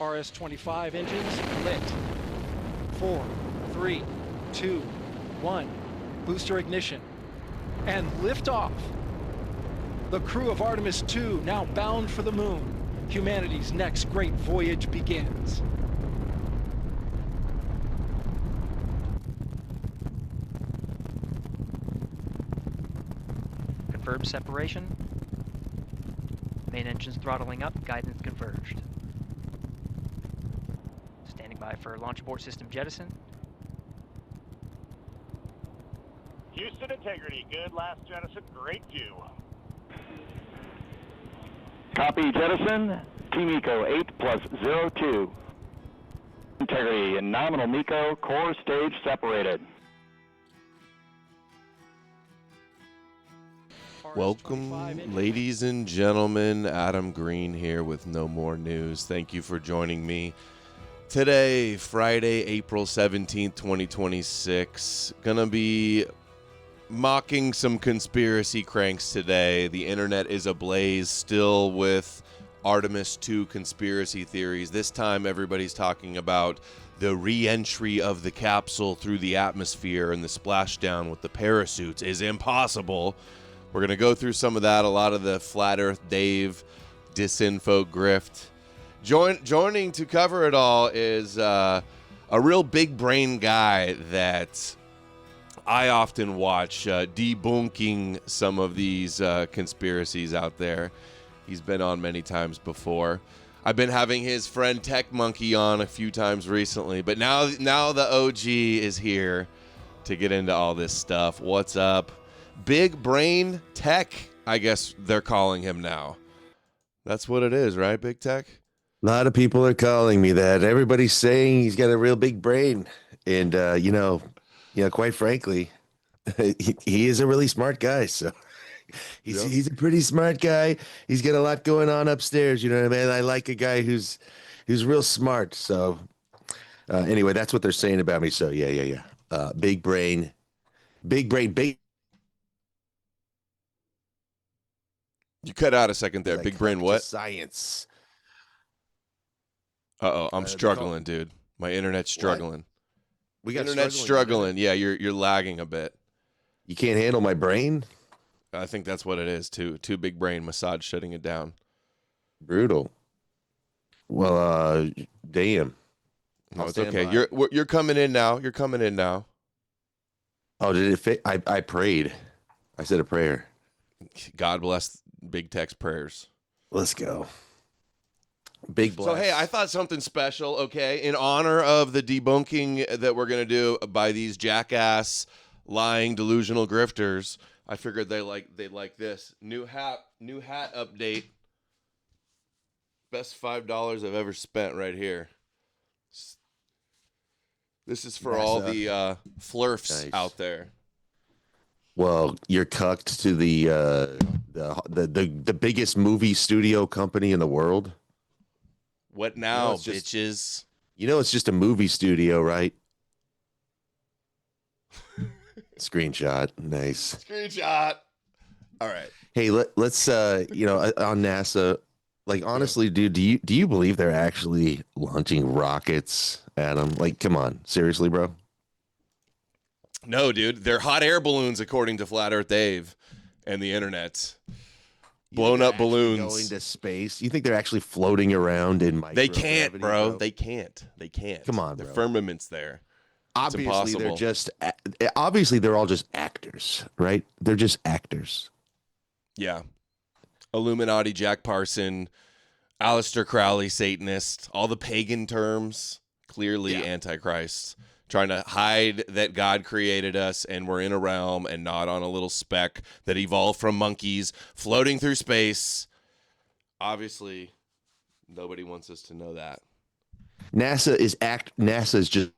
RS-25 engines lit. 4, 3, 2, 1. Booster ignition. And liftoff. The crew of Artemis II now bound for the moon. Humanity's next great voyage begins. Confirmed separation. Main engines throttling up, guidance converged. Standing by for launch abort system jettison. Houston integrity, good last jettison, great view. Copy jettison, Team Eco 8+02. Integrity and nominal MECO, core stage separated. Welcome, ladies and gentlemen. Adam Green here with No More News. Thank you for joining me today, Friday, April 17th, 2026. Gonna be mocking some conspiracy cranks today. The internet is ablaze still with Artemis II conspiracy theories. This time everybody's talking about the re-entry of the capsule through the atmosphere, and the splashdown with the parachutes is impossible. We're going to go through some of that, a lot of the Flat Earth Dave disinfo grift. Joining to cover it all is a real big brain guy that I often watch debunking some of these conspiracies out there. He's been on many times before. I've been having his friend Tech Monkey on a few times recently, but now the OG is here to get into all this stuff. What's up? Big Brain Tech, I guess they're calling him now. That's what it is, right, Big Tech? A lot of people are calling me that. Everybody's saying he's got a real big brain. And, quite frankly, he is a really smart guy. So he's a pretty smart guy. He's got a lot going on upstairs. You know what I mean? I like a guy who's real smart. So anyway, that's what they're saying about me. So, yeah. Big brain. You cut out a second there. Big brain what? Science. Uh-oh, I'm struggling, dude. My internet's struggling. We got internet's struggling. Yeah, you're lagging a bit. You can't handle my brain? I think that's what it is, too. Too big brain massage shutting it down. Brutal. Well, damn. No, it's okay. You're coming in now. You're coming in now. Oh, did it fit? I prayed. I said a prayer. God bless Big Tech's prayers. Let's go. Big bless. So, hey, I thought something special, okay? In honor of the debunking that we're going to do by these jackass, lying, delusional grifters, I figured they'd like this. New hat update. Best $5 I've ever spent right here. This is for all the flurfs out there. Well, you're cucked to the biggest movie studio company in the world. What now, bitches? You know it's just a movie studio, right? Screenshot. Nice. Screenshot. All right. Hey, let's on NASA. Like, honestly, dude, do you believe they're actually launching rockets, Adam? Like, come on, seriously, bro? No, dude, they're hot air balloons, according to Flat Earth Dave and the internet. Blown up balloons going to space. You think they're actually floating around in microgravity? They can't, bro. They can't. Come on, the bro. firmament's there. Obviously, they're all just actors, right? They're just actors. Yeah. Illuminati, Jack Parson, Aleister Crowley, Satanist, all the pagan terms, clearly Antichrist. Trying to hide that God created us and we're in a realm and not on a little speck that evolved from monkeys floating through space. Obviously, nobody wants us to know that. NASA is just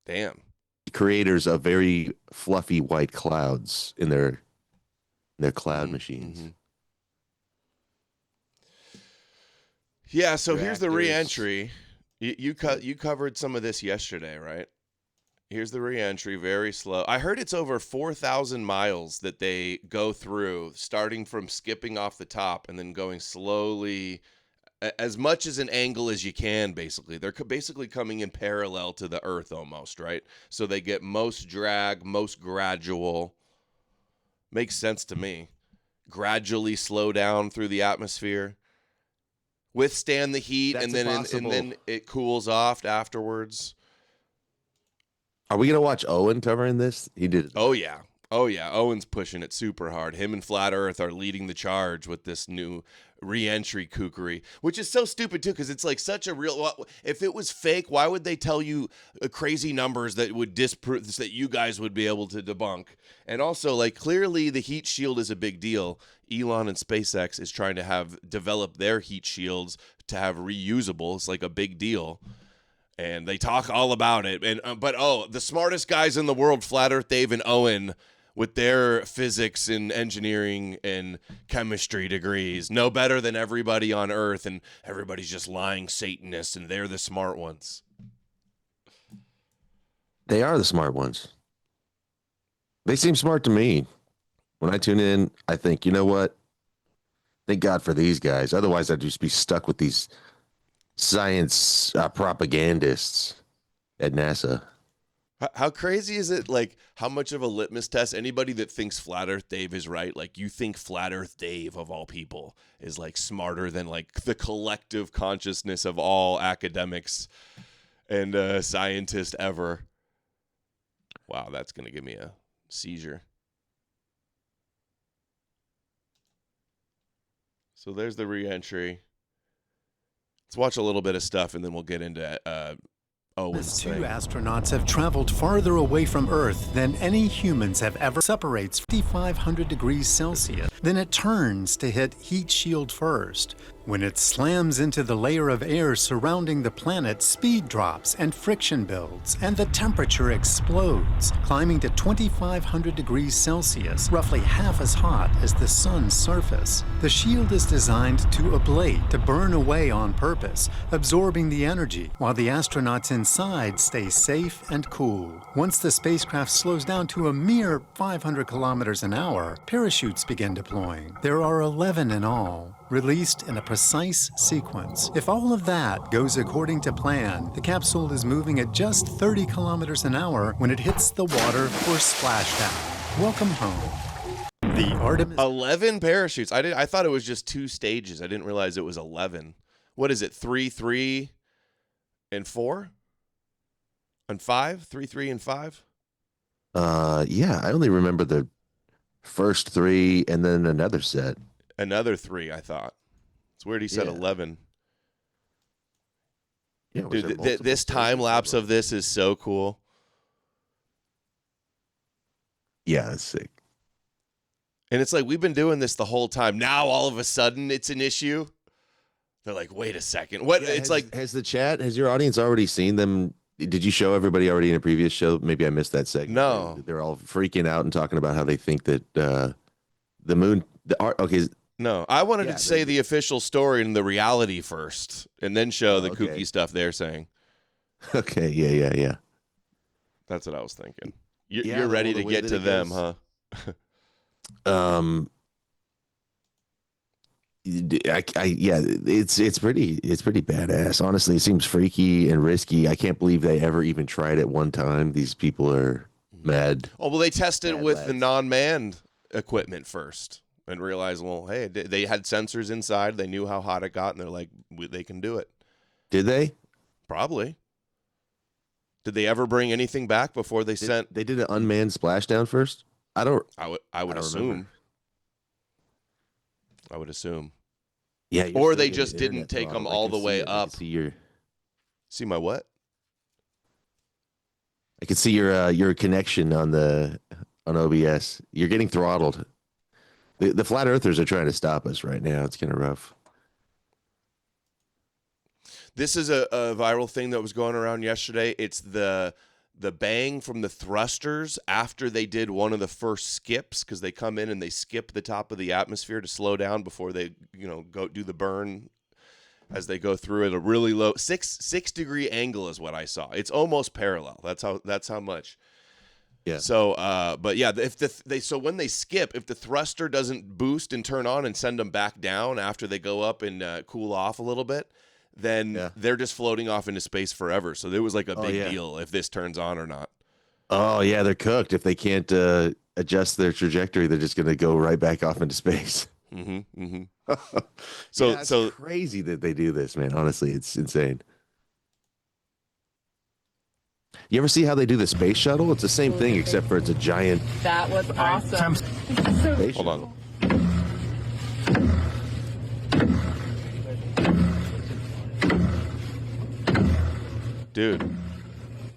damn creators of very fluffy white clouds in their cloud machines. Mm-hmm. Yeah, so here's the re-entry. You covered some of this yesterday, right? Here's the reentry, very slow. I heard it's over 4,000 miles that they go through, starting from skipping off the top and then going slowly, as much as an angle as you can, basically. They're basically coming in parallel to the Earth almost, right? So they get most drag, most gradual. Makes sense to me. Gradually slow down through the atmosphere. Withstand the heat, and then it cools off afterwards. Are we gonna watch Owen covering this? He did. Oh yeah. Owen's pushing it super hard. Him and Flat Earth are leading the charge with this new re-entry kookery, which is so stupid too, because it's like such a real. If it was fake, why would they tell you crazy numbers that would disprove that you guys would be able to debunk? And also, like, clearly the heat shield is a big deal. Elon and SpaceX is trying to develop their heat shields to have reusable. It's like a big deal. And they talk all about it. But the smartest guys in the world, Flat Earth Dave and Owen, with their physics and engineering and chemistry degrees, know better than everybody on Earth, and everybody's just lying Satanists, and they're the smart ones. They are the smart ones. They seem smart to me. When I tune in, I think, you know what? Thank God for these guys. Otherwise, I'd just be stuck with these science propagandists at NASA. How crazy is it? Like, how much of a litmus test? Anybody that thinks Flat Earth Dave is right, like, you think Flat Earth Dave, of all people, is like smarter than like the collective consciousness of all academics and scientists ever. Wow, that's gonna give me a seizure. So there's the re-entry. Let's watch a little bit of stuff, and then we'll get into Owen's Two thing. astronauts have traveled farther away from Earth than any humans have ever. Separates 5,500 degrees Celsius. Then it turns to hit heat shield first. When it slams into the layer of air surrounding the planet, speed drops and friction builds, and the temperature explodes, climbing to 2,500 degrees Celsius, roughly half as hot as the sun's surface. The shield is designed to ablate, to burn away on purpose, absorbing the energy, while the astronauts inside stay safe and cool. Once the spacecraft slows down to a mere 500 kilometers an hour, parachutes begin deploying. There are 11 in all, released in a precise sequence. If all of that goes according to plan, the capsule is moving at just 30 kilometers an hour when it hits the water for splashdown. Welcome home. The Artemis... 11 parachutes. I thought it was just 2 stages. I didn't realize it was 11. What is it? 3, 3, and 4? And 5? 3, 3, and 5? Yeah, I only remember the first 3 and then another set. Another 3, I thought. It's weird he said 11. Yeah, dude, this time lapse of this is so cool. Yeah, that's sick. And it's like, we've been doing this the whole time. Now, all of a sudden, it's an issue. They're like, wait a second. What? Yeah, it's like, has your audience already seen them? Did you show everybody already in a previous show? Maybe I missed that segment. No. They're all freaking out and talking about how they think that the moon, okay. No, I wanted to say the official story and the reality first, and then show the kooky stuff they're saying. Okay, yeah. That's what I was thinking. You're ready to get to them, huh? It's pretty badass. Honestly, it seems freaky and risky. I can't believe they ever even tried it one time. These people are mad. Oh, well, they tested with the non-manned equipment first. And realize, well, hey, they had sensors inside. They knew how hot it got, and they're like, they can do it. Did they? Probably. Did they ever bring anything back before they sent? They did an unmanned splashdown first. I would assume. Remember. I would assume. Yeah. Or they just didn't take them all the way up. See my what? I can see your connection on OBS. You're getting throttled. The flat earthers are trying to stop us right now. It's kind of rough. This is a viral thing that was going around yesterday. It's the bang from the thrusters after they did one of the first skips, because they come in and they skip the top of the atmosphere to slow down before they go do the burn as they go through at a really low 6 degree angle is what I saw. It's almost parallel. That's how much. Yeah. So, but yeah, so when they skip, if the thruster doesn't boost and turn on and send them back down after they go up and cool off a little bit, then they're just floating off into space forever. So there was like a big deal if this turns on or not. Oh yeah, they're cooked. If they can't adjust their trajectory, they're just going to go right back off into space. Mm-hmm. Mm-hmm. So crazy that they do this, man. Honestly, it's insane. You ever see how they do the space shuttle? It's the same thing, except for it's a giant. That was awesome. Hold on. Dude,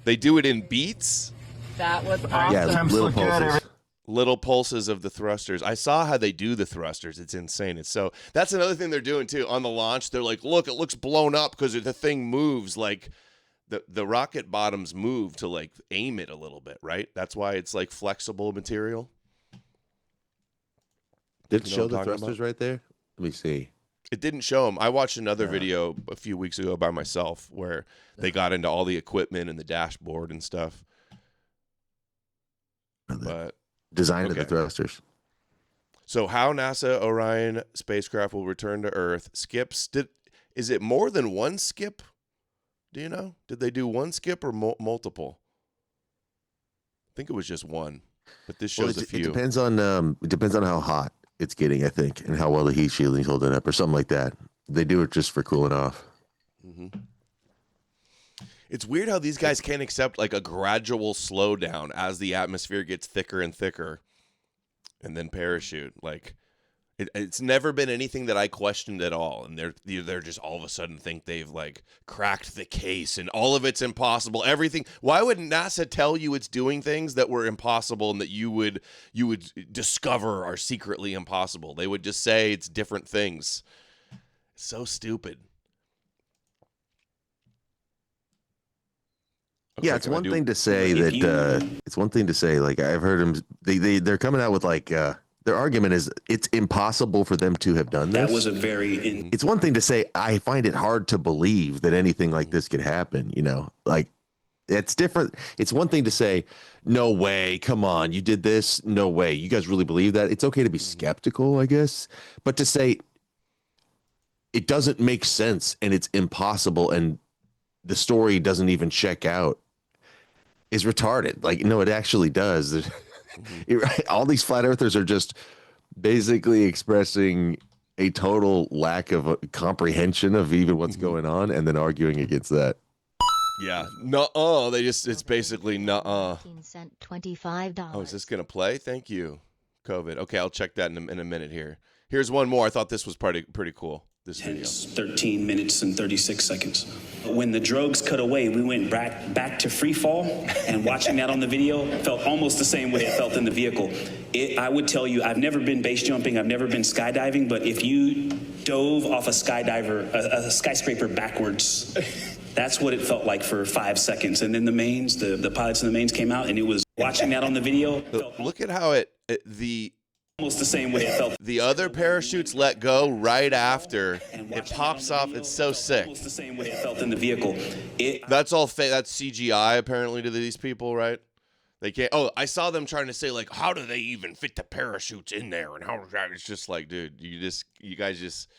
they do it in beats? That was awesome. Yeah, little pulses. Little pulses of the thrusters. I saw how they do the thrusters. It's insane. That's another thing they're doing too. On the launch, they're like, look, it looks blown up because the thing moves like the rocket bottoms move to like aim it a little bit, right? That's why it's like flexible material. Did it show the thrusters right there? Let me see. It didn't show them. I watched another video a few weeks ago by myself where they got into all the equipment and the dashboard and stuff. But design of the thrusters. So how NASA Orion spacecraft will return to Earth? Skips. Is it more than one skip? Do you know? Did they do one skip or multiple? I think it was just one, but this shows a few. It depends on how hot it's getting, I think, and how well the heat shielding's holding up, or something like that. They do it just for cooling off. Mm-hmm. It's weird how these guys can't accept like a gradual slowdown as the atmosphere gets thicker and thicker, and then parachute. Like it's never been anything that I questioned at all, and they're just all of a sudden think they've like cracked the case and all of it's impossible. Everything. Why would NASA tell you it's doing things that were impossible and that you would discover are secretly impossible? They would just say it's different things. So stupid. Okay, yeah, it's one thing to say that it's one thing to say, like, I've heard them, they're coming out with like their argument is it's impossible for them to have done this. That was it's one thing to say, I find it hard to believe that anything like this could happen, you know, like it's different. It's one thing to say, no way, come on, you did this, no way, you guys really believe that? It's okay to be skeptical, I guess, but to say it doesn't make sense and it's impossible and the story doesn't even check out is retarded. Like, no, it actually does. All these flat earthers are just basically expressing a total lack of comprehension of even what's going on and then arguing against that. Yeah. Nuh-uh. It's basically nuh-uh. $25. Oh, is this going to play? Thank you, COVID. Okay, I'll check that in a minute here. Here's one more. I thought this was pretty cool. This video. 13 minutes and 36 seconds. When the drogues cut away, we went back to free fall, and watching that on the video felt almost the same way it felt in the vehicle. I would tell you, I've never been base jumping, I've never been skydiving, but if you dove off a skyscraper backwards, that's what it felt like for 5 seconds. And then the pilots in the mains came out, and it was watching that on the video. Look at how Almost the same way it felt. The other parachutes let go right after it pops off. It's so sick. Almost the same way it felt in the vehicle. That's all fake. That's CGI apparently to these people, right? They can't. Oh, I saw them trying to say like, how do they even fit the parachutes in there? And how it's just like, dude, you guys just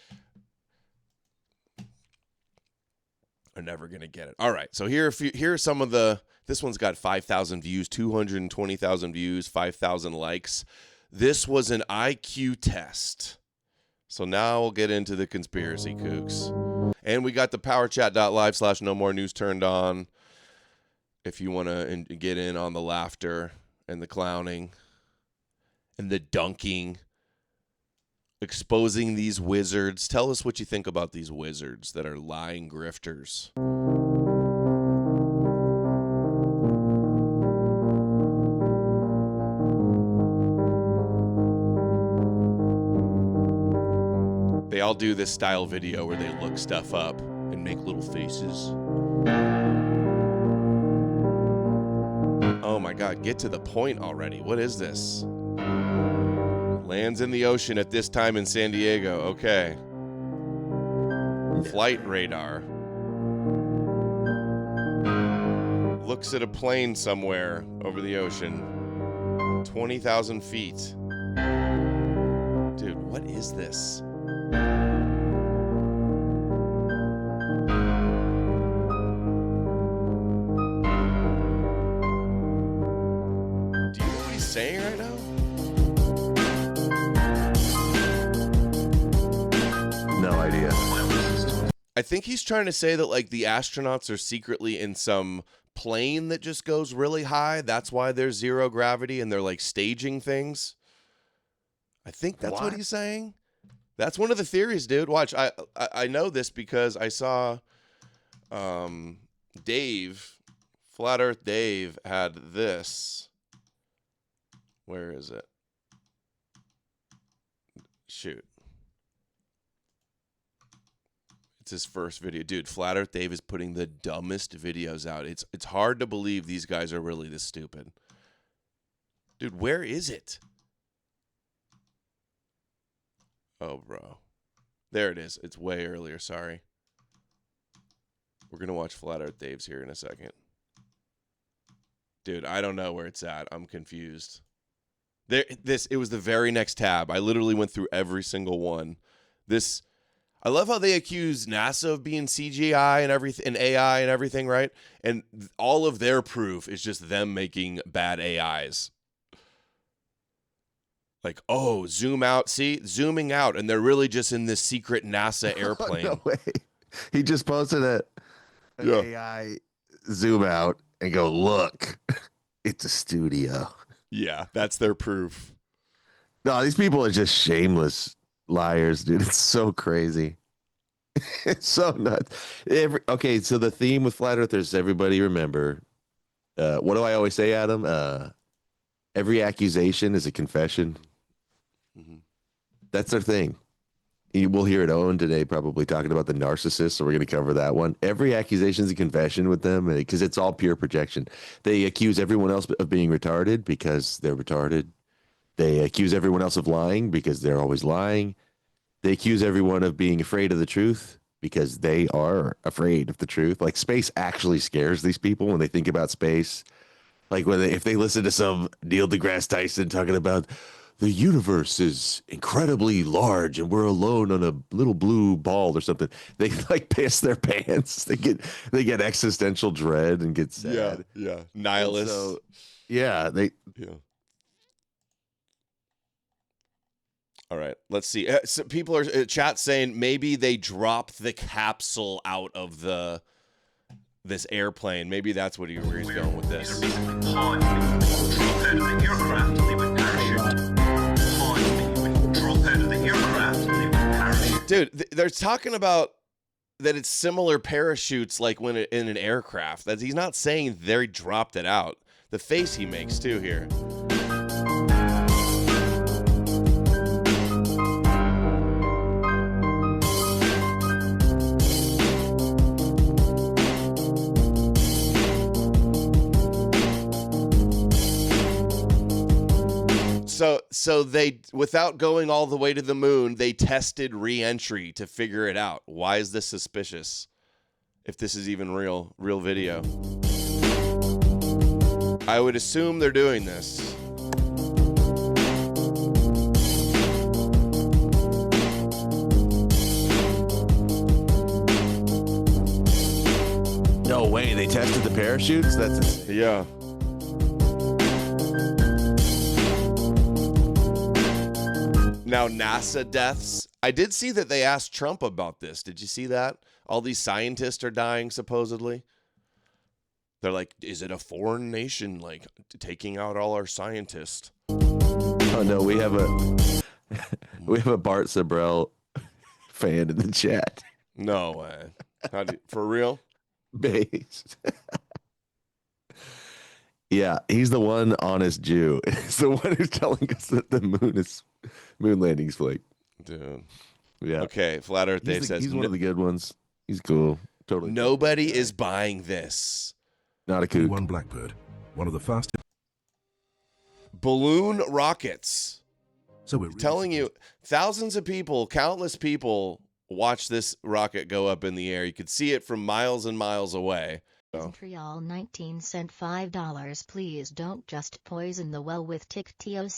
are never gonna get it. All right, so here are some of the. This one's got 5,000 views, 220,000 views, 5,000 likes. This was an IQ test. So now we'll get into the conspiracy kooks. And we got the powerchat.live/KnowMoreNews turned on if you want to get in on the laughter and the clowning and the dunking, exposing these wizards. Tell us what you think about these wizards that are lying grifters. They all do this style video where they look stuff up and make little faces. Oh my God, get to the point already. What is this? Lands in the ocean at this time in San Diego. Okay. Flight radar. Looks at a plane somewhere over the ocean. 20,000 feet. Dude, what is this? Do you know what he's saying right now? No idea. I think he's trying to say that, like, the astronauts are secretly in some plane that just goes really high. That's why there's zero gravity and they're, like, staging things. I think that's what he's saying. That's one of the theories, dude. Watch. I know this because I saw Dave, Flat Earth Dave, had this. Where is it? Shoot. It's his first video. Dude, Flat Earth Dave is putting the dumbest videos out. It's hard to believe these guys are really this stupid. Dude, where is it? Oh, bro. There it is. It's way earlier. Sorry. We're going to watch Flat Earth Dave's here in a second. Dude, I don't know where it's at. I'm confused. It was the very next tab. I literally went through every single one. I love how they accuse NASA of being CGI and everything, and AI and everything, right? And all of their proof is just them making bad AIs. Like, oh, zoom out. See? Zooming out. And they're really just in this secret NASA airplane. No way. He just posted an AI zoom out and go, look, it's a studio. Yeah, that's their proof. No, these people are just shameless liars, dude. It's so crazy. It's so nuts. Okay, so the theme with Flat Earthers, everybody remember, what do I always say, Adam? Every accusation is a confession. Mm-hmm. That's their thing. We'll hear it Owen today probably talking about the narcissist, so we're going to cover that one. Every accusation is a confession with them because it's all pure projection. They accuse everyone else of being retarded because they're retarded. They accuse everyone else of lying because they're always lying. They accuse everyone of being afraid of the truth because they are afraid of the truth. Like, space actually scares these people when they think about space. Like, if they listen to some Neil deGrasse Tyson talking about the universe is incredibly large and we're alone on a little blue ball or something, they like piss their pants. They get existential dread and get sad. Yeah. Nihilist. So, yeah. All right, let's see. So people are chat saying maybe they dropped the capsule out of this airplane. Maybe that's where he's going with this. Dude, they're talking about that it's similar parachutes like when in an aircraft. He's not saying they dropped it out. The face he makes too here. So they, without going all the way to the moon, they tested reentry to figure it out. Why is this suspicious? If this is even real video. I would assume they're doing this. No way, they tested the parachutes? That's yeah. Now, NASA deaths. I did see that they asked Trump about this. Did you see that? All these scientists are dying, supposedly. They're like, is it a foreign nation, like, taking out all our scientists? Oh, no, we have a Bart Sabrell fan in the chat. No way. For real? Based. Yeah, he's the one honest Jew. He's the one who's telling us that the moon landing's fake. Dude. Yeah. Okay, Flat Earth Dave says he's one of the good ones. He's cool. Totally. Nobody is buying this. Not a kook. One Blackbird, one of the fastest balloon rockets. So we're telling you, thousands of people, countless people watch this rocket go up in the air. You could see it from miles and miles away. Montreal 19 cent $5. Please don't just poison the well with TikTok,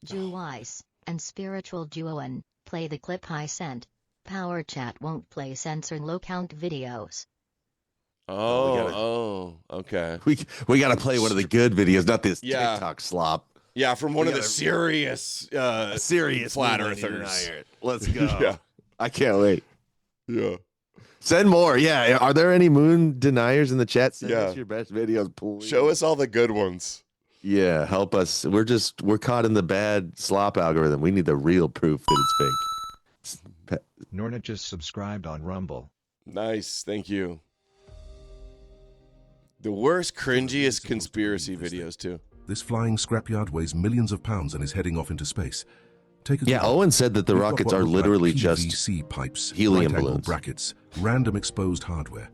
Juice, and Spiritual Juan. Play the clip I sent. Powerchat won't play censor low count videos. Okay. We got to play one of the good videos, not this Yeah. TikTok slop. Yeah, from one of the serious flat earthers. Let's go. Yeah. I can't wait. Yeah. Send more. Yeah. Are there any moon deniers in the chat? Send Yeah. us your best videos, please. Show us all the good ones. Yeah, help us. We're caught in the bad slop algorithm. We need the real proof that it's fake. Norna just subscribed on Rumble. Nice. Thank you. The worst, cringiest conspiracy videos, too. This flying scrapyard weighs millions of pounds and is heading off into space. Take a Owen said that the We've got rockets what are look literally like just PVC pipes, helium right-angle balloons. brackets, random exposed hardware.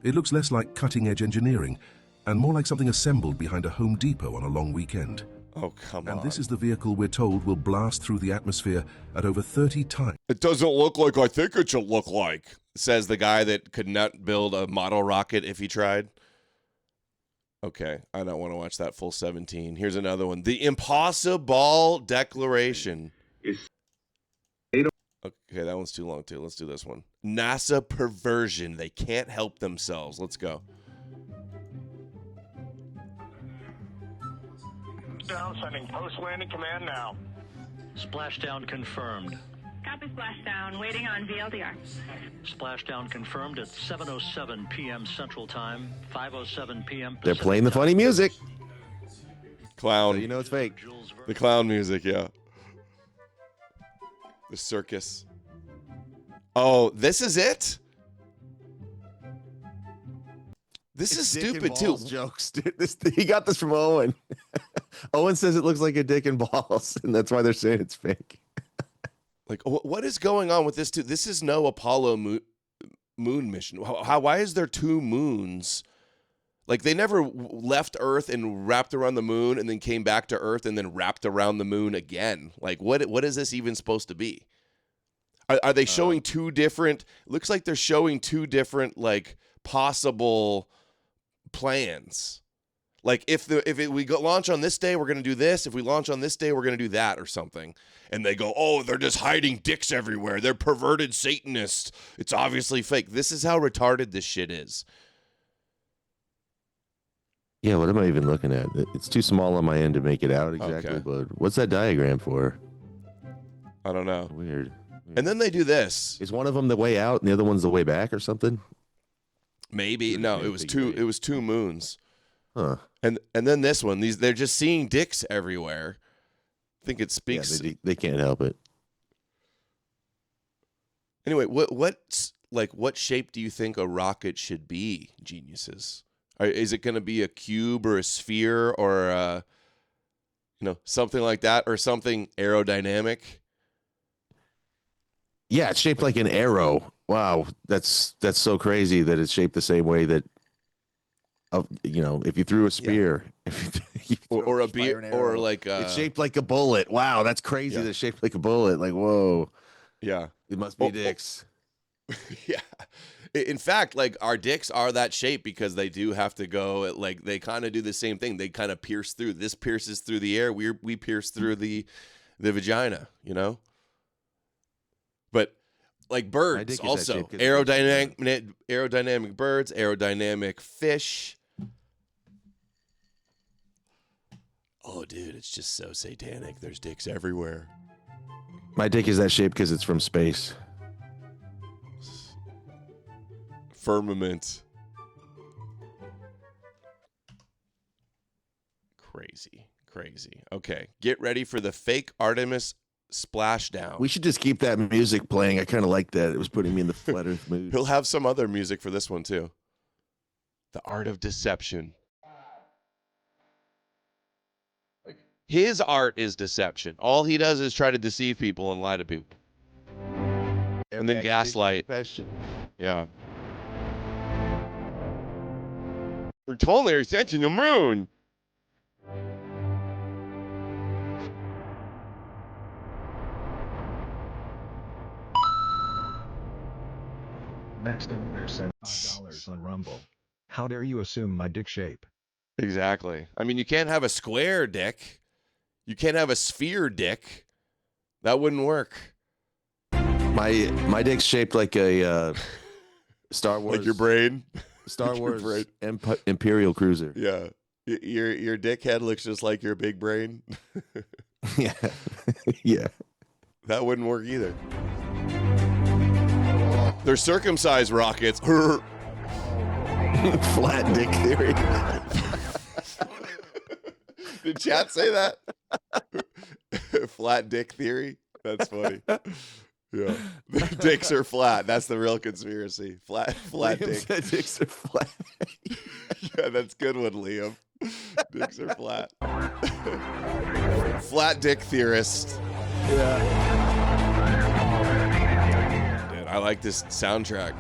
It looks less like cutting-edge engineering and more like something assembled behind a Home Depot on a long weekend. Oh, come on. And this is the vehicle we're told will blast through the atmosphere at over 30 times. It doesn't look like I think it should look like, says the guy that could not build a model rocket if he tried. Okay, I don't want to watch that full 17. Here's another one. The Impossible Declaration. Okay, that one's too long, too. Let's do this one. NASA perversion. They can't help themselves. Let's go. Down, sending post-landing command now. Splashdown confirmed. Copy splashdown. Waiting on VLDR. Splashdown confirmed at 7:07 p.m. Central Time, 5:07 p.m. They're playing the funny music. Clown. So you know it's fake. The clown music, yeah. The circus. Oh, this is it? This is Dick and stupid, too. balls jokes, dude. He got this from Owen. Owen says it looks like a dick and balls, and that's why they're saying it's fake. Like, what is going on with this, too? This is no Apollo moon mission. Why is there two moons? Like, they never left Earth and wrapped around the moon and then came back to Earth and then wrapped around the moon again. Like, what is this even supposed to be? Are they showing two different... Looks like they're showing two different, like, possible plans. Like, we launch on this day, we're going to do this. If we launch on this day, we're going to do that or something. And they go, oh, they're just hiding dicks everywhere. They're perverted Satanists. It's obviously fake. This is how retarded this shit is. Yeah, what am I even looking at? It's too small on my end to make it out exactly, Okay. but what's that diagram for? I don't know. Weird. And then they do this. Is one of them the way out and the other one's the way back or something? Maybe. No, it was two moons. Huh. And then this one, they're just seeing dicks everywhere. I think it speaks. Yeah, they can't help it. Anyway, what shape do you think a rocket should be, geniuses? Is it going to be a cube or a sphere or something like that, or something aerodynamic? Yeah, it's shaped like an arrow. Wow, that's so crazy that it's shaped the same way that, if you threw a spear, or a beer, or like it's shaped like a bullet. Wow, that's crazy. Yeah. That it's shaped like a bullet. Like, whoa. Yeah, it must be dicks. Yeah. In fact, like, our dicks are that shape because they do have to go, like, they kind of do the same thing. They kind of pierce through. This pierces through the air. We pierce through the vagina, But like birds also, aerodynamic birds, aerodynamic fish. Oh, dude, it's just so satanic. There's dicks everywhere. My dick is that shape because it's from space. Firmament. Crazy. Okay, get ready for the fake Artemis splashdown. We should just keep that music playing. I kind of like that. It was putting me in the flat earth mood. He'll have some other music for this one, too. The art of deception. His art is deception. All he does is try to deceive people and lie to people. And then gaslight. Yeah. We're totally sent to the moon. Next owner sent $5 on Rumble. How dare you assume my dick shape? Exactly. I mean, you can't have a square dick. You can't have a sphere dick. That wouldn't work. My dick's shaped like a Star Wars. Like your brain. Star Like your Wars brain. Imperial cruiser. Yeah. Your dick head looks just like your big brain. Yeah. Yeah. That wouldn't work either. They're circumcised rockets. Flat dick theory. Did chat say that? Flat dick theory? That's funny. Yeah. Dicks are flat. That's the real conspiracy. Flat dick. Dicks are flat. Yeah, that's good one, Liam. Dicks are flat. Flat dick theorist. Yeah. Dude, I like this soundtrack.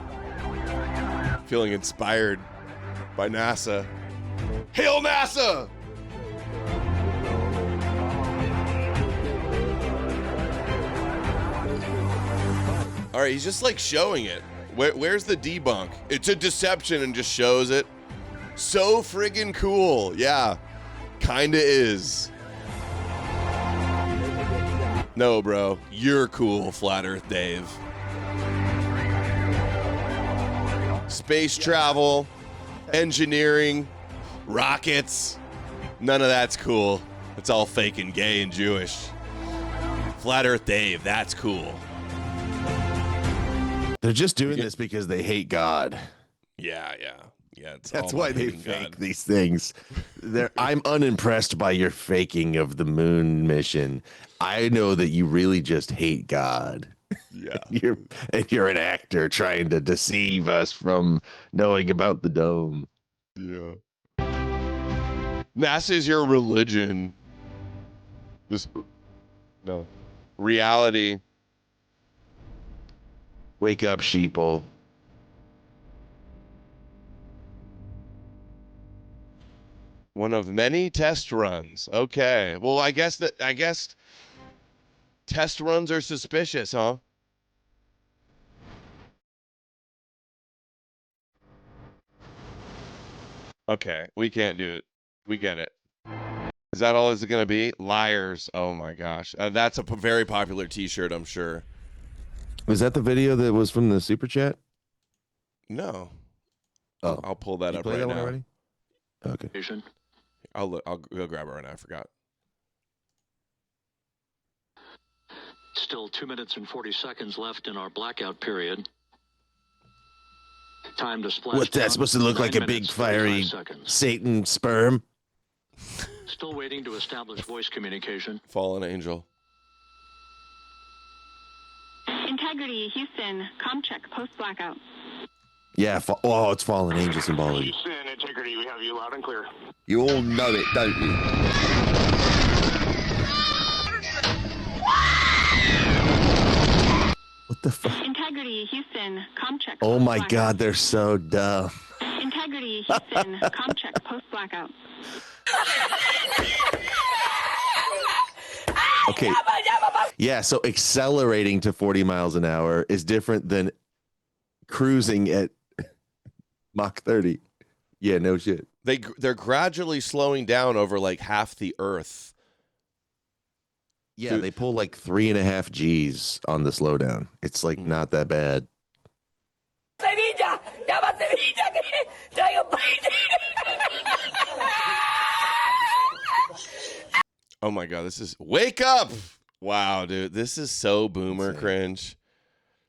Feeling inspired by NASA. Hail NASA! All right, he's just like showing it. Where's the debunk? It's a deception and just shows it. So friggin' cool. Yeah, kinda is. No, bro, you're cool, Flat Earth Dave. Space travel, engineering, rockets. None of that's cool. It's all fake and gay and Jewish. Flat Earth Dave, that's cool. They're just doing this because they hate God. Yeah. That's why they fake these things. I'm unimpressed by your faking of the moon mission. I know that you really just hate God. Yeah. You're an actor trying to deceive us from knowing about the dome. Yeah. NASA is your religion. No. Reality. Wake up, sheeple. One of many test runs. Okay. Well, I guess test runs are suspicious, huh? Okay, we can't do it. We get it. Is that all it's going to be? Liars. Oh my gosh. That's a very popular t-shirt, I'm sure. Was that the video that was from the super chat? No. Oh, I'll pull that up play right that now. one already? Okay. I'll go grab it right now. I forgot. Still 2 minutes and 40 seconds left in our blackout period. Time to splash. What's that down. supposed to look 9 like? A minutes, big fiery 35 seconds. Satan sperm? Still waiting to establish voice communication. Fallen angel. Integrity, Houston. Com check post blackout. Yeah. Oh, it's fallen angel symbology. Houston, Integrity, we have you loud and clear. You all know it, don't you? What the fuck? Integrity, Houston. Com check. Oh my God, they're so dumb. Integrity, Houston. Com check post blackout. Okay. Yeah, so accelerating to 40 miles an hour is different than cruising at Mach 30. Yeah, no shit. They're gradually slowing down over like half the Earth. Yeah, they pull like 3.5 Gs on the slowdown. It's like not that bad. Oh my God, this is wake up! Wow, dude, this is so boomer cringe.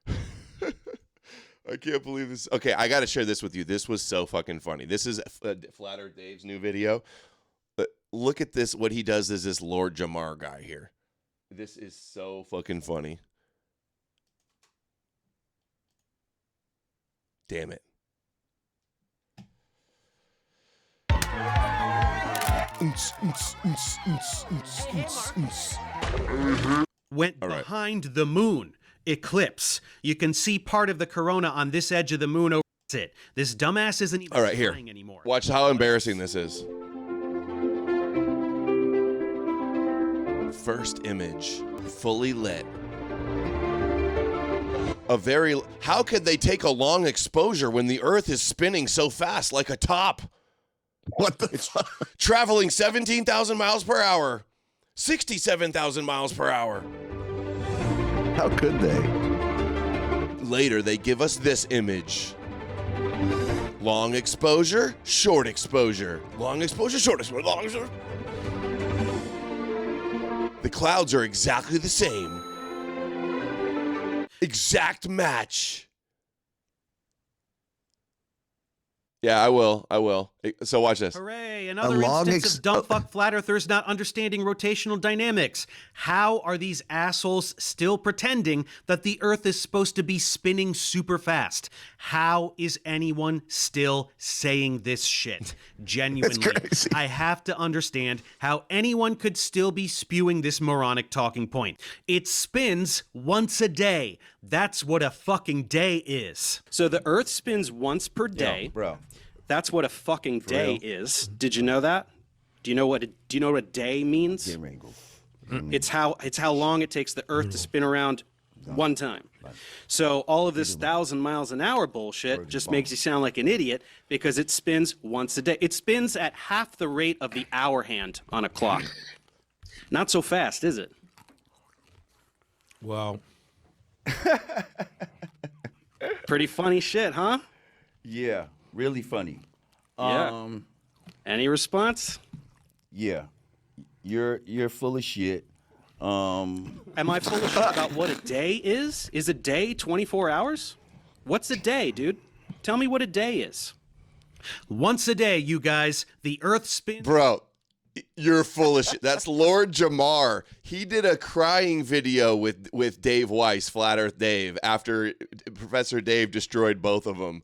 I can't believe this. Okay, I got to share this with you. This was so fucking funny. This is Flat Earth Dave's new video. But look at this. What he does is this Lord Jamar guy here. This is so fucking funny. Damn it. Went behind the moon. Eclipse. You can see part of the corona on this edge of the moon. Over it. This dumbass isn't even All right, here. anymore. Watch how embarrassing this is. First image, fully lit. How could they take a long exposure when the Earth is spinning so fast like a top? What the It's traveling 17,000 miles per hour, 67,000 miles per hour. How could they? Later, they give us this image. Long exposure, short exposure. Long exposure, short exposure, long exposure. The clouds are exactly the same. Exact match. Yeah, I will. So watch this. Hooray, another instance of dumb fuck flat earthers not understanding rotational dynamics. How are these assholes still pretending that the Earth is supposed to be spinning super fast? How is anyone still saying this shit? Genuinely, I have to understand how anyone could still be spewing this moronic talking point. It spins once a day. That's what a fucking day is. So the Earth spins once per day. Yo, bro. That's what a fucking day is. Did you know that? Do you know what a day means? It's how long it takes the Earth to spin around one time. So all of this 1,000 miles an hour bullshit just makes you sound like an idiot because it spins once a day. It spins at half the rate of the hour hand on a clock. Not so fast, is it? Wow. Pretty funny shit, huh? Yeah, really funny. Yeah. Any response? Yeah. You're full of shit. Am I full of shit about what a day is? Is a day 24 hours? What's a day, dude? Tell me what a day is. Once a day, you guys, the Earth spins. Bro, you're full of shit. That's Lord Jamar. He did a crying video with Dave Weiss, Flat Earth Dave, after Professor Dave destroyed both of them.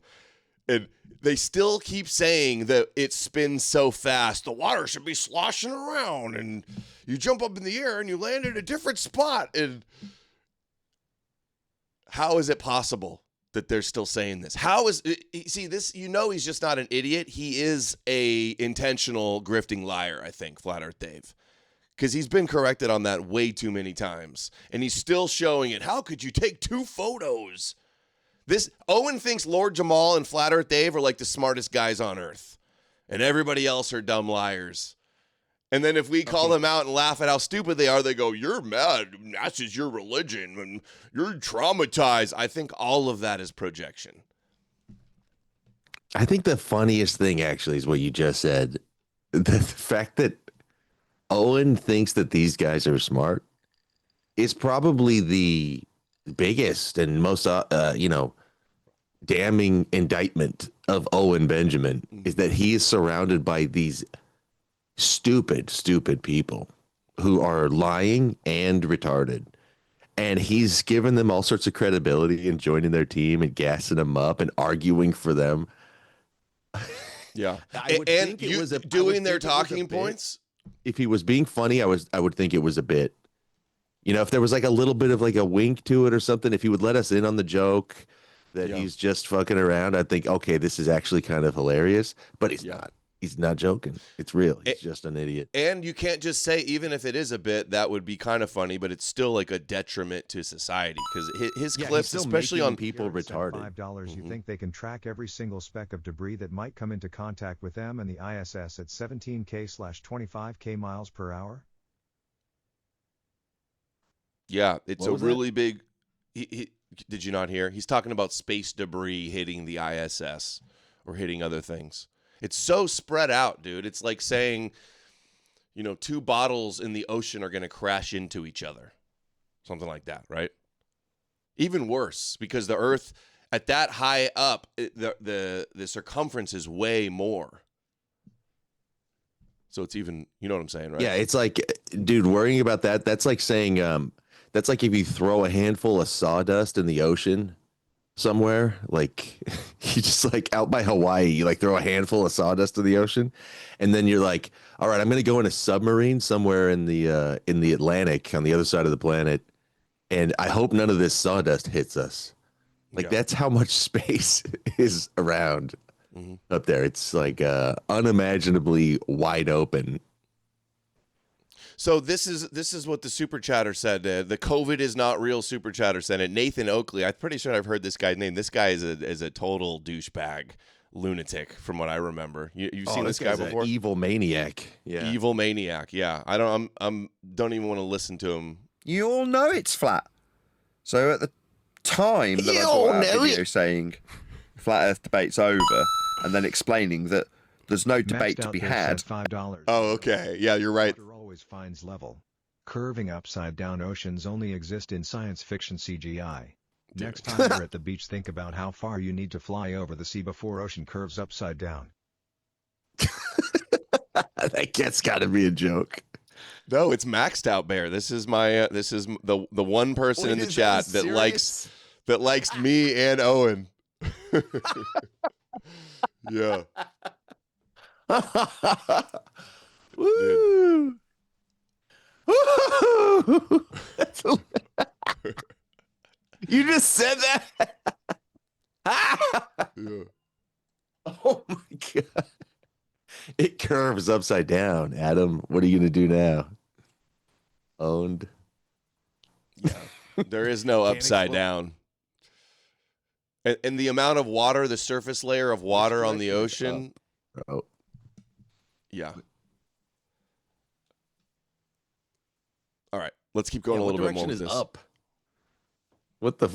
And they still keep saying that it spins so fast. The water should be sloshing around, and you jump up in the air and you land in a different spot. And how is it possible that they're still saying this? How is see this? You know, he's just not an idiot. He is a intentional grifting liar. I think Flat Earth Dave, because he's been corrected on that way too many times, and he's still showing it. How could you take 2 photos? Owen thinks Lord Jamal and Flat Earth Dave are like the smartest guys on Earth, and everybody else are dumb liars. And then if we call them out and laugh at how stupid they are, they go, "You're mad. That's just your religion, and you're traumatized." I think all of that is projection. I think the funniest thing actually is what you just said. The fact that Owen thinks that these guys are smart is probably the biggest and most, damning indictment of Owen Benjamin, is that he is surrounded by these stupid people who are lying and retarded. And he's given them all sorts of credibility and joining their team and gassing them up and arguing for them. Yeah. And doing their talking points. If he was being funny, I would think it was a bit. You know, if there was like a little bit of like a wink to it or something, if he would let us in on the joke that he's just fucking around, I'd think, okay, this is actually kind of hilarious. But he's not. He's not joking. It's real. He's just an idiot. And you can't just say, even if it is a bit, that would be kind of funny, but it's still like a detriment to society, because his clips, especially on people retarded. $5, you think they can track every single speck of debris that might come into contact with them and the ISS at 17K/25K miles per hour? Yeah, it's a really big. Did you not hear? He's talking about space debris hitting the ISS or hitting other things. It's so spread out, dude. It's like saying, 2 bottles in the ocean are going to crash into each other. Something like that, right? Even worse, because the Earth, at that high up, the circumference is way more. So it's even, you know what I'm saying, right? Yeah, it's like, dude, worrying about that, that's like saying, that's like if you throw a handful of sawdust in the ocean somewhere, like you just like out by Hawaii, you like throw a handful of sawdust in the ocean, and then you're like, all right, I'm going to go in a submarine somewhere in the Atlantic on the other side of the planet, and I hope none of this sawdust hits us. Like that's how much space is around up there. It's like unimaginably wide open. So this is what the super chatter said. The COVID is not real super chatter said it. Nathan Oakley. I'm pretty sure I've heard this guy's name. This guy is a total douchebag, lunatic, from what I remember. You've seen this guy before? Evil maniac. Yeah. Evil maniac. Yeah. I don't even want to listen to him. You all know it's flat. So at the time that I brought out a video saying flat Earth debate's over, and then explaining that there's no debate to be had. $5. Oh, okay. Yeah, you're right. Water always finds level. Curving upside down oceans only exist in science fiction CGI. Next time you're at the beach, think about how far you need to fly over the sea before ocean curves upside down. That's got to be a joke. No, it's maxed out, Bear. This is the one person in the chat that likes me and Owen. Yeah. Woo! Woo! You just said that? Yeah. Oh my god. It curves upside down. Adam, what are you going to do now? Owned. Yeah. There is no upside down. And the amount of water, the surface layer of water on the ocean. Oh. Yeah. All right. Let's keep going a little bit more with this. Up? What the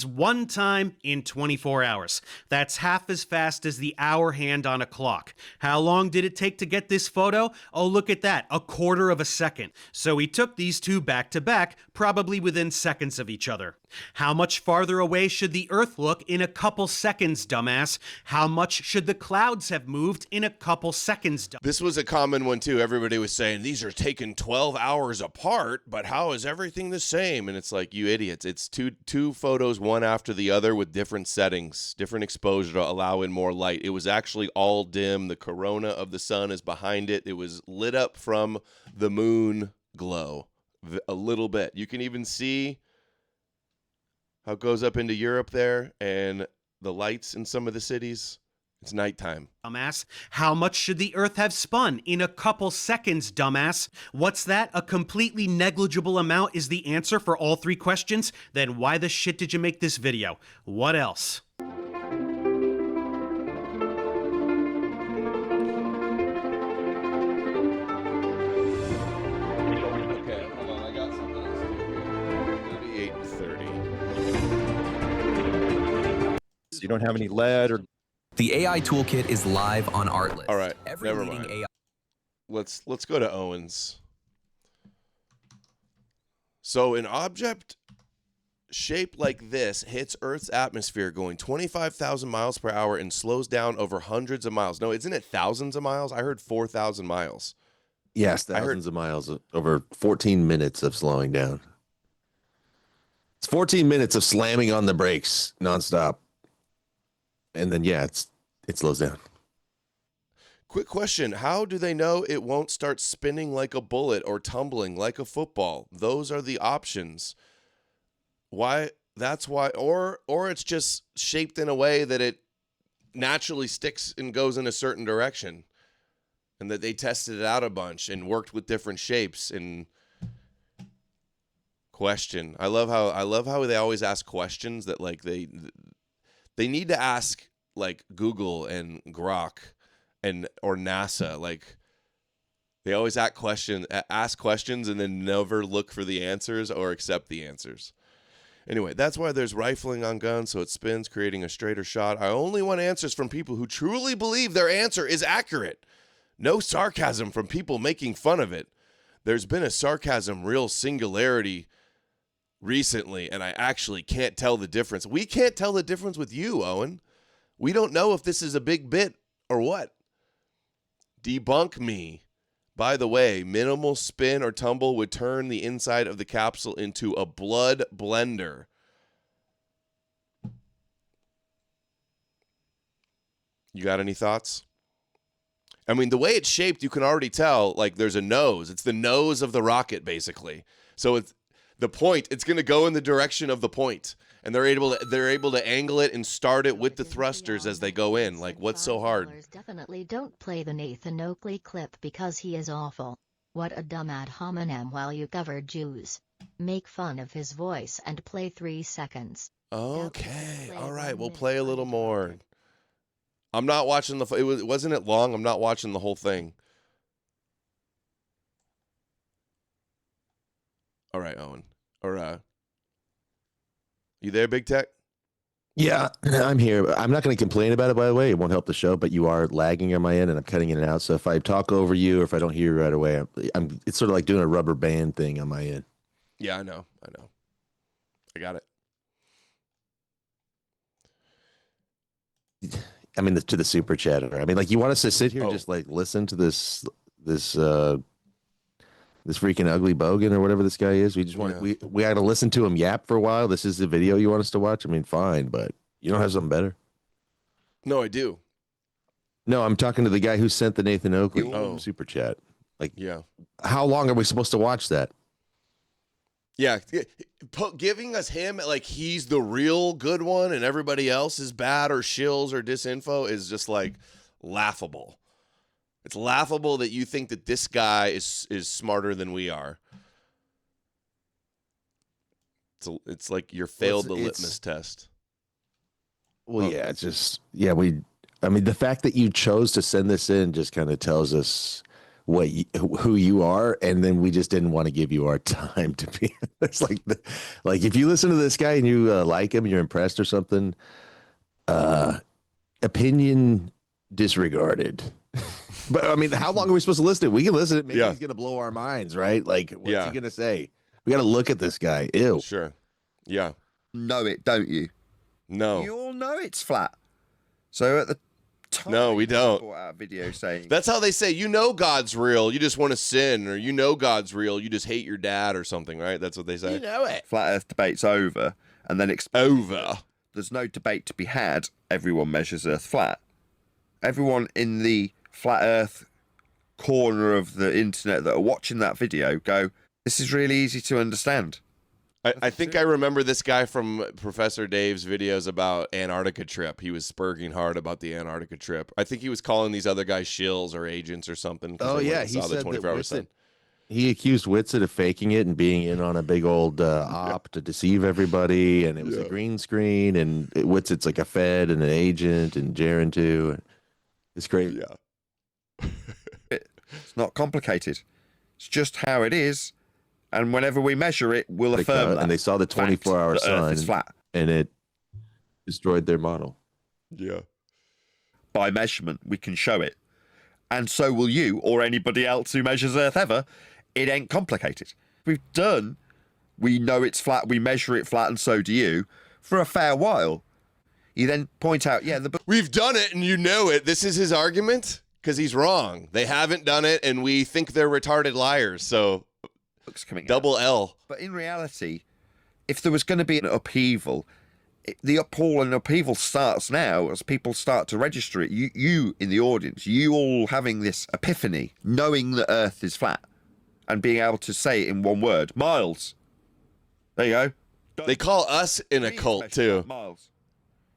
One time in 24 hours. That's half as fast as the hour hand on a clock. How long did it take to get this photo? Oh, look at that, 1/4 of a second. So he took these two back to back, probably within seconds of each other. How much farther away should the Earth look in a couple seconds, dumbass? How much should the clouds have moved in a couple seconds, dumbass? This was a common one too. Everybody was saying these are taken 12 hours apart, but how is everything the same? And it's like, you idiots. It's two photos, one after the other, with different settings, different exposure to allow in more light. It was actually all dim. The corona of the sun is behind it. It was lit up from the moon glow a little bit. You can even see how it goes up into Europe there and the lights in some of the cities. It's nighttime. Dumbass. How much should the Earth have spun in a couple seconds, dumbass? What's that? A completely negligible amount is the answer for all three questions? Then why the shit did you make this video? What else? Okay, hold on. I got something else to do here. 38:30. You don't have any lead or... The AI toolkit is live on Artlist. All right, Every never leading mind. AI Let's go to Owens. So an object shaped like this hits Earth's atmosphere going 25,000 miles per hour and slows down over hundreds of miles. No, isn't it thousands of miles? I heard 4,000 miles. Yes, thousands of miles, over 14 minutes of slowing down. It's 14 minutes of slamming on the brakes nonstop. And then, yeah, it slows down. Quick question. How do they know it won't start spinning like a bullet or tumbling like a football? Those are the options. Why? That's why. Or it's just shaped in a way that it naturally sticks and goes in a certain direction. And that they tested it out a bunch and worked with different shapes and question. I love how they always ask questions that like they need to ask like Google and Grok or NASA. Like they always ask questions and then never look for the answers or accept the answers. Anyway, that's why there's rifling on guns, so it spins, creating a straighter shot. I only want answers from people who truly believe their answer is accurate. No sarcasm from people making fun of it. There's been a sarcasm real singularity recently, and I actually can't tell the difference. We can't tell the difference with you, Owen. We don't know if this is a big bit or what. Debunk me. By the way, minimal spin or tumble would turn the inside of the capsule into a blood blender. You got any thoughts? I mean, the way it's shaped, you can already tell, like, there's a nose. It's the nose of the rocket, basically. So it's the point. It's going to go in the direction of the point. and they're able to angle it and start it with the thrusters as they go in. Like, what's so hard? Definitely don't play the Nathan Oakley clip because he is awful. What a dumb ad hominem while you cover Jews. Make fun of his voice and play 3 seconds. Okay, all right, we'll play a little more. I'm not watching wasn't it long? I'm not watching the whole thing. All right, Owen. Or you there, Big Tech? Yeah, I'm here. I'm not going to complain about it, by the way. It won't help the show, but you are lagging on my end, and I'm cutting in and out. So if I talk over you or if I don't hear you right away, it's sort of like doing a rubber band thing on my end. Yeah, I know. I got it. I mean, to the super chatter. I mean, like, you want us to sit here and just like listen to this freaking ugly bogan or whatever this guy is. We just want we got to listen to him yap for a while. This is the video you want us to watch. I mean, fine, but you don't have something better. No, I do. No, I'm talking to the guy who sent the Nathan Oakley super chat. Like, how long are we supposed to watch that? Yeah, giving us him like he's the real good one and everybody else is bad or shills or disinfo is just like laughable. It's laughable that you think that this guy is smarter than we are. It's like you failed the litmus test. Well, yeah, it's just I mean, the fact that you chose to send this in just kind of tells us who you are, and then we just didn't want to give you our time to be. It's like if you listen to this guy and you like him, you're impressed or something. Opinion disregarded. But I mean, how long are we supposed to listen to it? We can listen to it. Maybe he's gonna blow our minds, right? Like, what's he gonna say? We got to look at this guy. Ew. Sure. Yeah. Know it, don't you? No. You all know it's flat. So at the time, no, we don't. Our video saying that's how they say, you know, God's real. You just want to sin, or you know, God's real. You just hate your dad or something, right? That's what they say. You know it. Flat Earth debate's over, and then over. There's no debate to be had. Everyone measures Earth flat. Everyone in the flat Earth corner of the internet that are watching that video go, this is really easy to understand. I think I remember this guy from Professor Dave's videos about Antarctica trip. He was spurging hard about the Antarctica trip. I think he was calling these other guys shills or agents or something. Oh, yeah. He saw the 24-hour sun. He accused Whitsitt of faking it and being in on a big old op to deceive everybody, and it was a green screen, and Whitsitt's like a Fed and an agent, and Jaron too. It's crazy. Yeah. It's not complicated. It's just how it is. And whenever we measure it, we'll affirm that. And they saw the 24-hour sun, Earth is flat. And it destroyed their model. Yeah. By measurement, we can show it. And so will you, or anybody else who measures Earth ever. It ain't complicated. We know it's flat, we measure it flat, and so do you, for a fair while. You then point out, we've done it, and you know it. This is his argument? Because he's wrong. They haven't done it, and we think they're retarded liars, so... coming double L. But in reality, if there was going to be an upheaval, the upheaval starts now as people start to register it. You in the audience, you all having this epiphany, knowing that Earth is flat, and being able to say it in one word, Miles. There you go. They call us in a cult too. Miles.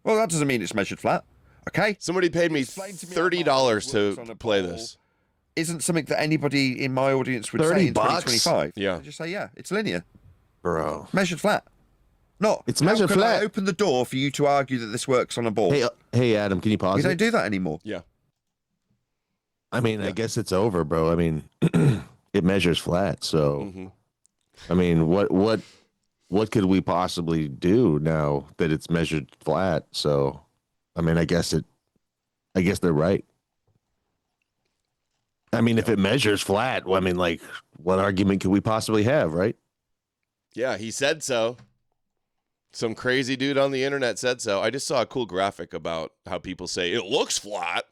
Well, that doesn't mean it's measured flat. Okay. Somebody paid me $30 to play this. Isn't something that anybody in my audience would say in 2025. Yeah. I'd just say, it's linear. Bro. Measured flat. It's measured flat. I open the door for you to argue that this works on a ball. Hey, Adam, can you pause We don't do that anymore. Yeah. I mean, I guess it's over, bro. I mean, it measures flat. So, I mean, what could we possibly do now that it's measured flat? So, I mean, I guess they're right. I mean, if it measures flat, well, I mean, like, what argument could we possibly have, right? Yeah, he said so. Some crazy dude on the internet said so. I just saw a cool graphic about how people say, it looks flat.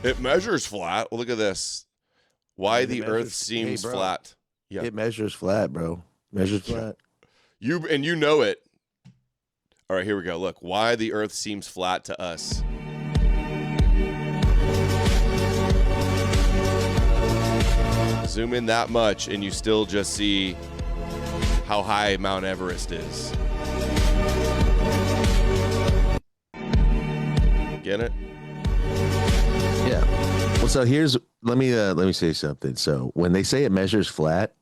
It measures flat. Well, look at this. Why the Earth seems flat. Yeah. It measures flat, bro. Measures flat. You know it. All right, here we go. Look, why the Earth seems flat to us. Zoom in that much, and you still just see how high Mount Everest is. Get it? Yeah. Well, so let me say something. So when they say it measures flat,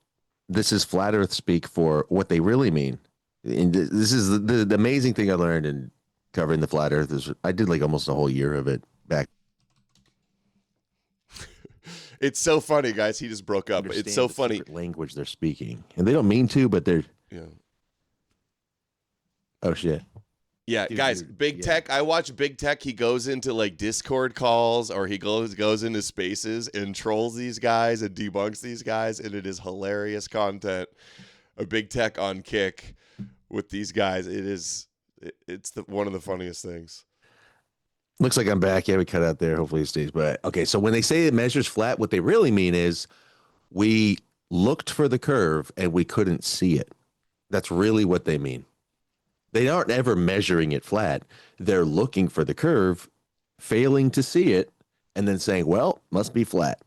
this is flat Earth speak for what they really mean. And this is the amazing thing I learned in covering the flat Earth is I did like almost a whole year of it back. It's so funny, guys. He just broke up. It's so funny. Language they're speaking, and they don't mean to, but they're. Yeah. Oh shit. Yeah, guys, Big Tech, I watch Big Tech. He goes into like Discord calls or he goes into spaces and trolls these guys and debunks these guys, and it is hilarious content. A Big Tech on Kick with these guys. It's one of the funniest things. Looks like I'm back. Yeah, we cut out there. Hopefully it stays. But okay, so when they say it measures flat, what they really mean is we looked for the curve and we couldn't see it. That's really what they mean. They aren't ever measuring it flat. They're looking for the curve, failing to see it, and then saying, well, must be flat.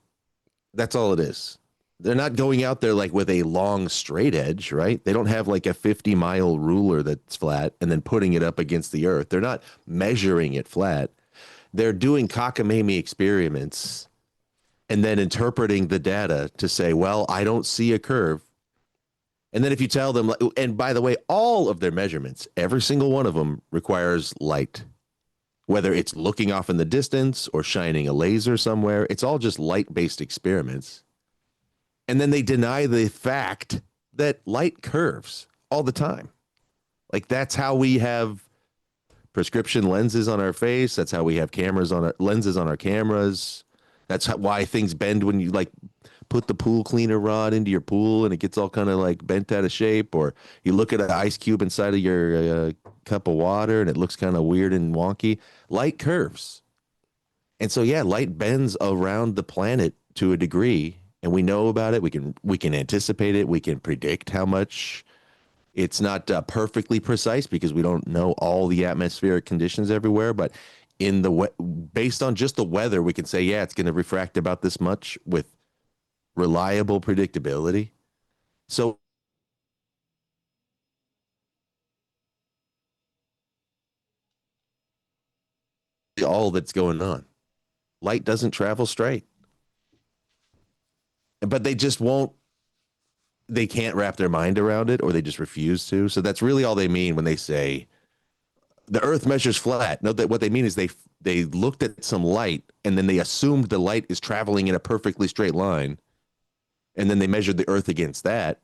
That's all it is. They're not going out there like with a long straight edge, right? They don't have like a 50-mile ruler that's flat and then putting it up against the earth. They're not measuring it flat. They're doing cockamamie experiments and then interpreting the data to say, well, I don't see a curve. And then if you tell them, and by the way, all of their measurements, every single one of them requires light, whether it's looking off in the distance or shining a laser somewhere, it's all just light-based experiments. And then they deny the fact that light curves all the time. Like that's how we have prescription lenses on our face. That's how we have lenses on our cameras. That's why things bend when you like put the pool cleaner rod into your pool and it gets all kind of like bent out of shape, or you look at an ice cube inside of your cup of water and it looks kind of weird and wonky. Light curves. And so, yeah, light bends around the planet to a degree, and we know about it. We can anticipate it. We can predict how much. It's not perfectly precise because we don't know all the atmospheric conditions everywhere, but based on just the weather, we can say, yeah, it's going to refract about this much with reliable predictability. So all that's going on. Light doesn't travel straight. But they just won't, they can't wrap their mind around it, or they just refuse to. So that's really all they mean when they say the Earth measures flat. No, that what they mean is they looked at some light and then they assumed the light is traveling in a perfectly straight line. And then they measured the Earth against that.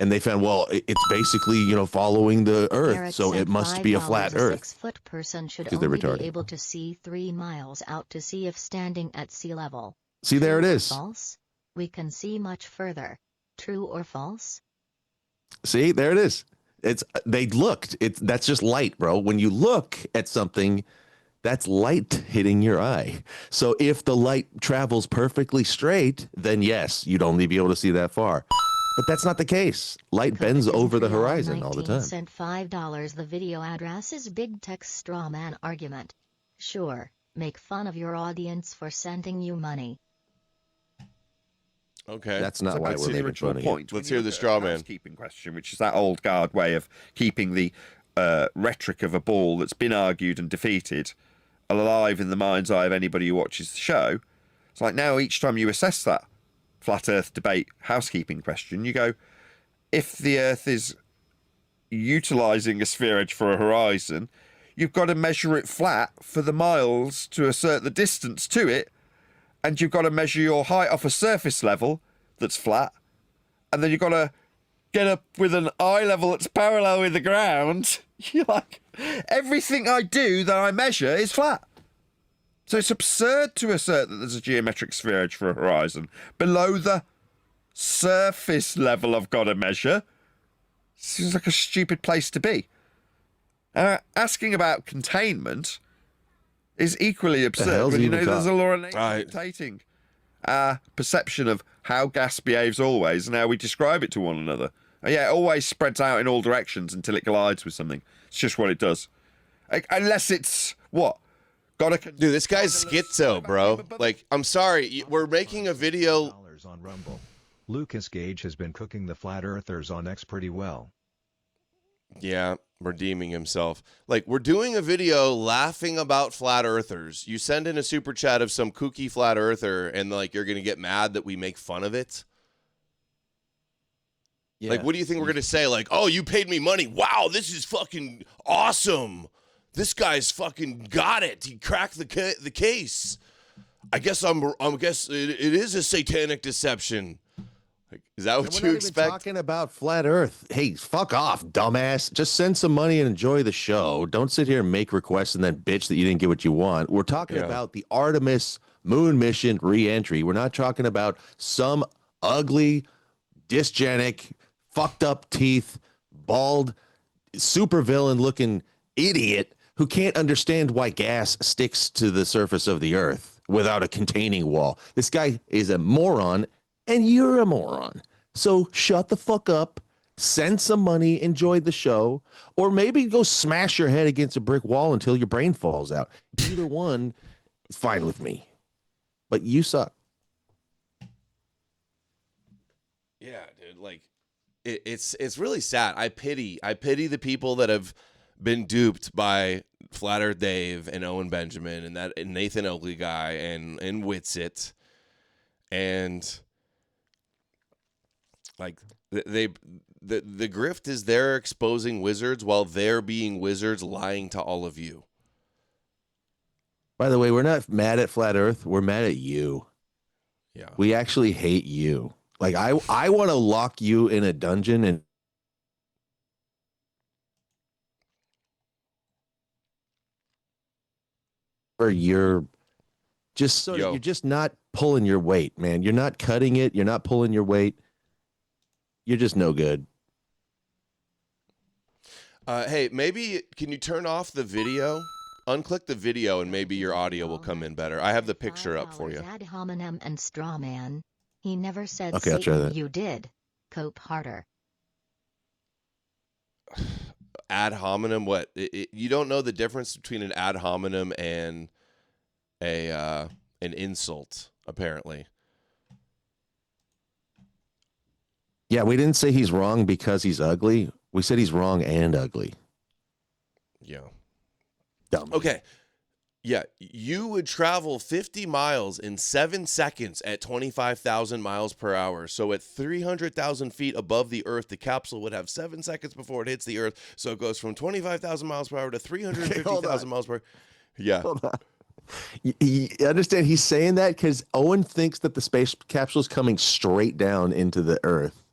And they found, well, it's basically, following the Earth. Eric so it must be a flat Earth. A 6-foot person should Because only they're be retarded. able to see 3 miles out to sea if standing at sea level. See, there it True or is. False? We can see much further. True or false? See, there it is. They looked. That's just light, bro. When you look at something, that's light hitting your eye. So if the light travels perfectly straight, then yes, you'd only be able to see that far. But that's not the case. Light bends over the horizon all the time. Sent $5. The video address is Big Tech's straw man argument. Sure, make fun of your audience for sending you money. Okay. That's not why we're making fun of you. Let's hear the straw man. Housekeeping question, which is that old guard way of keeping the rhetoric of a ball that's been argued and defeated alive in the mind's eye of anybody who watches the show. It's like now each time you assess that flat Earth debate housekeeping question, you go, if the Earth is utilising a sphere edge for a horizon, you've got to measure it flat for the miles to assert the distance to it, and you've got to measure your height off a surface level that's flat, and then you've got to get up with an eye level that's parallel with the ground. You're like, everything I do that I measure is flat. So it's absurd to assert that there's a geometric sphere edge for a horizon below the surface level I've got to measure. Seems like a stupid place to be. Asking about containment is equally absurd when you know there's a law of nature dictating our perception of how gas behaves always and how we describe it to one another. And yeah, it always spreads out in all directions until it collides with something. It's just what it does. Unless it's what? Dude, this guy's schizo, bro. Like, I'm sorry, we're making a video. On Rumble. Lucas Gage has been cooking the flat earthers on X pretty well. Yeah, redeeming himself. Like, we're doing a video laughing about flat earthers. You send in a super chat of some kooky flat earther, and like you're gonna get mad that we make fun of it. Yeah. Like, what do you think we're gonna say? Like, oh, you paid me money. Wow, this is fucking awesome. This guy's fucking got it. He cracked the case. I guess it is a satanic deception. Like, is that what you expect? Even talking about flat Earth. Hey, fuck off, dumbass. Just send some money and enjoy the show. Don't sit here and make requests and then bitch that you didn't get what you want. We're talking about the Artemis moon mission re-entry. We're not talking about some ugly, dysgenic, fucked up teeth, bald, supervillain looking idiot who can't understand why gas sticks to the surface of the Earth without a containing wall. This guy is a moron, and you're a moron. So shut the fuck up, send some money, enjoy the show, or maybe go smash your head against a brick wall until your brain falls out. Either one is fine with me. But you suck. Yeah, dude. Like, it's really sad. I pity the people that have been duped by Flat Earth Dave and Owen Benjamin and Nathan Oakley guy and Witsit, and like the grift is they're exposing wizards while they're being wizards lying to all of you. By the way, we're not mad at Flat Earth. We're mad at you. Yeah. We actually hate you. Like, I want to lock you in a dungeon and where you're just you're just not pulling your weight, man. You're not cutting it. You're not pulling your weight. You're just no good. Hey, maybe can you turn off the video? Unclick the video and maybe your audio will come in better. I have the picture up for you. Ad hominem and straw man. He never said Okay, I'll try Satan, that. you did. Cope harder. Ad hominem, what? You don't know the difference between an ad hominem and an insult, apparently. Yeah, we didn't say he's wrong because he's ugly. We said he's wrong and ugly. Yeah. Dumb. Okay. Yeah, you would travel 50 miles in 7 seconds at 25,000 miles per hour. So at 300,000 feet above the Earth, the capsule would have 7 seconds before it hits the Earth. So it goes from 25,000 miles per hour to 350,000 miles per hour. Yeah. Hold on. You understand he's saying that because Owen thinks that the space capsule is coming straight down into the Earth.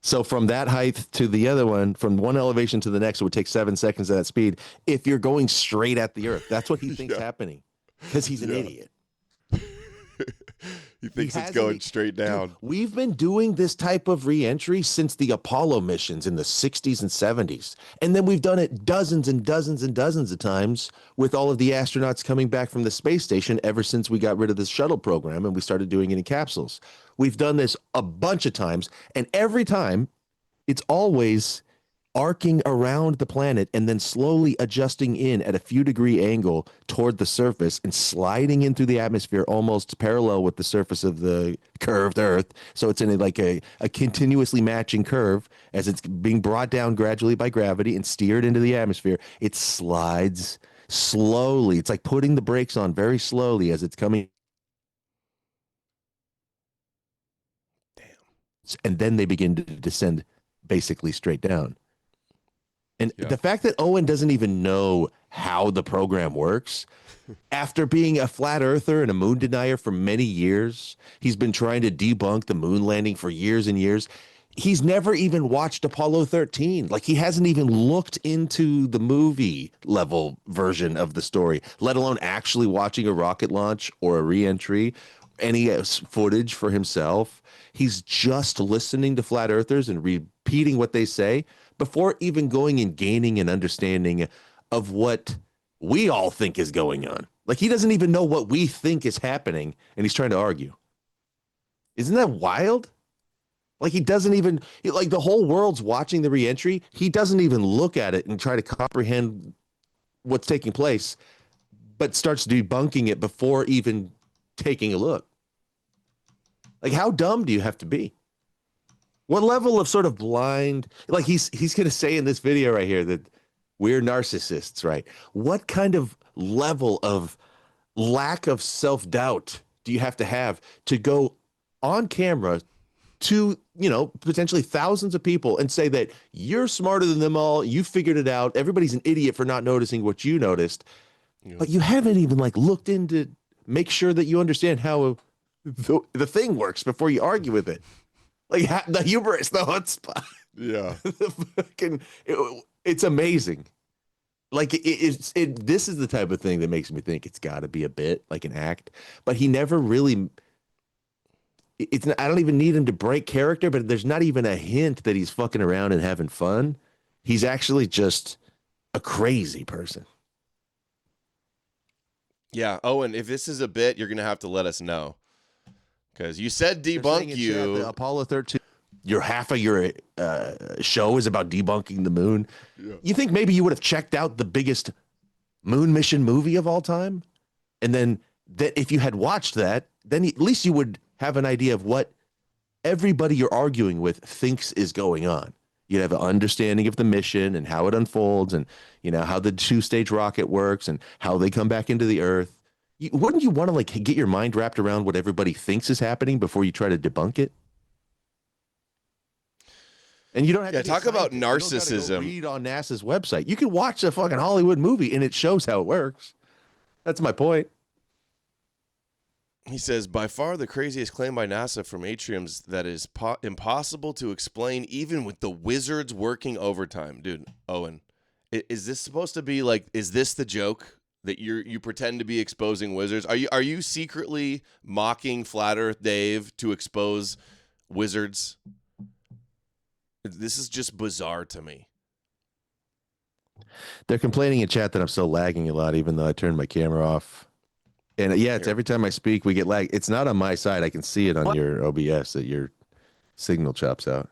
So from that height to the other one, from one elevation to the next, it would take 7 seconds at that speed. If you're going straight at the Earth, that's what he thinks happening because he's an idiot. He thinks it's going straight down. Dude, we've been doing this type of re-entry since the Apollo missions in the 60s and 70s. And then we've done it dozens and dozens and dozens of times with all of the astronauts coming back from the space station ever since we got rid of the shuttle program and we started doing it in capsules. We've done this a bunch of times, and every time it's always arcing around the planet and then slowly adjusting in at a few degree angle toward the surface and sliding in through the atmosphere almost parallel with the surface of the curved Earth. So it's in a continuously matching curve as it's being brought down gradually by gravity and steered into the atmosphere. It slides slowly. It's like putting the brakes on very slowly as it's coming. Damn. And then they begin to descend basically straight down. And the fact that Owen doesn't even know how the program works, after being a flat earther and a moon denier for many years, he's been trying to debunk the moon landing for years and years. He's never even watched Apollo 13. Like, he hasn't even looked into the movie level version of the story, let alone actually watching a rocket launch or a re-entry, any footage for himself. He's just listening to flat earthers and repeating what they say before even going and gaining an understanding of what we all think is going on. Like, he doesn't even know what we think is happening, and he's trying to argue. Isn't that wild? Like, he doesn't even, like, the whole world's watching the re-entry. He doesn't even look at it and try to comprehend what's taking place, but starts debunking it before even taking a look. Like, how dumb do you have to be? What level of sort of blind, like he's going to say in this video right here that we're narcissists, right? What kind of level of lack of self-doubt do you have to go on camera to, potentially thousands of people and say that you're smarter than them all, you figured it out, everybody's an idiot for not noticing what you noticed, but you haven't even looked into make sure that you understand how the thing works before you argue with it. The hubris, the chutzpah. Yeah. It's amazing. This is the type of thing that makes me think it's got to be a bit, like an act. But he never really. I don't even need him to break character, but there's not even a hint that he's fucking around and having fun. He's actually just a crazy person. Yeah. Oh, and if this is a bit, you're gonna have to let us know. Because you said debunk you. The Apollo 13. Half of your show is about debunking the moon. Yeah. You think maybe you would have checked out the biggest moon mission movie of all time? And then that if you had watched that, then at least you would have an idea of what everybody you're arguing with thinks is going on. You'd have an understanding of the mission and how it unfolds and, how the 2-stage rocket works and how they come back into the Earth. Wouldn't you want to get your mind wrapped around what everybody thinks is happening before you try to debunk it? And you don't have to talk about narcissism. Go read on NASA's website. You can watch a fucking Hollywood movie and it shows how it works. That's my point. He says, by far the craziest claim by NASA from Atrium's that is impossible to explain even with the wizards working overtime. Dude, Owen, is this supposed to be is this the joke? That you pretend to be exposing wizards? Are you secretly mocking Flat Earth Dave to expose wizards? This is just bizarre to me. They're complaining in chat that I'm still lagging a lot, even though I turned my camera off. And it's every time I speak, we get lag. It's not on my side. I can see it on your OBS that your signal chops out.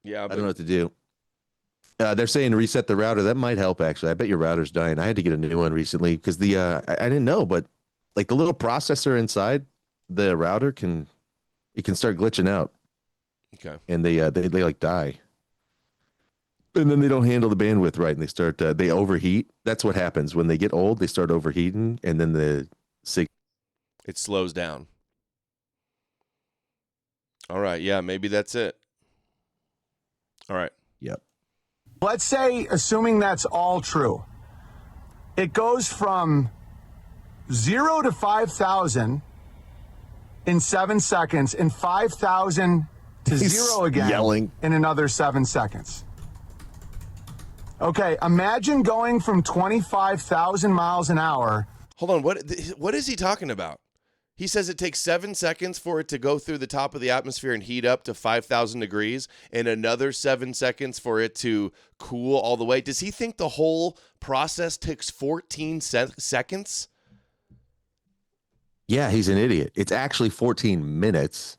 Yeah, I don't know what to do. They're saying reset the router. That might help, actually. I bet your router's dying. I had to get a new one recently because I didn't know, but the little processor inside the router can start glitching out. Okay. And they die. And then they don't handle the bandwidth right, and they start they overheat. That's what happens when they get old. They start overheating, and then it slows down. All right. Yeah, maybe that's it. All right. Yep. Let's say, assuming that's all true, it goes from 0 to 5,000 in 7 seconds and 5,000 to 0 again in another 7 seconds. Okay, imagine going from 25,000 miles an hour. Hold on, what is he talking about? He says it takes 7 seconds for it to go through the top of the atmosphere and heat up to 5,000 degrees and another 7 seconds for it to cool all the way. Does he think the whole process takes 14 seconds? Yeah, he's an idiot. It's actually 14 minutes.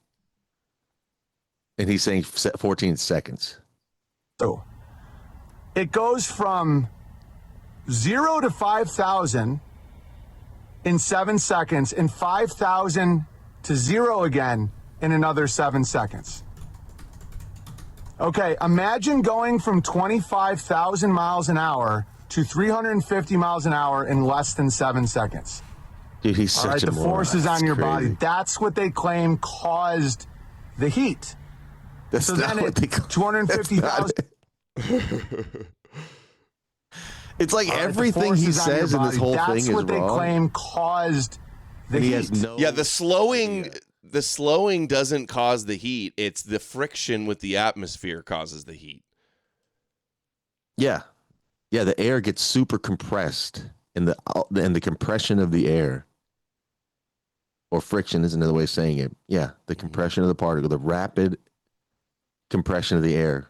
And he's saying 14 seconds. So it goes from 0 to 5,000 in 7 seconds and 5,000 to 0 again in another 7 seconds. Okay, imagine going from 25,000 miles an hour to 350 miles an hour in less than 7 seconds. Dude, he's such a the moron. forces on your crazy. body. That's what they claim caused the heat. That's so not then what they 250,000. It's like everything he says in this whole thing is wrong. That's what they claim caused the heat. The slowing doesn't cause the heat. It's the friction with the atmosphere causes the heat. Yeah. Yeah, the air gets super compressed and the compression of the air, or friction is another way of saying it. Yeah, the compression of the particle, the rapid compression of the air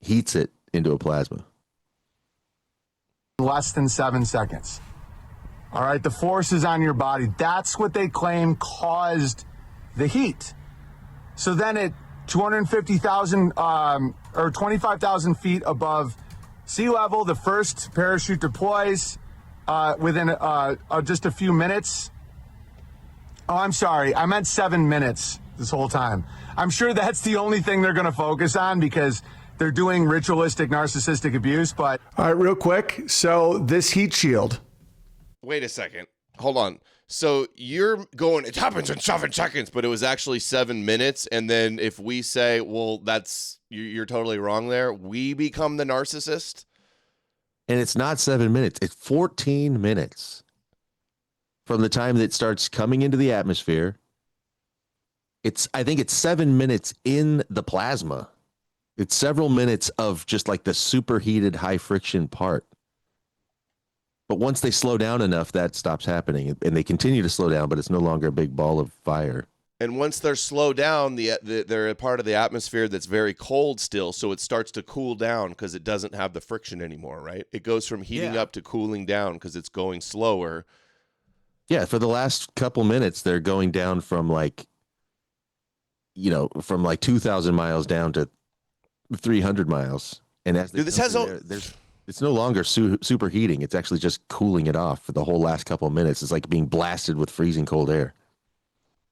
heats it into a plasma. Less than 7 seconds. All right, the forces on your body. That's what they claim caused the heat. So then at 250,000 or 25,000 feet above sea level, the first parachute deploys within just a few minutes. Oh, I'm sorry. I meant 7 minutes. this whole time. I'm sure that's the only thing they're going to focus on because they're doing ritualistic narcissistic abuse. But all right, real quick. So this heat shield. Wait a second. Hold on. So you're going, it happens in 7 seconds, but it was actually 7 minutes. And then if we say, well, that's, you're totally wrong there, we become the narcissist. And it's not 7 minutes. It's 14 minutes from the time that it starts coming into the atmosphere. I think it's 7 minutes in the plasma. It's several minutes of just like the superheated high friction part. But once they slow down enough, that stops happening. And they continue to slow down, but it's no longer a big ball of fire. And once they're slowed down, they're a part of the atmosphere that's very cold still, so it starts to cool down because it doesn't have the friction anymore, right? It goes from heating up to cooling down because it's going slower. Yeah, for the last couple minutes, they're going down from like 2,000 miles down to 300 miles. And as Dude, this has it's no longer superheating. It's actually just cooling it off for the whole last couple of minutes. It's like being blasted with freezing cold air.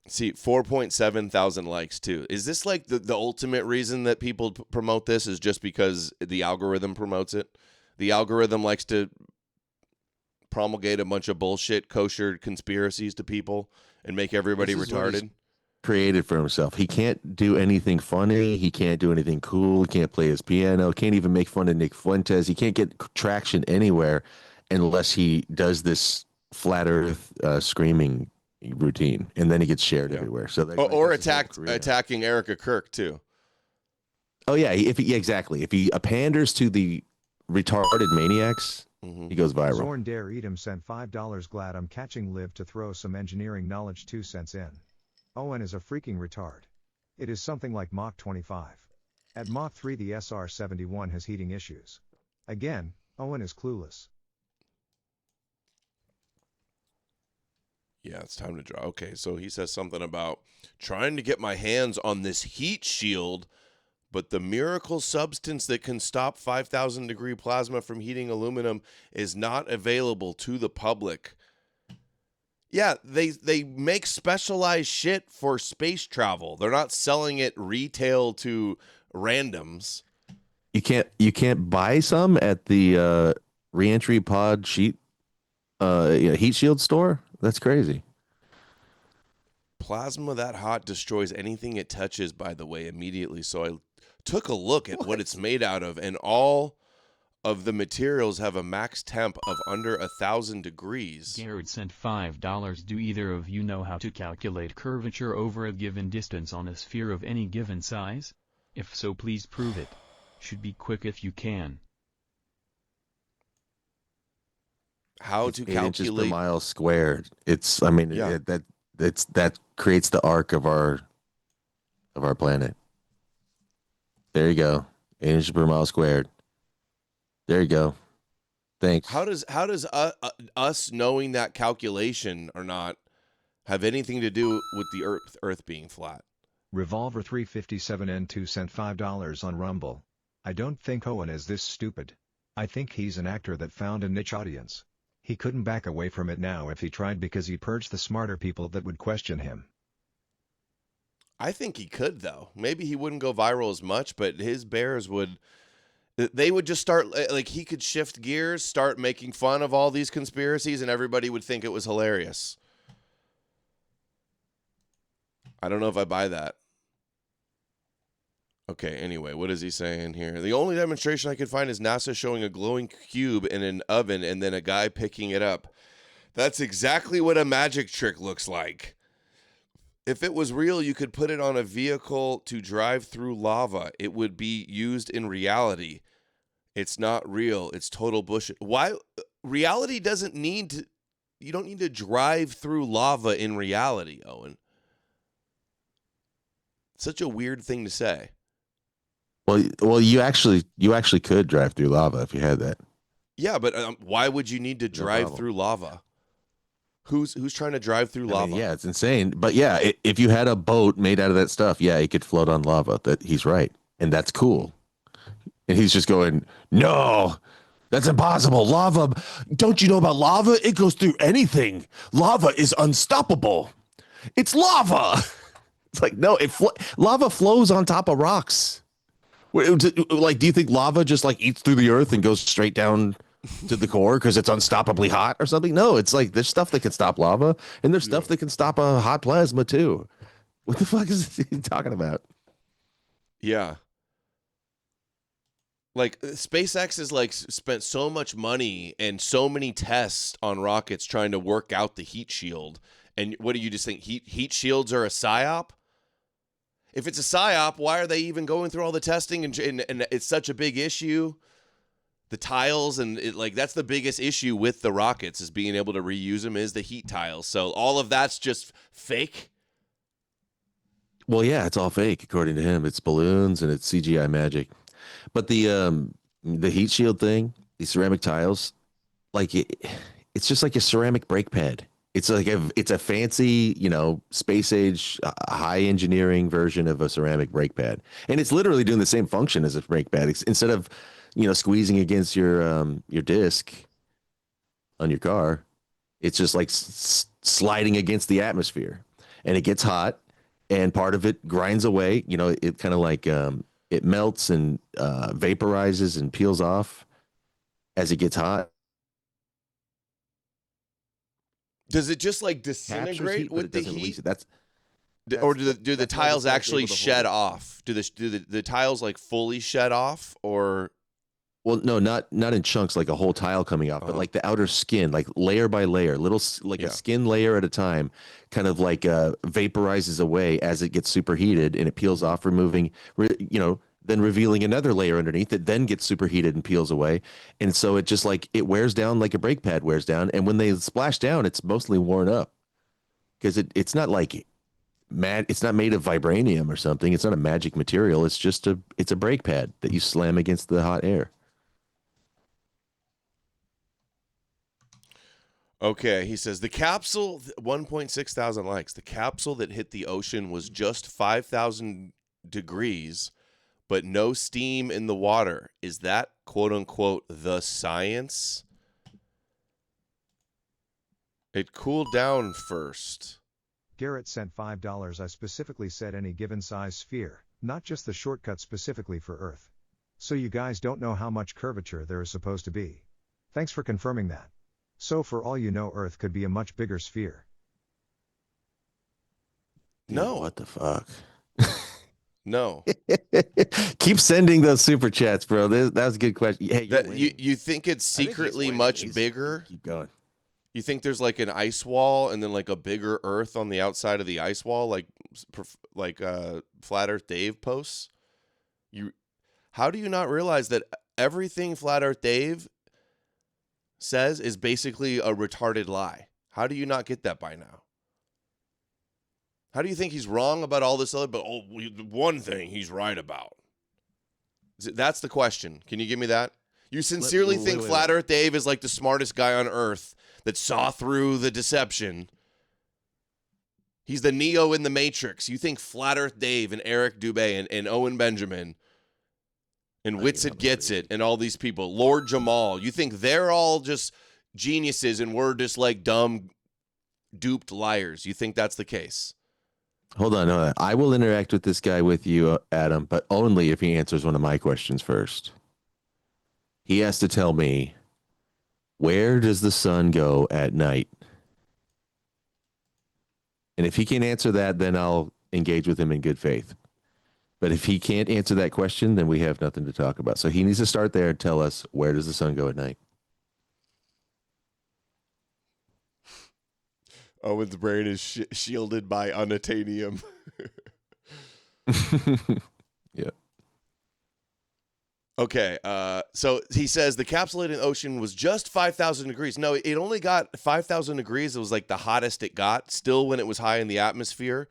See, 4.7 thousand likes too. Is this like the ultimate reason that people promote this is just because the algorithm promotes it? The algorithm likes to promulgate a bunch of bullshit, kosher conspiracies to people and make everybody retarded. Created for himself. He can't do anything funny. He can't do anything cool. He can't play his piano. Can't even make fun of Nick Fuentes. He can't get traction anywhere unless he does this flat Earth screaming routine, and then he gets shared everywhere. So or attacking Erica Kirk too. Oh yeah, exactly. If he panders to the retarded maniacs, he goes viral. Zorn Dare Edom sent $5. Glad I'm catching Liv to throw some engineering knowledge 2 cents in. Owen is a freaking retard. It is something like Mach 25. At Mach 3 the SR-71 has heating issues. Again, Owen is clueless. Yeah, it's time to draw. Okay, so he says something about trying to get my hands on this heat shield, but the miracle substance that can stop 5,000 degree plasma from heating aluminum is not available to the public. Yeah, they make specialized shit for space travel. They're not selling it retail to randoms. You can't buy some at the reentry pod heat shield store? That's crazy. Plasma that hot destroys anything it touches, by the way, immediately. So I took a look at what it's made out of, and all of the materials have a max temp of under 1,000 degrees. Garrett sent $5. Do either of you know how to calculate curvature over a given distance on a sphere of any given size? If so, please prove it. Should be quick if you can. How it's to 8 inches per calculate mile squared. It's that creates the arc of our planet. There you go. 8 inches per mile squared. There you go. Thanks. How does us knowing that calculation or not have anything to do with the Earth being flat? Revolver 357N2 sent $5 on Rumble. I don't think Owen is this stupid. I think he's an actor that found a niche audience. He couldn't back away from it now if he tried because he purged the smarter people that would question him. I think he could, though. Maybe he wouldn't go viral as much, but his bears would. They would just start, like, he could shift gears, start making fun of all these conspiracies, and everybody would think it was hilarious. I don't know if I buy that. Okay, anyway, what is he saying here? The only demonstration I could find is NASA showing a glowing cube in an oven and then a guy picking it up. That's exactly what a magic trick looks like. If it was real, you could put it on a vehicle to drive through lava. It would be used in reality. It's not real. It's total bullshit. Why? Reality doesn't need to... You don't need to drive through lava in reality, Owen. Such a weird thing to say. Well, you actually could drive through lava if you had that. Yeah, but why would you need to drive through lava? Who's trying to drive through lava? Yeah, it's insane. But yeah, if you had a boat made out of that stuff, yeah, it could float on lava. That he's right, and that's cool. And he's just going, no, that's impossible. Lava, don't you know about lava? It goes through anything. Lava is unstoppable. It's lava. It's like, no, lava flows on top of rocks. Like, do you think lava just like eats through the earth and goes straight down to the core because it's unstoppably hot or something? No, it's like there's stuff that can stop lava, and there's stuff that can stop a hot plasma too. What the fuck is he talking about? Yeah. Like SpaceX has like spent so much money and so many tests on rockets trying to work out the heat shield. And what do you just think? Heat shields are a psyop? If it's a psyop, why are they even going through all the testing? And it's such a big issue. The tiles and that's the biggest issue with the rockets is being able to reuse them is the heat tiles. So all of that's just fake. Well, yeah, it's all fake according to him. It's balloons and it's CGI magic. But the heat shield thing, these ceramic tiles, like it's just like a ceramic brake pad. It's like it's a fancy, space age, high engineering version of a ceramic brake pad, and it's literally doing the same function as a brake pad. Instead of, squeezing against your disc on your car, it's just like sliding against the atmosphere, and it gets hot, and part of it grinds away. It kind of like it melts and vaporizes and peels off as it gets hot. Does it just like disintegrate with the heat? Or do the tiles actually shed off? Do the tiles like fully shed off, or? Well, no, not in chunks like a whole tile coming off, but like the outer skin, like layer by layer, a skin layer at a time, kind of like vaporizes away as it gets superheated and it peels off, then revealing another layer underneath that then gets superheated and peels away. And so it just like it wears down like a brake pad wears down. And when they splash down, it's mostly worn up because it's not like it's not made of vibranium or something. It's not a magic material. It's just it's a brake pad that you slam against the hot air. Okay, he says the capsule, 1.6 thousand likes. The capsule that hit the ocean was just 5,000 degrees, but no steam in the water. Is that, quote unquote, the science? It cooled down first. Garrett sent $5. I specifically said any given size sphere, not just the shortcut specifically for Earth. So you guys don't know how much curvature there is supposed to be. Thanks for confirming that. So for all you know, Earth could be a much bigger sphere. No. What the fuck? No. Keep sending those super chats, bro. That was a good question. Hey, you think it's secretly much bigger? Keep going. You think there's like an ice wall and then like a bigger Earth on the outside of the ice wall, like Flat Earth Dave posts? How do you not realize that everything Flat Earth Dave says is basically a retarded lie? How do you not get that by now? How do you think he's wrong about all this other, but one thing he's right about? That's the question. Can you give me that? You sincerely think Flat Earth Dave is like the smartest guy on Earth that saw through the deception? He's the Neo in the Matrix. You think Flat Earth Dave and Eric Dubé and Owen Benjamin and Witsit Gets It and all these people, Lord Jamal, you think they're all just geniuses and we're just like dumb, duped liars? You think that's the case? Hold on. I will interact with this guy with you, Adam, but only if he answers one of my questions first. He has to tell me, where does the sun go at night? And if he can answer that, then I'll engage with him in good faith. But if he can't answer that question, then we have nothing to talk about. So he needs to start there and tell us, where does the sun go at night? Owen's brain is shielded by unobtainium. Yeah. Okay, so he says the capsulated ocean was just 5,000 degrees. No, it only got 5,000 degrees. It was like the hottest it got, still when it was high in the atmosphere.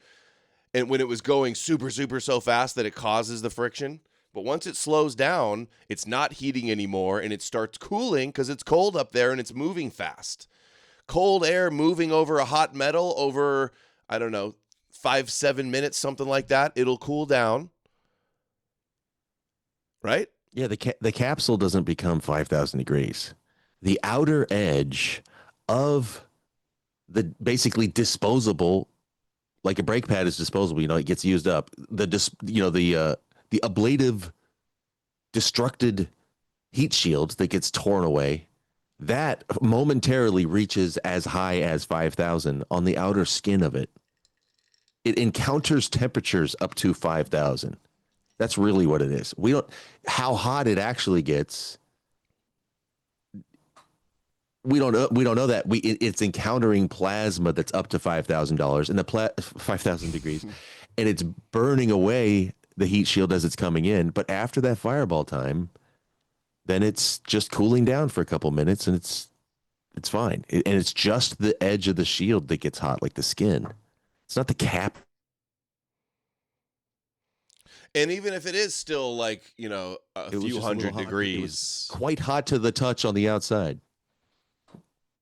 And when it was going super, super so fast that it causes the friction. But once it slows down, it's not heating anymore, and it starts cooling because it's cold up there and it's moving fast. Cold air moving over a hot metal over, 5-7 minutes, something like that. It'll cool down. Right? Yeah, the capsule doesn't become 5,000 degrees. The outer edge of the basically disposable like a brake pad is disposable. It gets used up. The ablative, destructed heat shield that gets torn away, that momentarily reaches as high as 5,000 on the outer skin of it. It encounters temperatures up to 5,000. That's really what it is. How hot it actually gets. We don't know that. It's encountering plasma that's up to $5,000 and the 5,000 degrees, and it's burning away the heat shield as it's coming in. But after that fireball time, then it's just cooling down for a couple minutes, and it's fine. And it's just the edge of the shield that gets hot, like the skin. It's not the cap. And even if it is still like, a few hundred degrees. It was quite hot to the touch on the outside.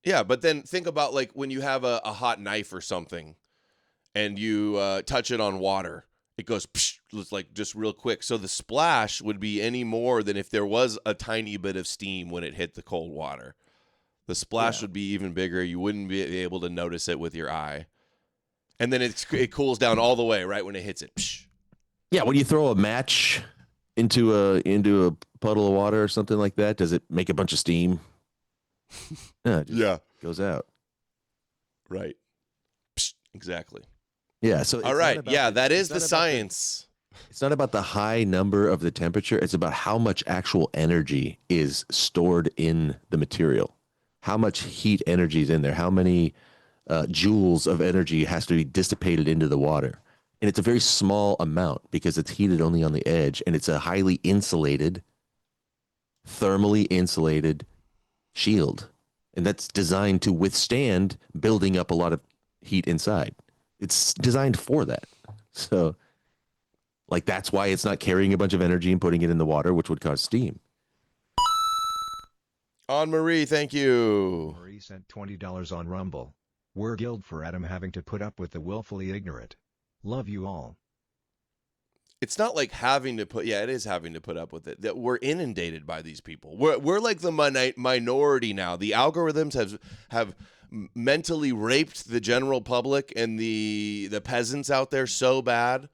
Yeah, but then think about like when you have a hot knife or something and you touch it on water, it goes psh, it's like just real quick. So the splash would be any more than if there was a tiny bit of steam when it hit the cold water. The splash would be even bigger. You wouldn't be able to notice it with your eye. And then it cools down all the way right when it hits it. Psh. Yeah, when you throw a match into a puddle of water or something like that, does it make a bunch of steam? No, it just goes out. Right. Psh, exactly. Yeah. So all right. Yeah, that is the science. It's not about the high number of the temperature. It's about how much actual energy is stored in the material. How much heat energy is in there. How many joules of energy has to be dissipated into the water. And it's a very small amount because it's heated only on the edge, and it's a highly insulated, thermally insulated shield. And that's designed to withstand building up a lot of heat inside. It's designed for that. So, like, that's why it's not carrying a bunch of energy and putting it in the water, which would cause steam. Anne-Marie, thank you. Marie sent $20 on Rumble. We're guild for Adam having to put up with the willfully ignorant. Love you all. It's not like having to put, it is having to put up with it. That we're inundated by these people. We're like the minority now. The algorithms have mentally raped the general public and the peasants out there so bad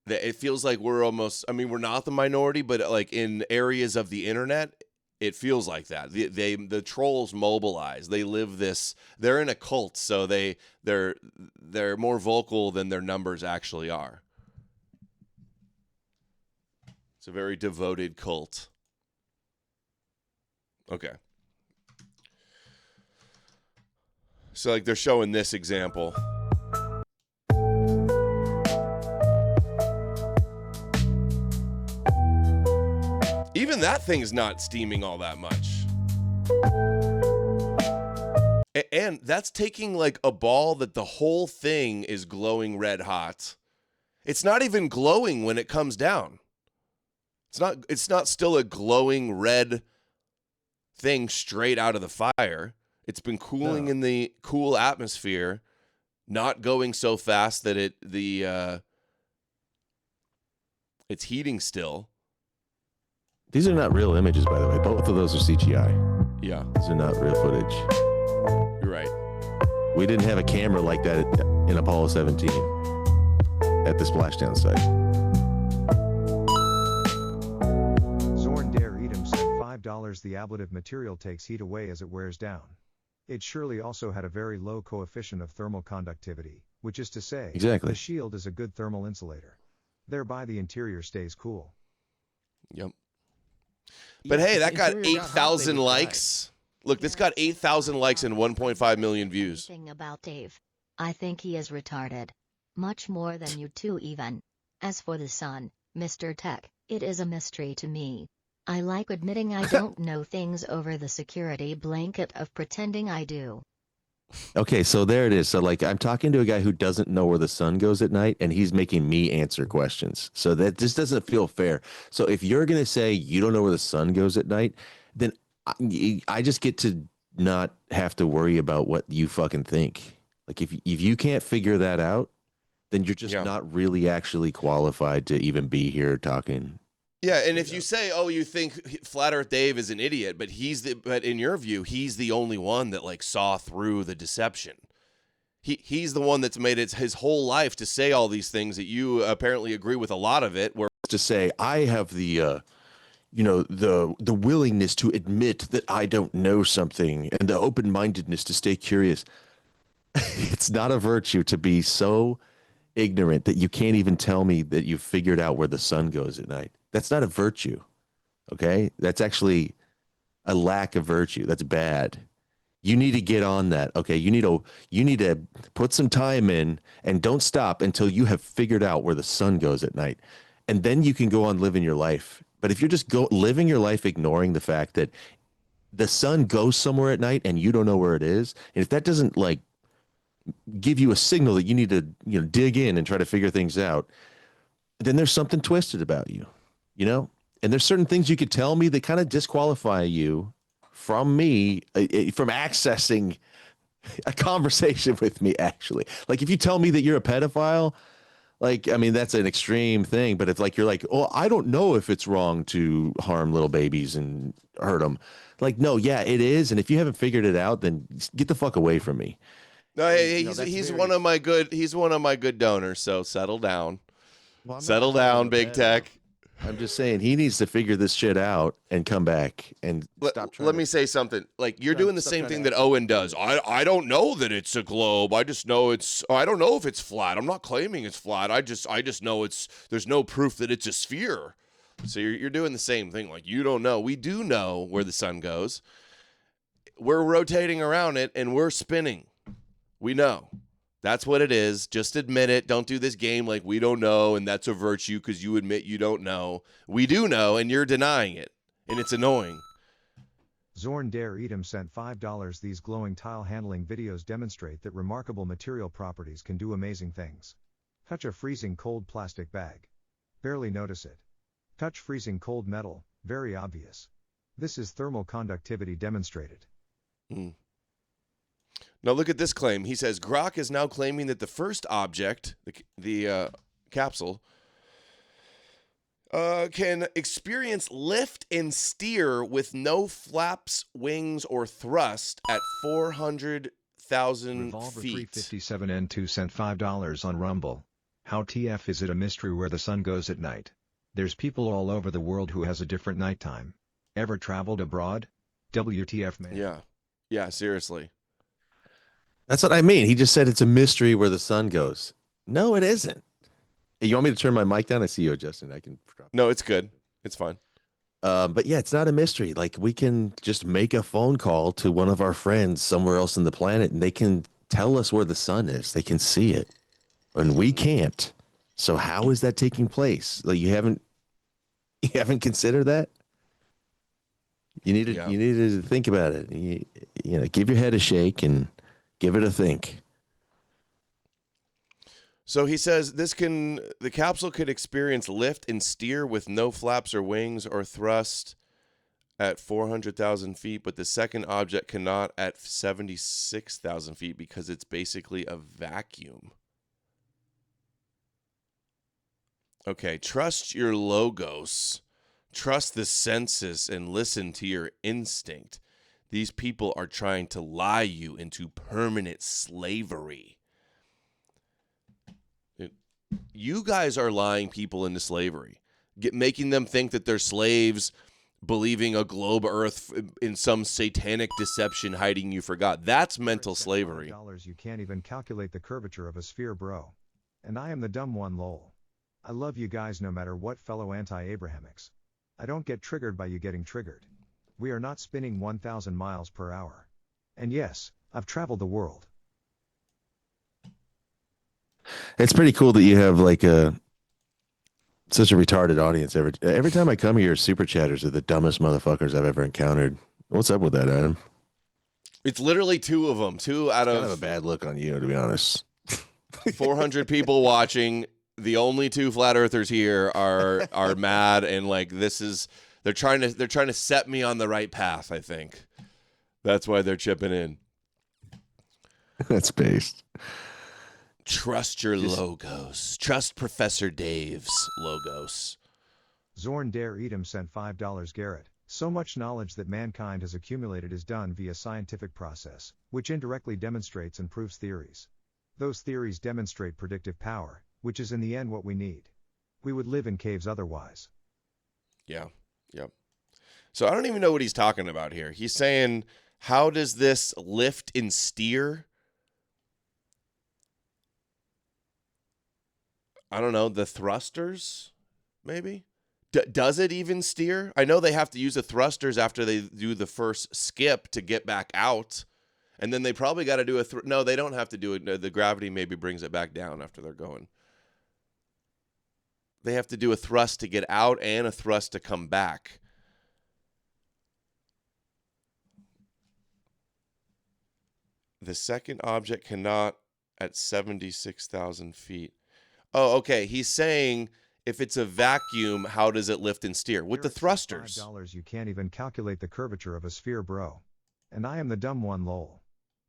that it feels like we're almost, we're not the minority, but like in areas of the internet, it feels like that. The trolls mobilize. They live this. They're in a cult, so they're more vocal than their numbers actually are. It's a very devoted cult. Okay. So like they're showing this example. Even that thing's not steaming all that much. And that's taking like a ball that the whole thing is glowing red hot. It's not even glowing when it comes down. It's not still a glowing red thing straight out of the fire. It's been cooling in the cool atmosphere, not going so fast that it's heating still. These are not real images, by the way. Both of those are CGI. Yeah. These are not real footage. You're right. We didn't have a camera like that in Apollo 17 at the splashdown site. Zorn Dare Edom said $5. The ablative material takes heat away as it wears down. It surely also had a very low coefficient of thermal conductivity, which is to say, exactly, the shield is a good thermal insulator. Thereby the interior stays cool. Yep. But hey, that got 8,000 likes. Look, this got 8,000 likes and 1.5 million views. Thing about Dave. I think he is retarded. Much more than you two even. As for the sun, Mr. Tech, it is a mystery to me. I like admitting I don't know things over the security blanket of pretending I do. Okay, so there it is. So like I'm talking to a guy who doesn't know where the sun goes at night, and he's making me answer questions. So that just doesn't feel fair. So if you're going to say you don't know where the sun goes at night, then I just get to not have to worry about what you fucking think. Like if you can't figure that out, then you're just not really actually qualified to even be here talking. Yeah, and if you say, "Oh, you think Flat Earth Dave is an idiot," but in your view, he's the only one that like saw through the deception. he's the one that's made it his whole life to say all these things that you apparently agree with a lot of it. Where to say I have the the willingness to admit that I don't know something and the open-mindedness to stay curious. It's not a virtue to be so ignorant that you can't even tell me that you've figured out where the sun goes at night. That's not a virtue. Okay? That's actually a lack of virtue. That's bad. You need to get on that. Okay? You need to put some time in and don't stop until you have figured out where the sun goes at night. And then you can go on living your life. But if you're just living your life ignoring the fact that the sun goes somewhere at night and you don't know where it is, and if that doesn't like give you a signal that you need to dig in and try to figure things out, then there's something twisted about you, and there's certain things you could tell me that kind of disqualify you from me from accessing a conversation with me. Actually, like if you tell me that you're a pedophile, like, I mean, that's an extreme thing, but if like you're like, oh, I don't know if it's wrong to harm little babies and hurt them, like, no, yeah, it is, and if you haven't figured it out, then get the fuck away from me. No, he's one of my good donors. So settle down, settle down, big tech. I'm just saying he needs to figure this shit out and come back and stop trying. Let me say something. Like you're doing the same thing that Owen does. I don't know that it's a globe. I just know I don't know if it's flat. I'm not claiming it's flat. I just know there's no proof that it's a sphere. So you're doing the same thing. Like you don't know. We do know where the sun goes. We're rotating around it and we're spinning. We know. That's what it is. Just admit it. Don't do this game like we don't know, and that's a virtue because you admit you don't know. We do know, and you're denying it, and it's annoying. Zorn Dare Edom sent $5. These glowing tile handling videos demonstrate that remarkable material properties can do amazing things. Touch a freezing cold plastic bag. Barely notice it. Touch freezing cold metal. Very obvious. This is thermal conductivity demonstrated. Now look at this claim. He says Grok is now claiming that the first object, the capsule, can experience lift and steer with no flaps, wings, or thrust at 400,000 Revolver feet. 357N2 sent $5 on Rumble. How TF is it a mystery where the sun goes at night? There's people all over the world who has a different nighttime. Ever traveled abroad? WTF, man. Yeah, seriously. That's what I mean. He just said it's a mystery where the sun goes. No, it isn't. Hey, you want me to turn my mic down? I see you adjusting. I can. No, it's good. It's fine. But yeah, it's not a mystery. Like we can just make a phone call to one of our friends somewhere else on the planet, and they can tell us where the sun is. They can see it, and we can't. So how is that taking place? Like you haven't considered that? You need to think about it. Give your head a shake and give it a think. So he says the capsule could experience lift and steer with no flaps or wings or thrust at 400,000 feet, but the second object cannot at 76,000 feet because it's basically a vacuum. Okay, trust your logos. Trust the senses and listen to your instinct. These people are trying to lie you into permanent slavery. You guys are lying people into slavery, making them think that they're slaves, believing a globe Earth in some satanic deception, hiding you for God. That's mental slavery. You can't even calculate the curvature of a sphere, bro. And I am the dumb one, lol. I love you guys no matter what, fellow anti-Abrahamics. I don't get triggered by you getting triggered. We are not spinning 1,000 miles per hour. And yes, I've traveled the world. It's pretty cool that you have like such a retarded audience. Every time I come here, super chatters are the dumbest motherfuckers I've ever encountered. What's up with that, Adam? It's literally two of them. Two out of kind of a bad look on you, to be honest. 400 people watching. The only two flat earthers here are mad and like they're trying to set me on the right path, I think. That's why they're chipping in. That's based. Trust your logos. Trust Professor Dave's logos. Zorn Dare Edom sent $5 Garrett. So much knowledge that mankind has accumulated is done via scientific process, which indirectly demonstrates and proves theories. Those theories demonstrate predictive power, which is in the end what we need. We would live in caves otherwise. Yeah. Yep. So I don't even know what he's talking about here. He's saying, how does this lift and steer? I don't know, the thrusters, maybe? Does it even steer? I know they have to use the thrusters after they do the first skip to get back out. And then they probably got to do no, they don't have to do it. The gravity maybe brings it back down after they're going. They have to do a thrust to get out and a thrust to come back. The second object cannot at 76,000 feet. Oh, okay. He's saying if it's a vacuum, how does it lift and steer? With the thrusters. $5 you can't even calculate the curvature of a sphere, bro. And I am the dumb one, lol.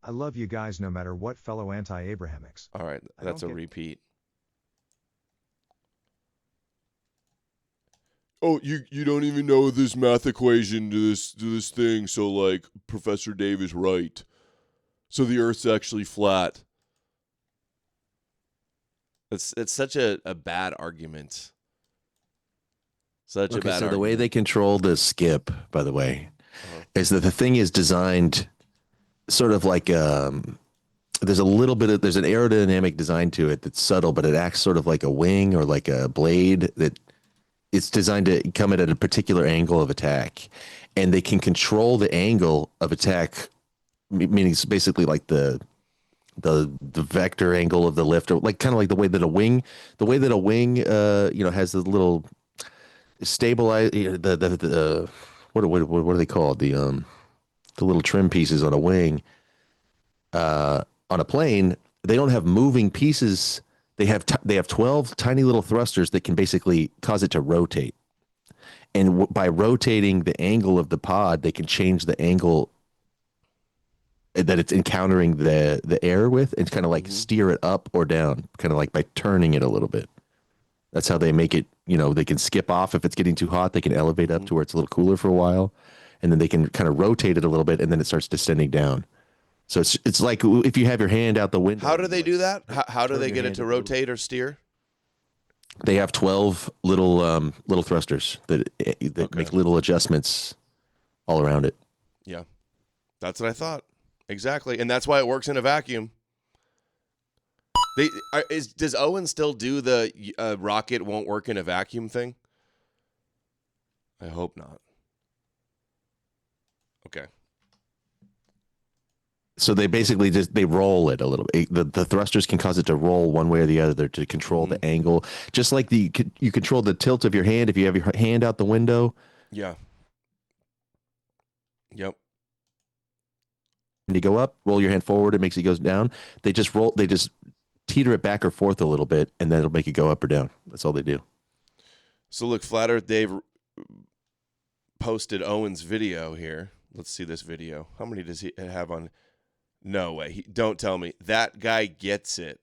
I love you guys no matter what, fellow anti-Abrahamics. All right, that's a repeat. Oh, you don't even know this math equation to this thing, so like Professor Dave is right. So the Earth's actually flat. It's such a bad argument. Such a bad argument. The way they control the skip, by the way, is that the thing is designed sort of like there's an aerodynamic design to it that's subtle, but it acts sort of like a wing or like a blade that it's designed to come at a particular angle of attack, and they can control the angle of attack, meaning it's basically like the vector angle of the lift, or like kind of like the way that a wing has the little stabilize the what are they called, the little trim pieces on a wing. On a plane, they don't have moving pieces. They have 12 tiny little thrusters that can basically cause it to rotate. And by rotating the angle of the pod, they can change the angle that it's encountering the air with, and kind of like steer it up or down, kind of like by turning it a little bit. That's how they make it, they can skip off if it's getting too hot. They can elevate up to where it's a little cooler for a while, and then they can kind of rotate it a little bit, and then it starts descending down. So it's like if you have your hand out the window. How do they do that? How do they get it to rotate or steer? They have 12 little thrusters that make little adjustments all around it. Yeah, that's what I thought. Exactly, and that's why it works in a vacuum. Does Owen still do the rocket won't work in a vacuum thing? I hope not. Okay. So they basically they roll it a little bit. The thrusters can cause it to roll one way or the other to control the angle. Just like you control the tilt of your hand if you have your hand out the window. Yeah. Yep. And you go up, roll your hand forward, it makes it goes down. They just teeter it back or forth a little bit, and then it'll make it go up or down. That's all they do. So look, Flat Earth Dave posted Owen's video here. Let's see this video. How many does he have on? No way. Don't tell me. That guy gets it.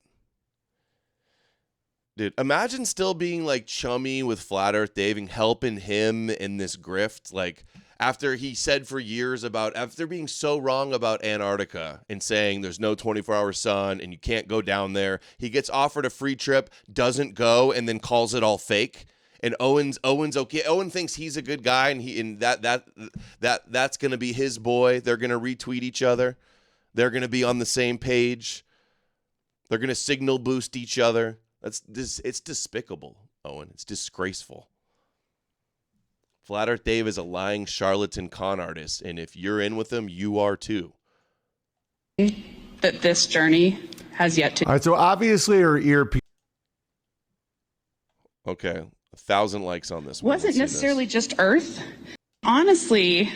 Dude, imagine still being like chummy with Flat Earth Dave and helping him in this grift. Like after he said for years after being so wrong about Antarctica and saying there's no 24-hour sun and you can't go down there, he gets offered a free trip, doesn't go, and then calls it all fake. And Owen's okay. Owen thinks he's a good guy, and that's gonna be his boy. They're gonna retweet each other. They're gonna be on the same page. They're gonna signal boost each other. It's despicable, Owen. It's disgraceful. Flat Earth Dave is a lying charlatan con artist, and if you're in with him, you are too. That this journey has yet to. All right, so obviously our earpiece. Okay, 1,000 likes on this one. Wasn't necessarily just Earth. Honestly,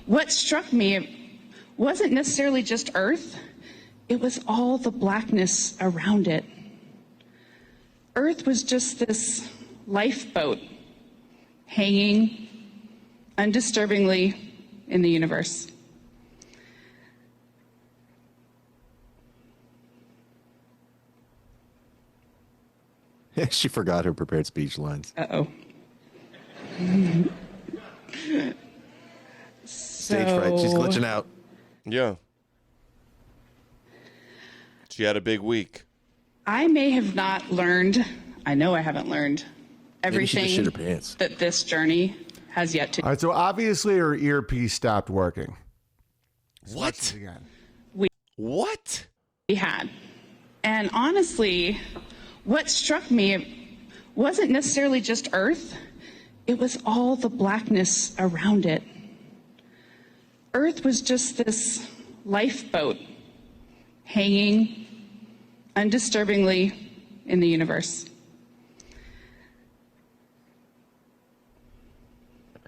what struck me wasn't necessarily just Earth. It was all the blackness around it. Earth was just this lifeboat hanging undisturbingly in the universe. She forgot her prepared speech lines. Uh-oh. Stage fright. She's glitching out. Yeah. She had a big week. I may have not learned, I know I haven't learned Maybe she just shit everything her pants. that this journey has yet to. All right, so obviously her earpiece stopped working. What? Again. What? We had. And honestly, what struck me wasn't necessarily just Earth, it was all the blackness around it. Earth was just this lifeboat hanging undisturbingly in the universe.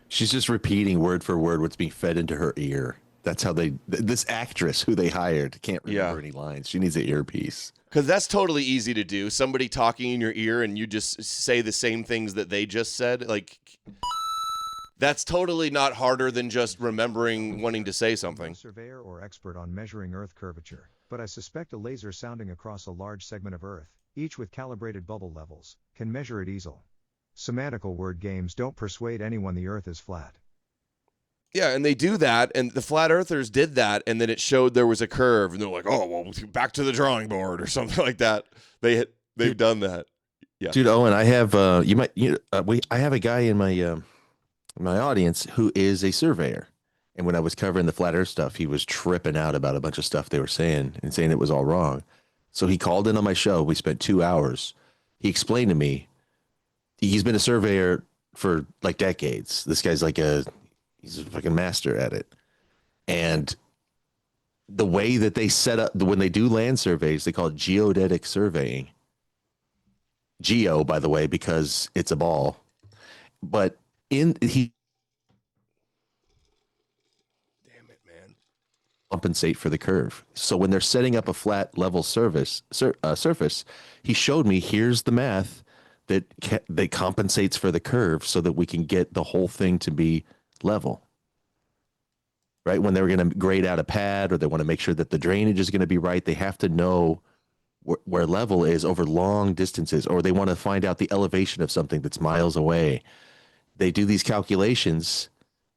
She's just repeating word for word what's being fed into her ear. That's how this actress who they hired can't remember any lines. She needs an earpiece. Because that's totally easy to do. Somebody talking in your ear and you just say the same things that they just said. Like, that's totally not harder than just remembering wanting to say something. Surveyor or expert on measuring Earth curvature, but I suspect a laser sounding across a large segment of Earth, each with calibrated bubble levels, can measure it easily. Semantical word games don't persuade anyone the Earth is flat. Yeah, and they do that, and the flat earthers did that, and then it showed there was a curve, and they're like, "Oh, well, back to the drawing board" or something like that. They've done that. Yeah, dude. Owen, I have I have a guy in my audience who is a surveyor, and when I was covering the flat Earth stuff, he was tripping out about a bunch of stuff they were saying and saying it was all wrong. So he called in on my show. We spent 2 hours. He explained to me. He's been a surveyor for like decades. This guy's like he's a fucking master at it. And the way that they set up, when they do land surveys, they call it geodetic surveying. Geo, by the way, because it's a ball. But compensate for the curve. So when they're setting up a flat level surface, he showed me, here's the math that compensates for the curve so that we can get the whole thing to be level. Right? When they're going to grade out a pad or they want to make sure that the drainage is going to be right, they have to know where level is over long distances, or they want to find out the elevation of something that's miles away. They do these calculations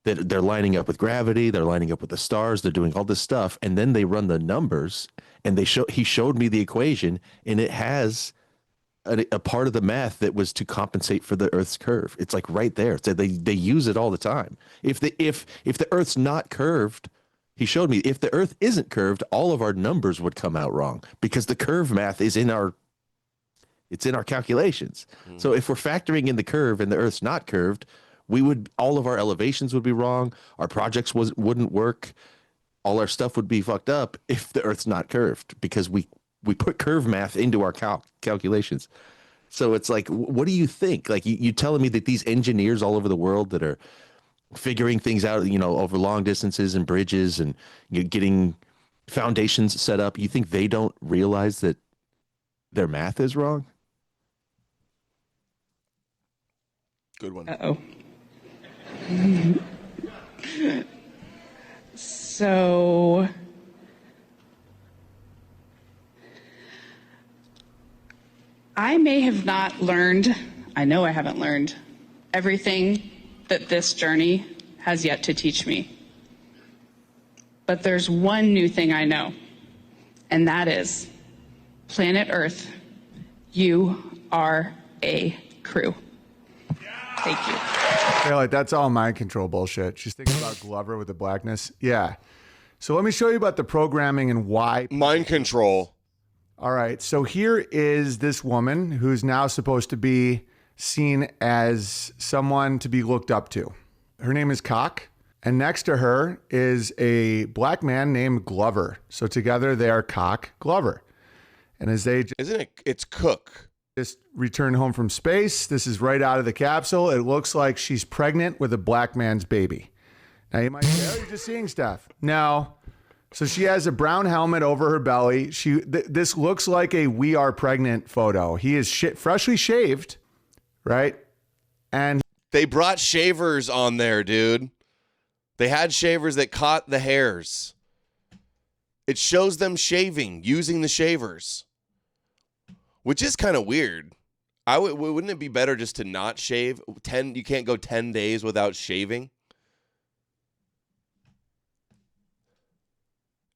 that they're lining up with gravity, they're lining up with the stars, they're doing all this stuff, and then they run the numbers, and he showed me the equation, and it has a part of the math that was to compensate for the Earth's curve. It's like right there. So they use it all the time. If the Earth's not curved, he showed me, if the Earth isn't curved, all of our numbers would come out wrong because the curve math is in our calculations. So if we're factoring in the curve and the Earth's not curved, all of our elevations would be wrong. Our projects wouldn't work. All our stuff would be fucked up if the Earth's not curved because we put curve math into our calculations. So it's like, what do you think? Like you telling me that these engineers all over the world that are figuring things out, over long distances and bridges and getting foundations set up, you think they don't realize that their math is wrong? Good one. Uh-oh. So I may have not learned, I know I haven't learned everything that this journey has yet to teach me. But there's one new thing I know, and that is planet Earth, you are a crew. Thank you. They're like, that's all mind control bullshit. She's thinking about Glover with the blackness. Yeah. So let me show you about the programming and why. Mind control. All right. So here is this woman who's now supposed to be seen as someone to be looked up to. Her name is Cock. And next to her is a black man named Glover. So together they are Cock Glover. And as they isn't it? It's Cook. Just returned home from space. This is right out of the capsule. It looks like she's pregnant with a black man's baby. Now you might say, oh, you're just seeing stuff. No. So she has a brown helmet over her belly. This looks like a "we are pregnant" photo. He is freshly shaved, right? And they brought shavers on there, dude. They had shavers that caught the hairs. It shows them shaving using the shavers, which is kind of weird. Wouldn't it be better just to not shave? You can't go 10 days without shaving.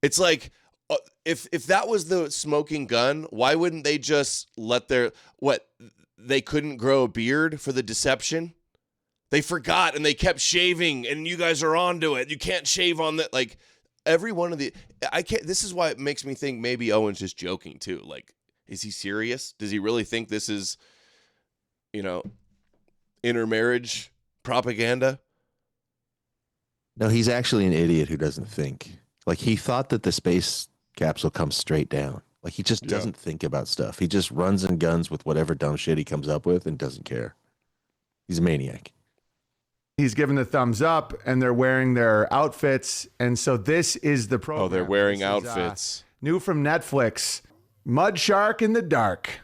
It's like if that was the smoking gun, why wouldn't they just let they couldn't grow a beard for the deception? They forgot and they kept shaving, and you guys are onto it. You can't shave on that. Like, every one of this is why it makes me think maybe Owen's just joking too. Like, is he serious? Does he really think this is, intermarriage propaganda? No, he's actually an idiot who doesn't think. Like, he thought that the space capsule comes straight down. Like, he just doesn't think about stuff. He just runs and guns with whatever dumb shit he comes up with and doesn't care. He's a maniac. He's given the thumbs up, and they're wearing their outfits. And so this is the program. Oh, they're wearing This is, outfits. New from Netflix, Mud Shark in the Dark.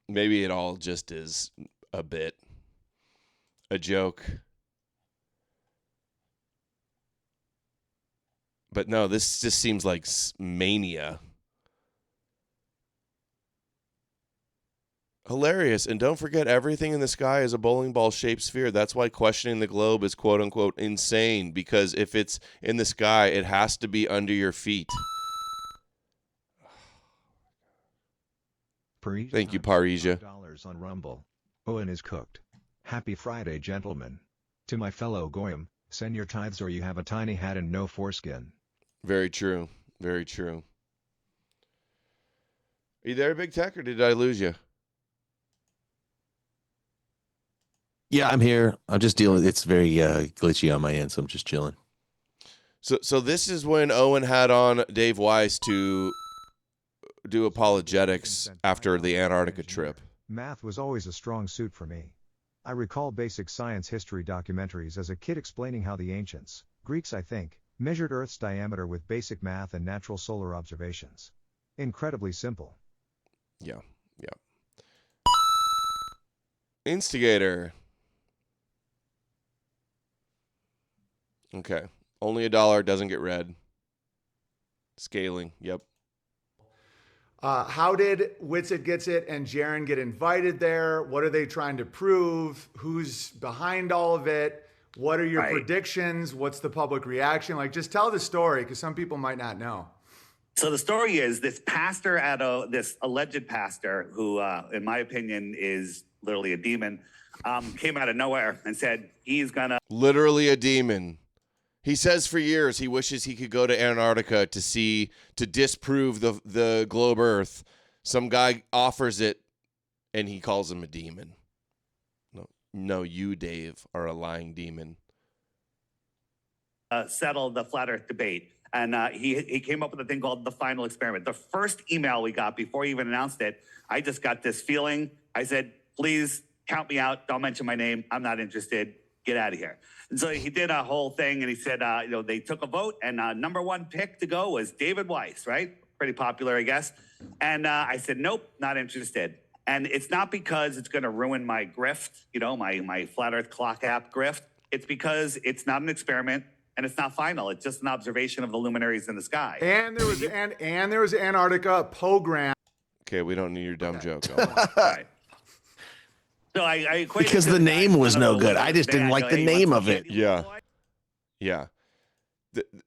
Maybe it all just is a bit, a joke. But no, this just seems like mania. Hilarious. And don't forget, everything in the sky is a bowling ball shaped sphere. That's why questioning the globe is quote unquote insane, because if it's in the sky, it has to be under your feet. Thank you, Parisia. $5 on Rumble. Owen is cooked. Happy Friday, gentlemen. To my fellow Goyim, send your tithes or you have a tiny hat and no foreskin. Very true. Very true. Are you there, Big Tech, or did I lose you? Yeah, I'm here. I'm just dealing. It's very glitchy on my end, so I'm just chilling. So this is when Owen had on Dave Weiss to do apologetics after the Antarctica trip. Math was always a strong suit for me. I recall basic science history documentaries as a kid explaining how the ancients, Greeks I think, measured Earth's diameter with basic math and natural solar observations. Incredibly simple. Yeah. Instigator. Okay. Only $1 doesn't get read. Scaling. Yep. How did Witsit Gets It and Jaron get invited there? What are they trying to prove? Who's behind all of it? What are your predictions? What's the public reaction? Like, just tell the story, because some people might not know. So the story is this pastor this alleged pastor who, in my opinion, is literally a demon, came out of nowhere and said he's gonna Literally a demon. He says for years he wishes he could go to Antarctica to disprove the globe Earth. Some guy offers it, and he calls him a demon. No, you, Dave, are a lying demon. settle the flat Earth debate. And he came up with a thing called the final experiment. The first email we got before he even announced it, I just got this feeling. I said, please count me out. Don't mention my name. I'm not interested. Get out of here. And so he did a whole thing, and he said, they took a vote, and number one pick to go was David Weiss, right? Pretty popular, I guess. And I said, nope, not interested. And it's not because it's going to ruin my grift, my flat Earth clock app grift. It's because it's not an experiment. And it's not final. It's just an observation of the luminaries in the sky. And there was and there was Antarctica program. Okay, we don't need your dumb joke. Right. So I equated because the name was no good. I just didn't like the name of it. Yeah. Yeah.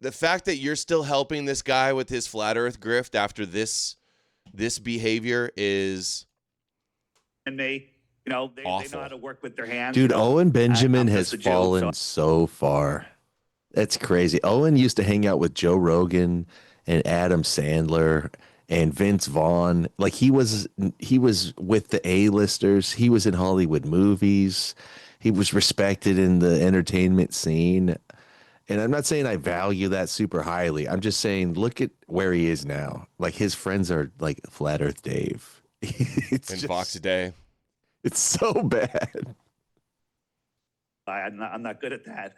The fact that you're still helping this guy with his flat Earth grift after this behavior is and they know how to work with their hands. Dude, Owen Benjamin has fallen so far. That's crazy. Owen used to hang out with Joe Rogan and Adam Sandler and Vince Vaughn. Like he was with the A-listers. He was in Hollywood movies. He was respected in the entertainment scene. And I'm not saying I value that super highly. I'm just saying, look at where he is now. Like his friends are like Flat Earth Dave. And Fox Day. It's so bad. I'm not good at that.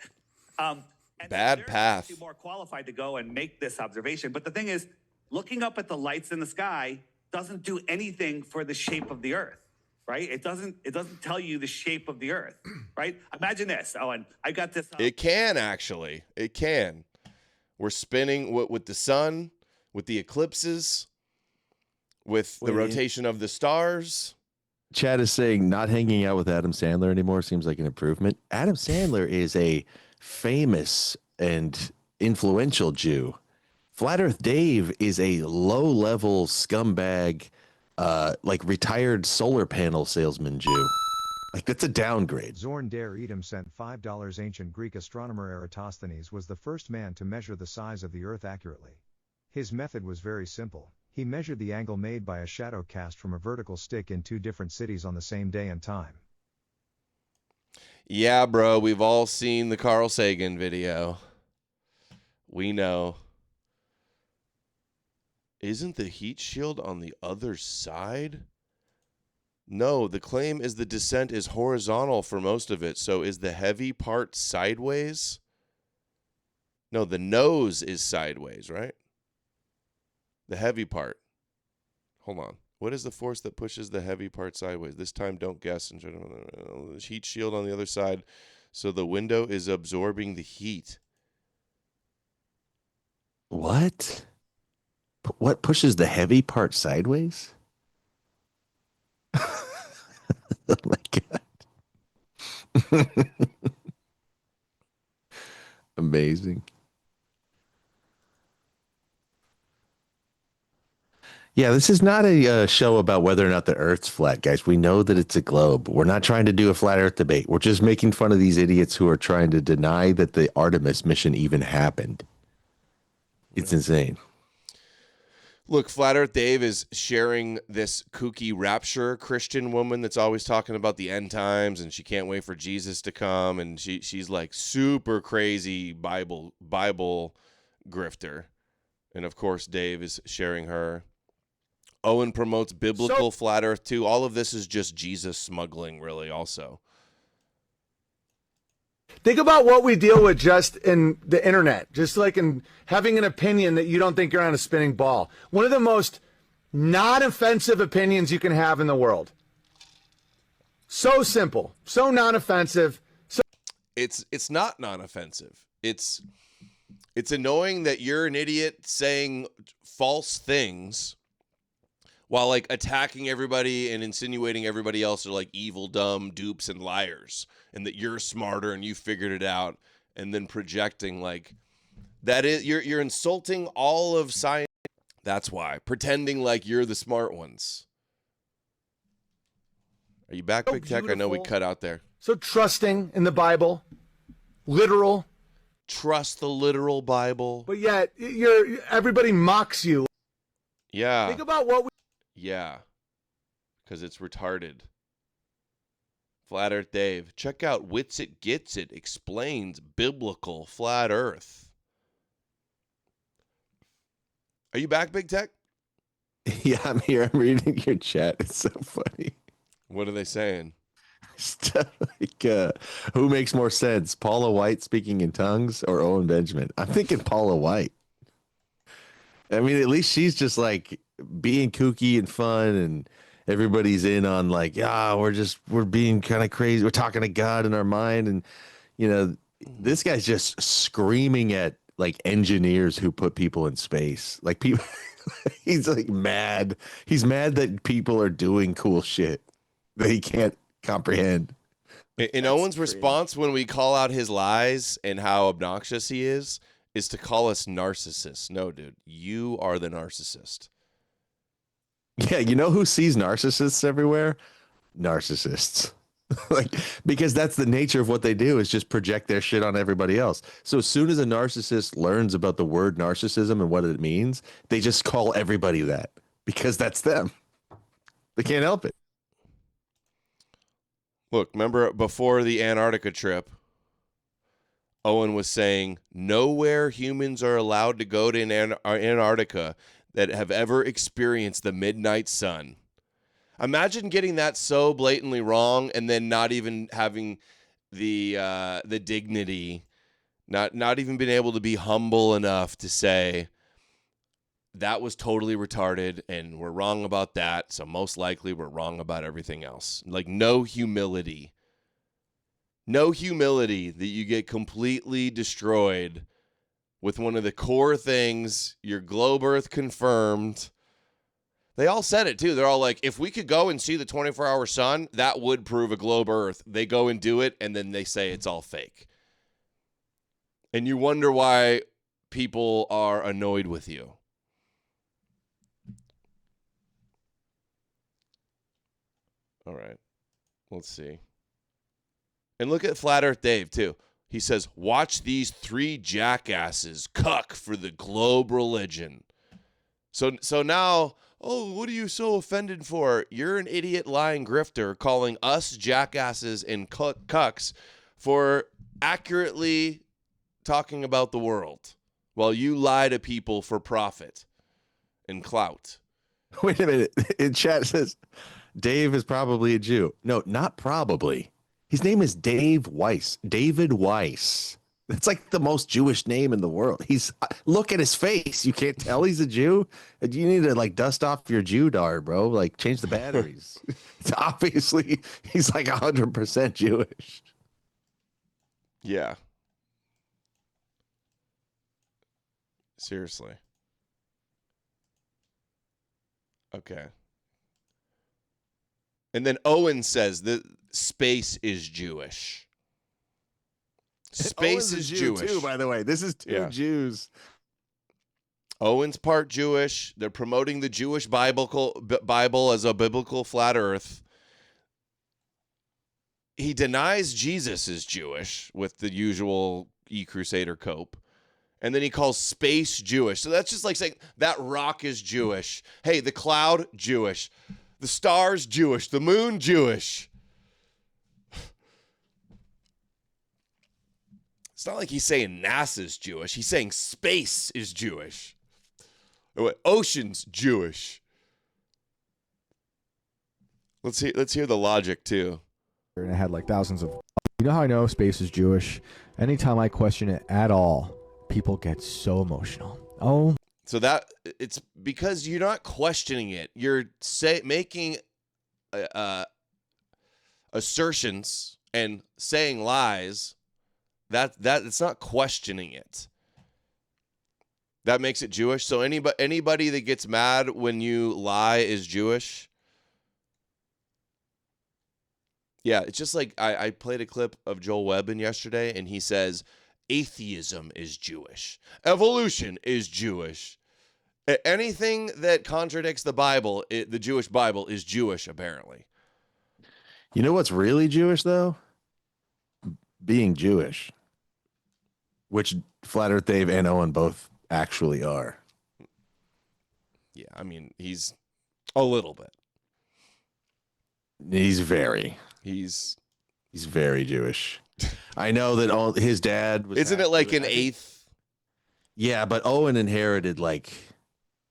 Bad path. More qualified to go and make this observation. But the thing is, looking up at the lights in the sky doesn't do anything for the shape of the Earth, right? It doesn't tell you the shape of the Earth, right? Imagine this, Owen. I got this. It can actually. It can. We're spinning with the sun, with the eclipses, with the rotation of the stars. Chad is saying not hanging out with Adam Sandler anymore seems like an improvement. Adam Sandler is a famous and influential Jew. Flat Earth Dave is a low-level scumbag, like retired solar panel salesman Jew. Like, that's a downgrade. Zorn der Edom sent $5. Ancient Greek astronomer Eratosthenes was the first man to measure the size of the Earth accurately. His method was very simple. He measured the angle made by a shadow cast from a vertical stick in 2 different cities on the same day and time. Yeah, bro, we've all seen the Carl Sagan video. We know. Isn't the heat shield on the other side? No, the claim is the descent is horizontal for most of it. So is the heavy part sideways? No, the nose is sideways, right? The heavy part. Hold on. What is the force that pushes the heavy part sideways? This time, don't guess. And the heat shield on the other side. So the window is absorbing the heat. What? What pushes the heavy part sideways? Oh my God. Amazing. Yeah, this is not a show about whether or not the Earth's flat, guys. We know that it's a globe. We're not trying to do a flat Earth debate. We're just making fun of these idiots who are trying to deny that the Artemis mission even happened. It's insane. Look, Flat Earth Dave is sharing this kooky rapture Christian woman that's always talking about the end times and she can't wait for Jesus to come, and she's like super crazy Bible grifter. And of course, Dave is sharing her. Owen promotes biblical Flat Earth too. All of this is just Jesus smuggling, really, also. Think about what we deal with just in the internet, just like in having an opinion that you don't think you're on a spinning ball. One of the most non-offensive opinions you can have in the world. So simple, so non-offensive. So It's not non-offensive. It's annoying that you're an idiot saying false things while like attacking everybody and insinuating everybody else are like evil, dumb dupes and liars, and that you're smarter and you figured it out, and then projecting like that is you're insulting all of science. That's why, pretending like you're the smart ones. Are you back, Big Tech? I know we cut out there. So trusting in the Bible, literal. Trust the literal Bible. But yet everybody mocks you. Yeah. Think about what we. Yeah, because it's retarded. Flat Earth Dave. Check out Wits It Gets It explains biblical flat Earth. Are you back, Big Tech? Yeah, I'm here. I'm reading your chat. It's so funny. What are they saying? Stuff like, who makes more sense, Paula White speaking in tongues or Owen Benjamin? I'm thinking Paula White. I mean, at least she's just like being kooky and fun, and everybody's in on like, yeah, we're being kind of crazy. We're talking to God in our mind. And, you know, this guy's just screaming at like engineers who put people in space. Like people, he's like mad. He's mad that people are doing cool shit that he can't comprehend. In Owen's response when we call out his lies and how obnoxious he is to call us narcissists. No, dude, you are the narcissist. Yeah, you know who sees narcissists everywhere? Narcissists. Like, because that's the nature of what they do, is just project their shit on everybody else. So as soon as a narcissist learns about the word narcissism and what it means, they just call everybody that because that's them. They can't help it. Look, remember before the Antarctica trip, Owen was saying nowhere humans are allowed to go to Antarctica that have ever experienced the midnight sun. Imagine getting that so blatantly wrong and then not even having the dignity, not even being able to be humble enough to say that was totally retarded and we're wrong about that, so most likely we're wrong about everything else. Like no humility. No humility that you get completely destroyed with one of the core things, your globe Earth confirmed. They all said it too. They're all like, if we could go and see the 24-hour sun, that would prove a globe Earth. They go and do it, and then they say it's all fake. And you wonder why people are annoyed with you. All right. Let's see. And look at Flat Earth Dave, too. He says, watch these three jackasses cuck for the globe religion. So now, oh, what are you so offended for? You're an idiot lying grifter calling us jackasses and cucks for accurately talking about the world while you lie to people for profit and clout. Wait a minute. In chat it says, Dave is probably a Jew. No, not probably. His name is Dave Weiss. David Weiss. That's like the most Jewish name in the world. Look at his face. You can't tell he's a Jew. You need to like dust off your Jewdar, bro. Like change the batteries. It's obviously he's like 100% Jewish. Yeah. Seriously. Okay. And then Owen says that space is Jewish. Space is Jewish too, by the way. This is two Jews. Owen's part Jewish. They're promoting the Jewish Bible as a biblical flat earth. He denies Jesus is Jewish with the usual E-Crusader cope. And then he calls space Jewish. So that's just like saying that rock is Jewish. Hey, the cloud, Jewish. The stars, Jewish. The moon, Jewish. It's not like he's saying NASA's Jewish. He's saying space is Jewish. Ocean's Jewish. Let's hear the logic too. And it had like thousands of. You know how I know space is Jewish? Anytime I question it at all, people get so emotional. Oh. So that it's because you're not questioning it. You're making assertions and saying lies. That it's not questioning it. That makes it Jewish. So anybody that gets mad when you lie is Jewish. Yeah, it's just like I played a clip of Joel Webbin yesterday, and he says atheism is Jewish. Evolution is Jewish. Anything that contradicts the Bible, the Jewish Bible, is Jewish, apparently. You know what's really Jewish, though? Being Jewish. Which Flat Earth Dave and Owen both actually are. Yeah, I mean, he's a little bit. He's very Jewish. I know that his dad was. Isn't it like an eighth? Yeah, but Owen inherited like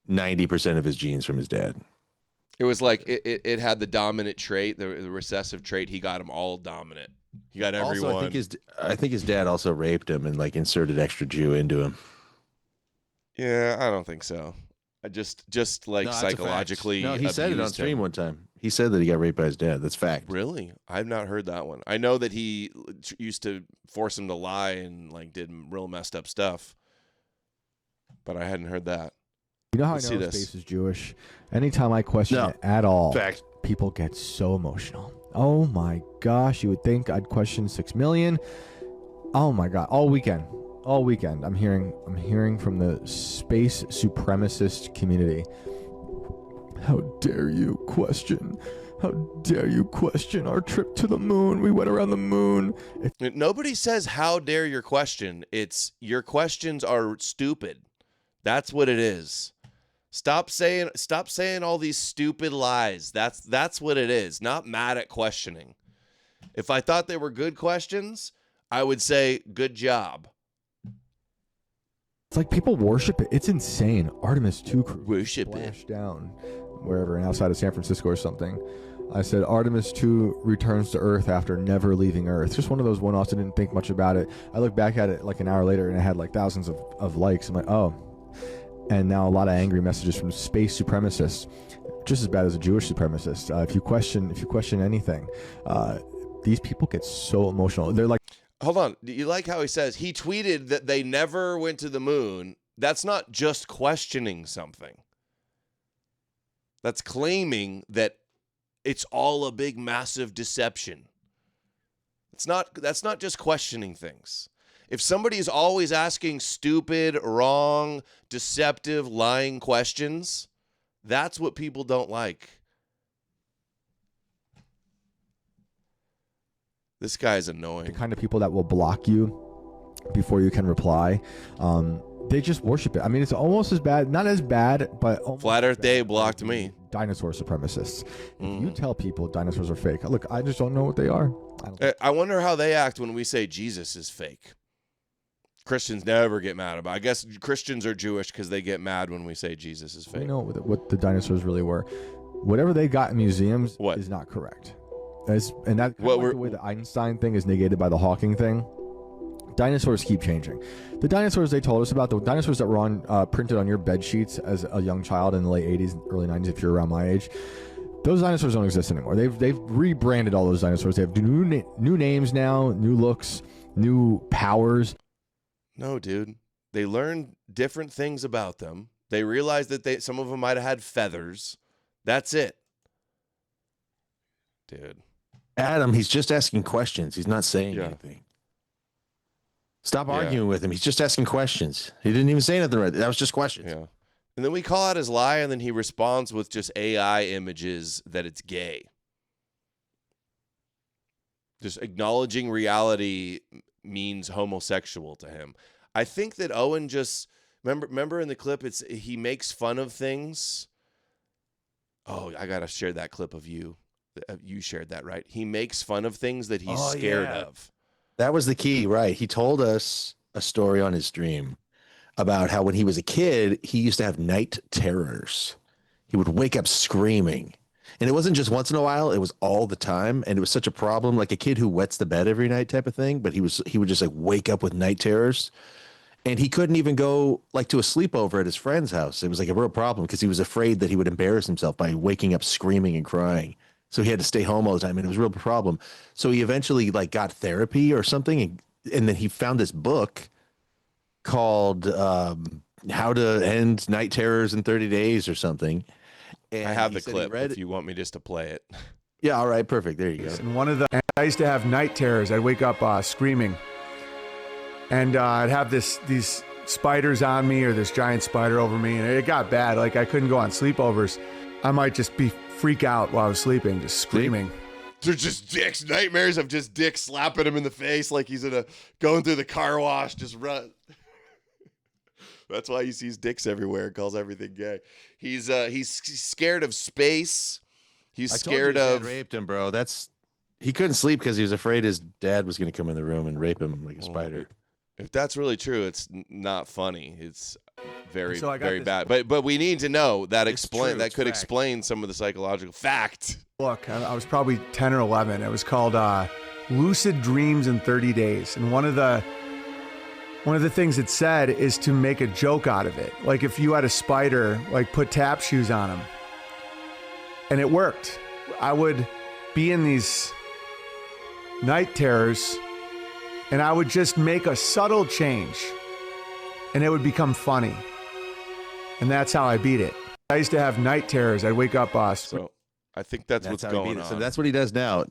90% of his genes from his dad. It was like it had the dominant trait, the recessive trait. He got them all dominant. He got everyone. Also, I think his dad also raped him and like inserted extra Jew into him. Yeah, I don't think so. I just like psychologically. No, he said it on stream one time. He said that he got raped by his dad. That's fact. Really? I've not heard that one. I know that he used to force him to lie and like did real messed up stuff, but I hadn't heard that. You know how I know space is Jewish? Anytime I question it at all, people get so emotional. Oh my gosh, you would think I'd question 6 million. Oh my God, all weekend. I'm hearing from the space supremacist community. How dare you question? How dare you question our trip to the moon? We went around the moon. Nobody says how dare your question. It's your questions are stupid. That's what it is. Stop saying all these stupid lies. That's what it is. Not mad at questioning. If I thought they were good questions, I would say good job. It's like people worship it. It's insane. Artemis II crew worship it down wherever and outside of San Francisco or something. I said Artemis II returns to Earth after never leaving Earth. Just one of those one-offs. I didn't think much about it. I looked back at it like an hour later and it had like thousands of likes. I'm like, oh. And now a lot of angry messages from space supremacists, just as bad as a Jewish supremacist. If you question anything, these people get so emotional. They're like, hold on. Do you like how he says he tweeted that they never went to the moon? That's not just questioning something. That's claiming that it's all a big, massive deception. That's not just questioning things. If somebody is always asking stupid, wrong, deceptive, lying questions, that's what people don't like. This guy's annoying. The kind of people that will block you before you can reply. They just worship it. I mean, it's almost as bad, not as bad, but Flat Earth Day blocked me. Dinosaur supremacists. If you tell people dinosaurs are fake, look, I just don't know what they are. I wonder how they act when we say Jesus is fake. Christians never get mad about it. I guess Christians are Jewish because they get mad when we say Jesus is fake. We know what the dinosaurs really were. Whatever they got in museums is not correct. And that kind of like the way the Einstein thing is negated by the Hawking thing. Dinosaurs keep changing. The dinosaurs they told us about, the dinosaurs that were on printed on your bed sheets as a young child in the late 80s, early 90s, if you're around my age, those dinosaurs don't exist anymore. They've rebranded all those dinosaurs. They have new names now, new looks, new powers. No, dude. They learned different things about them. They realized that some of them might have had feathers. That's it. Dude. Adam, he's just asking questions. He's not saying anything. Stop arguing with him. He's just asking questions. He didn't even say nothing right. That was just questions. Yeah. And then we call out his lie, and then he responds with just AI images that it's gay. Just acknowledging reality means homosexual to him. I think that Owen just remember in the clip, he makes fun of things. Oh, I gotta share that clip of you. You shared that, right? He makes fun of things that he's scared of. That was the key, right? He told us a story on his stream about how when he was a kid, he used to have night terrors. He would wake up screaming. And it wasn't just once in a while, it was all the time. And it was such a problem, like a kid who wets the bed every night type of thing. But he would just like wake up with night terrors. And he couldn't even go like to a sleepover at his friend's house. It was like a real problem because he was afraid that he would embarrass himself by waking up screaming and crying. So he had to stay home all the time, and it was a real problem. So he eventually like got therapy or something, and then he found this book called "How to End Night Terrors in 30 Days" or something. And I have the clip if you want me just to play it. Yeah, all right, perfect. There you go. And I used to have night terrors. I'd wake up screaming, and I'd have these spiders on me or this giant spider over me, and it got bad. Like I couldn't go on sleepovers. I might just freak out while I was sleeping, just screaming. They're just dicks. Nightmares of just dicks slapping him in the face like he's going through the car wash, just run. That's why he sees dicks everywhere and calls everything gay. He's scared of space. He's scared of. Dad raped him, bro. He couldn't sleep because he was afraid his dad was going to come in the room and rape him like a spider. If that's really true, it's not funny. It's very, So I got very this- bad. But we need to know that true, it's could fact. explain some of the psychological fact. Look, I was probably 10 or 11. It was called Lucid Dreams in 30 Days. And one of the things it said is to make a joke out of it. Like if you had a spider, like put tap shoes on him. And it worked. I would be in these night terrors and I would just make a subtle change and it would become funny. And that's how I beat it. I used to have night terrors. I'd wake up So I think that's what's how he beat going it. on. So that's what he does now.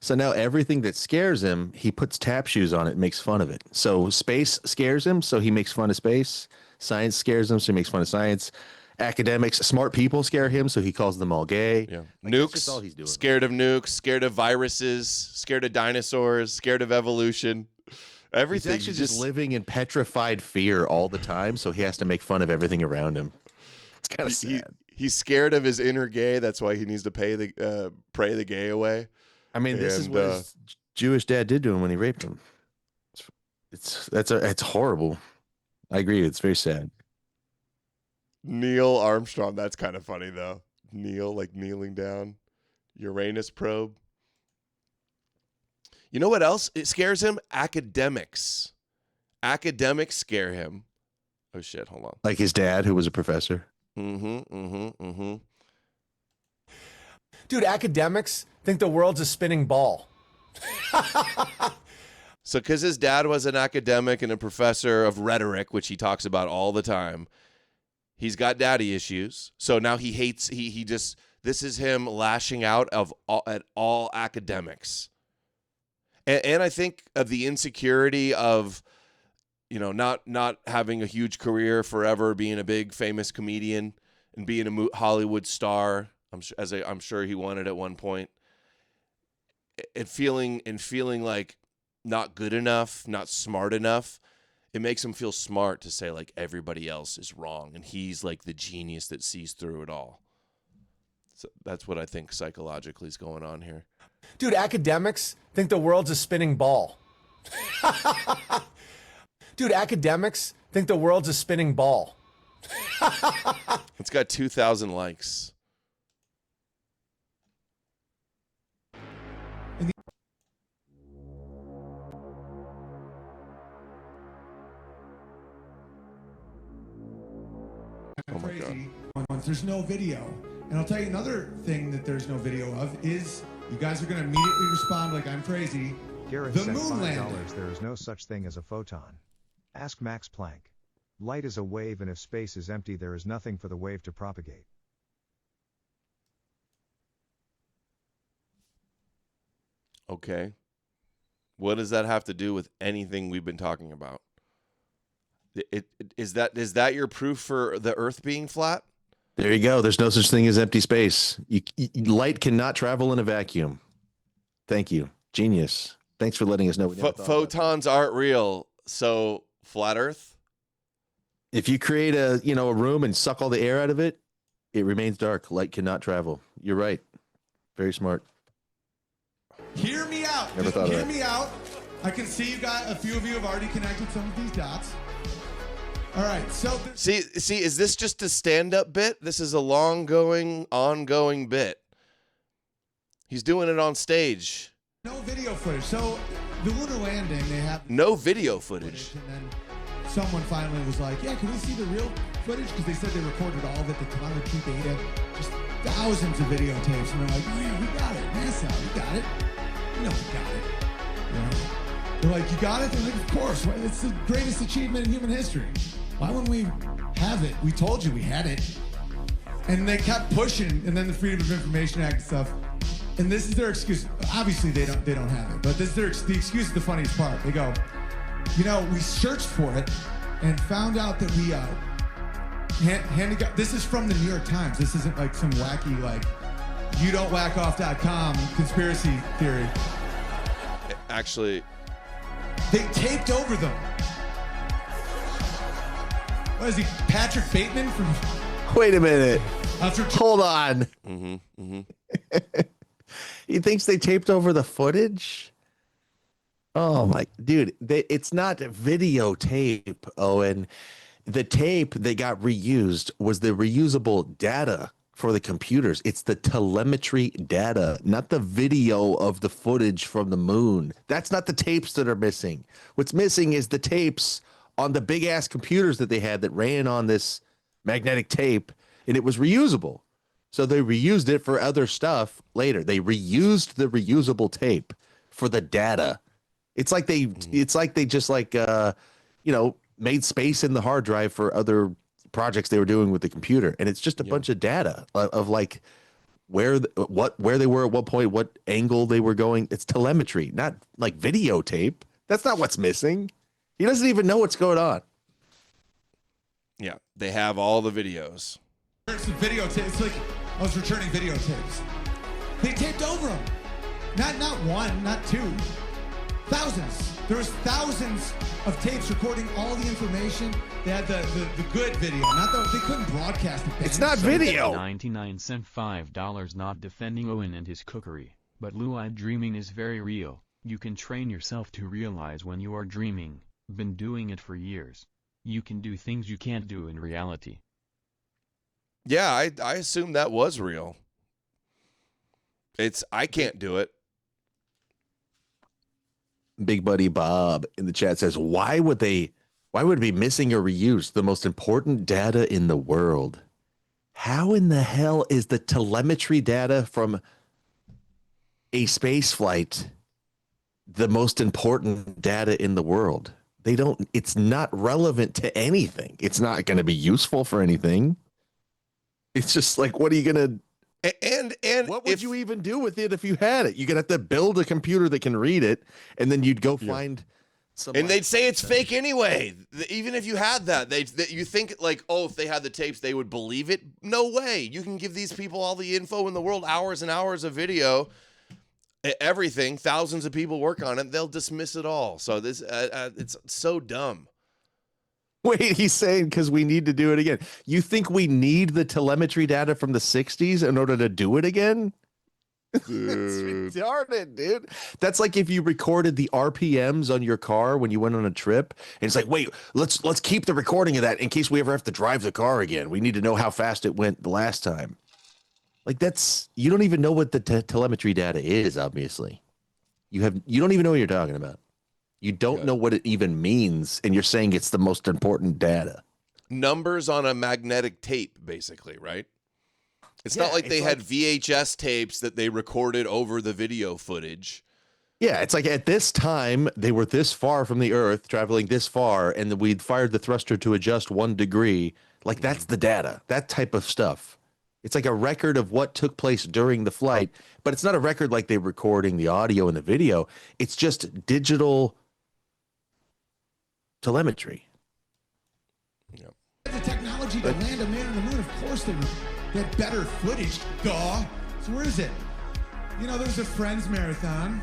So now everything that scares him, he puts tap shoes on it and makes fun of it. So space scares him, so he makes fun of space. Science scares him, so he makes fun of science. Academics, smart people scare him, so he calls them all gay. Yeah. Like, that's Nukes, just all he's doing. scared of nukes, scared of viruses, scared of dinosaurs, scared of evolution. Everything. He's actually just living in petrified fear all the time, so he has to make fun of everything around him. It's kind of sad. He's scared of his inner gay. That's why he needs to pray the gay away. I mean, this is what his Jewish dad did to him when he raped him. It's horrible. I agree. It's very sad. Neil Armstrong. That's kind of funny though. Neil, like kneeling down. Uranus probe. You know what else? It scares him? Academics. Academics scare him. Oh shit! Hold on. Like his dad, who was a professor. Dude, academics think the world's a spinning ball. So because his dad was an academic and a professor of rhetoric, which he talks about all the time, he's got daddy issues. So now he hates, this is him lashing out at all academics. And I think of the insecurity of not having a huge career forever, being a big famous comedian and being a Hollywood star, I'm sure he wanted at one point, and feeling like not good enough, not smart enough. It makes him feel smart to say like everybody else is wrong and he's like the genius that sees through it all. So that's what I think psychologically is going on here. Dude, academics think the world's a spinning ball. Dude, academics think the world's a spinning ball. It's got 2,000 likes. Oh my God. There's no video. And I'll tell you another thing that there's no video of is you guys are going to immediately respond like I'm crazy. Garrett The said moon $5. landing. There is no such thing as a photon. Ask Max Planck. Light is a wave, and if space is empty, there is nothing for the wave to propagate. Okay. What does that have to do with anything we've been talking about? Is that your proof for the Earth being flat? There you go. There's no such thing as empty space. Light cannot travel in a vacuum. Thank you. Genius. Thanks for letting us know. Photons aren't real. So flat Earth? If you create a room and suck all the air out of it, it remains dark. Light cannot travel. You're right. Very smart. Hear me out. Never thought of Hear that. me out. I can see a few of you have already connected some of these dots. All right, so See, is this just a stand-up bit? This is a ongoing bit. He's doing it on stage. no video footage. So the lunar landing, they have No video footage. and then someone finally was like, "Yeah, can we see the real footage?" Because they said they recorded all of it, the telemetry data, just thousands of videotapes, and they're like, "Oh yeah, we got it, NASA, we got it. We know we got it." You know? They're like, "You got it?" They're like, "Of course. Right? It's the greatest achievement in human history. Why wouldn't we have it? We told you we had it." And they kept pushing, and then the Freedom of Information Act and stuff. And this is their excuse. Obviously, they don't have it, but this is the excuse is the funniest part. They go, we searched for it and found out that we this is from the New York Times. This isn't like some wacky youdon'twhackoff.com conspiracy theory. Actually, they taped over them. What is he, Patrick Bateman from? Wait a minute. Hold on. He thinks they taped over the footage? Oh my, dude, it's not videotape, Owen. The tape that got reused was the reusable data for the computers. It's the telemetry data, not the video of the footage from the moon. That's not the tapes that are missing. What's missing is the tapes on the big ass computers that they had that ran on this magnetic tape, and it was reusable. So they reused it for other stuff later. They reused the reusable tape for the data. It's like they just made space in the hard drive for other projects they were doing with the computer, and it's just a bunch of data of like where they were at what point, what angle they were going. It's telemetry, not like videotape. That's not what's missing. He doesn't even know what's going on. Yeah, they have all the videos. It's videotape. It's like I was returning videotapes. They taped over them. Not one, not two. Thousands. There was thousands of tapes recording all the information. They had the good video, they couldn't broadcast it. It's not video. 99 cent $5 not defending Owen and his cookery, but blue-eyed dreaming is very real. You can train yourself to realize when you are dreaming. Been doing it for years. You can do things you can't do in reality. Yeah, I assume that was real. I can't do it. Big Buddy Bob in the chat says, why would it be missing or reused the most important data in the world? How in the hell is the telemetry data from a space flight the most important data in the world? It's not relevant to anything. It's not going to be useful for anything. It's just like, what are you going to... And what would you even do with it if you had it? You're going to have to build a computer that can read it, and then you'd go find And they'd say it's fake anyway. Even if you had that, you think like, oh, if they had the tapes, they would believe it. No way. You can give these people all the info in the world, hours and hours of video, everything. Thousands of people work on it. They'll dismiss it all. So this, it's so dumb. Wait, he's saying because we need to do it again. You think we need the telemetry data from the 60s in order to do it again? It's retarded, dude. That's like if you recorded the RPMs on your car when you went on a trip, and it's like, wait, let's keep the recording of that in case we ever have to drive the car again. We need to know how fast it went the last time. Like you don't even know what the telemetry data is. Obviously, you don't even know what you're talking about. You don't know what it even means, and you're saying it's the most important data. Numbers on a magnetic tape, basically, right? It's not like they had VHS tapes that they recorded over the video footage. Yeah, it's like at this time, they were this far from the Earth, traveling this far, and we'd fired the thruster to adjust 1 degree. Like, that's the data, that type of stuff. It's like a record of what took place during the flight, but it's not a record like they're recording the audio and the video. It's just digital telemetry. Yep. The technology to land a man on the moon, of course they had better footage. Duh. So where is it? You know, there's a Friends marathon.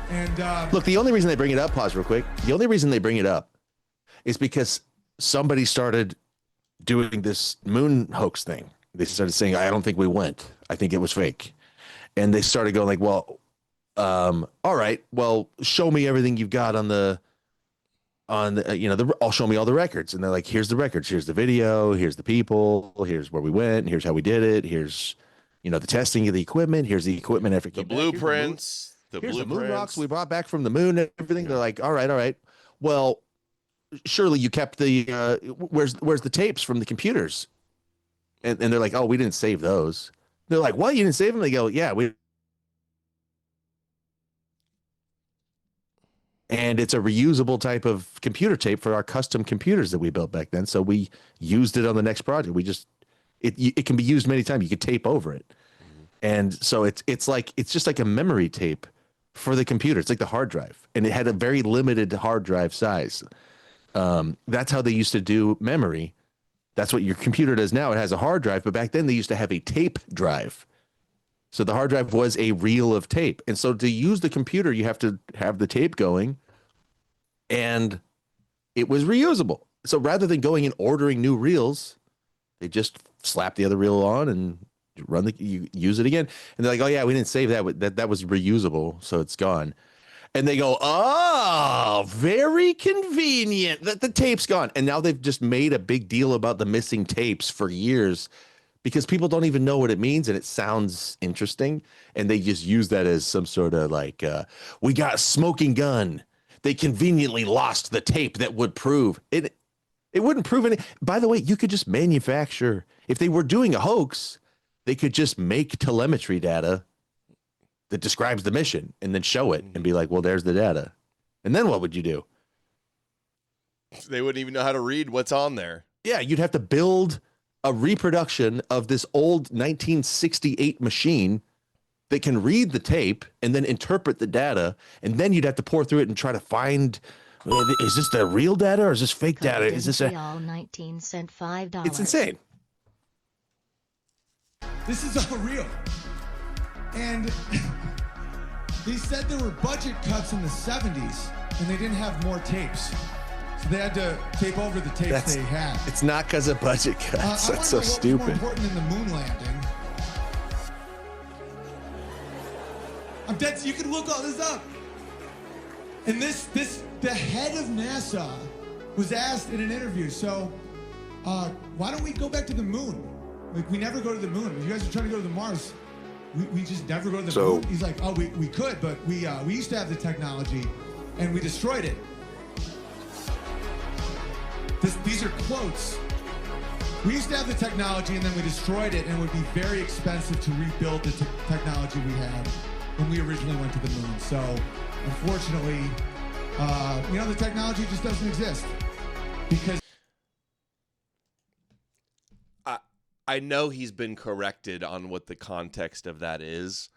And look, the only reason they bring it up, pause real quick. The only reason they bring it up is because somebody started doing this moon hoax thing. They started saying, I don't think we went. I think it was fake. And they started going like, well, all right, well, show me everything you've got I'll show me all the records. And they're like, here's the records. Here's the video. Here's the people. Here's where we went. Here's how we did it. Here's, the testing of the equipment. Here's the equipment after the blueprints. Here's the moon rocks we brought back from the moon and everything. They're like, all right. Well, surely you kept the, where's the tapes from the computers? And they're like, oh, we didn't save those. They're like, what? You didn't save them? They go, yeah, and it's a reusable type of computer tape for our custom computers that we built back then. So we used it on the next project. It can be used many times. You could tape over it. And so it's just like a memory tape for the computer. It's like the hard drive, and it had a very limited hard drive size. That's how they used to do memory. That's what your computer does now. It has a hard drive, but back then they used to have a tape drive. So the hard drive was a reel of tape. And so to use the computer, you have to have the tape going, and it was reusable. So rather than going and ordering new reels, they just slap the other reel on and use it again. And they're like, oh yeah, we didn't save that. That was reusable. So it's gone. And they go, oh, very convenient that the tape's gone. And now they've just made a big deal about the missing tapes for years, because people don't even know what it means, and it sounds interesting, and they just use that as some sort of like, we got a smoking gun. They conveniently lost the tape that would prove it. It wouldn't prove any. By the way, you could just manufacture. If they were doing a hoax, they could just make telemetry data that describes the mission and then show it and be like, well, there's the data. And then what would you do? They wouldn't even know how to read what's on there. Yeah, you'd have to build a reproduction of this old 1968 machine that can read the tape and then interpret the data, and then you'd have to pour through it and try to find, is this the real data or is this fake data? Is this all 19-cent $5? It's insane. This is all real. And they said there were budget cuts in the 70s, and they didn't have more tapes. So they had to tape over the tapes they had. It's not because of budget cuts. That's so stupid. What's more important than the moon landing? I'm dead. You can look all this up. And the head of NASA was asked in an interview, so why don't we go back to the moon? Like, we never go to the moon. You guys are trying to go to the Mars. We just never go to the moon. He's like, oh, we could, but we used to have the technology, and we destroyed it. These are quotes. We used to have the technology, and then we destroyed it, and it would be very expensive to rebuild the technology we had when we originally went to the moon. So, unfortunately, the technology just doesn't exist. Because I know he's been corrected on what the context of that is,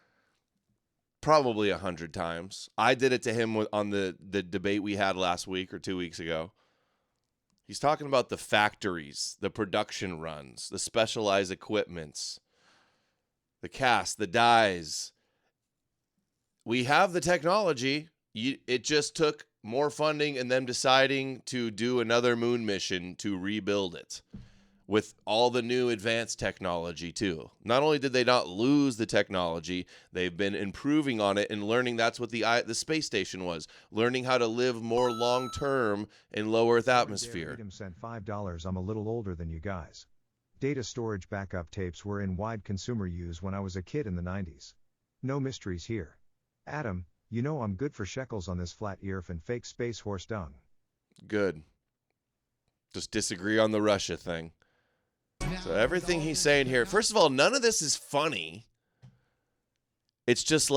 probably 100 times. I did it to him on the debate we had last week or 2 weeks ago. He's talking about the factories, the production runs, the specialized equipments, the cast, the dyes. We have the technology. It just took more funding and them deciding to do another moon mission to rebuild it with all the new advanced technology too. Not only did they not lose the technology, they've been improving on it and learning. That's what the space station was, learning how to live more long-term in low Earth atmosphere. Sent $5. I'm a little older than you guys. Data storage backup tapes were in wide consumer use when I was a kid in the 90s. No mysteries here. Adam, you know I'm good for shekels on this flat earth and fake space horse dung. Good. Just disagree on the Russia thing. So everything he's saying here, first of all, none of this is funny. It's just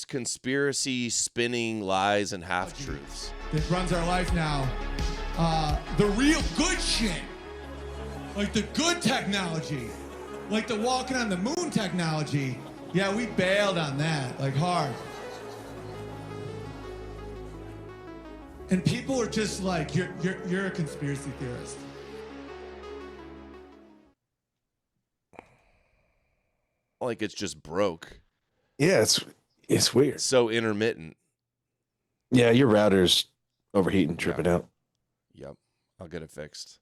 conspiracy spinning lies and half-truths. That runs our life now. The real good shit. Like the good technology. Like the walking on the moon technology. Yeah, we bailed on that, like hard. And people are just like, you're a conspiracy theorist. Like it's just broke. Yeah, it's weird. So intermittent. Yeah, your router's overheating, tripping out. Yep. I'll get it fixed.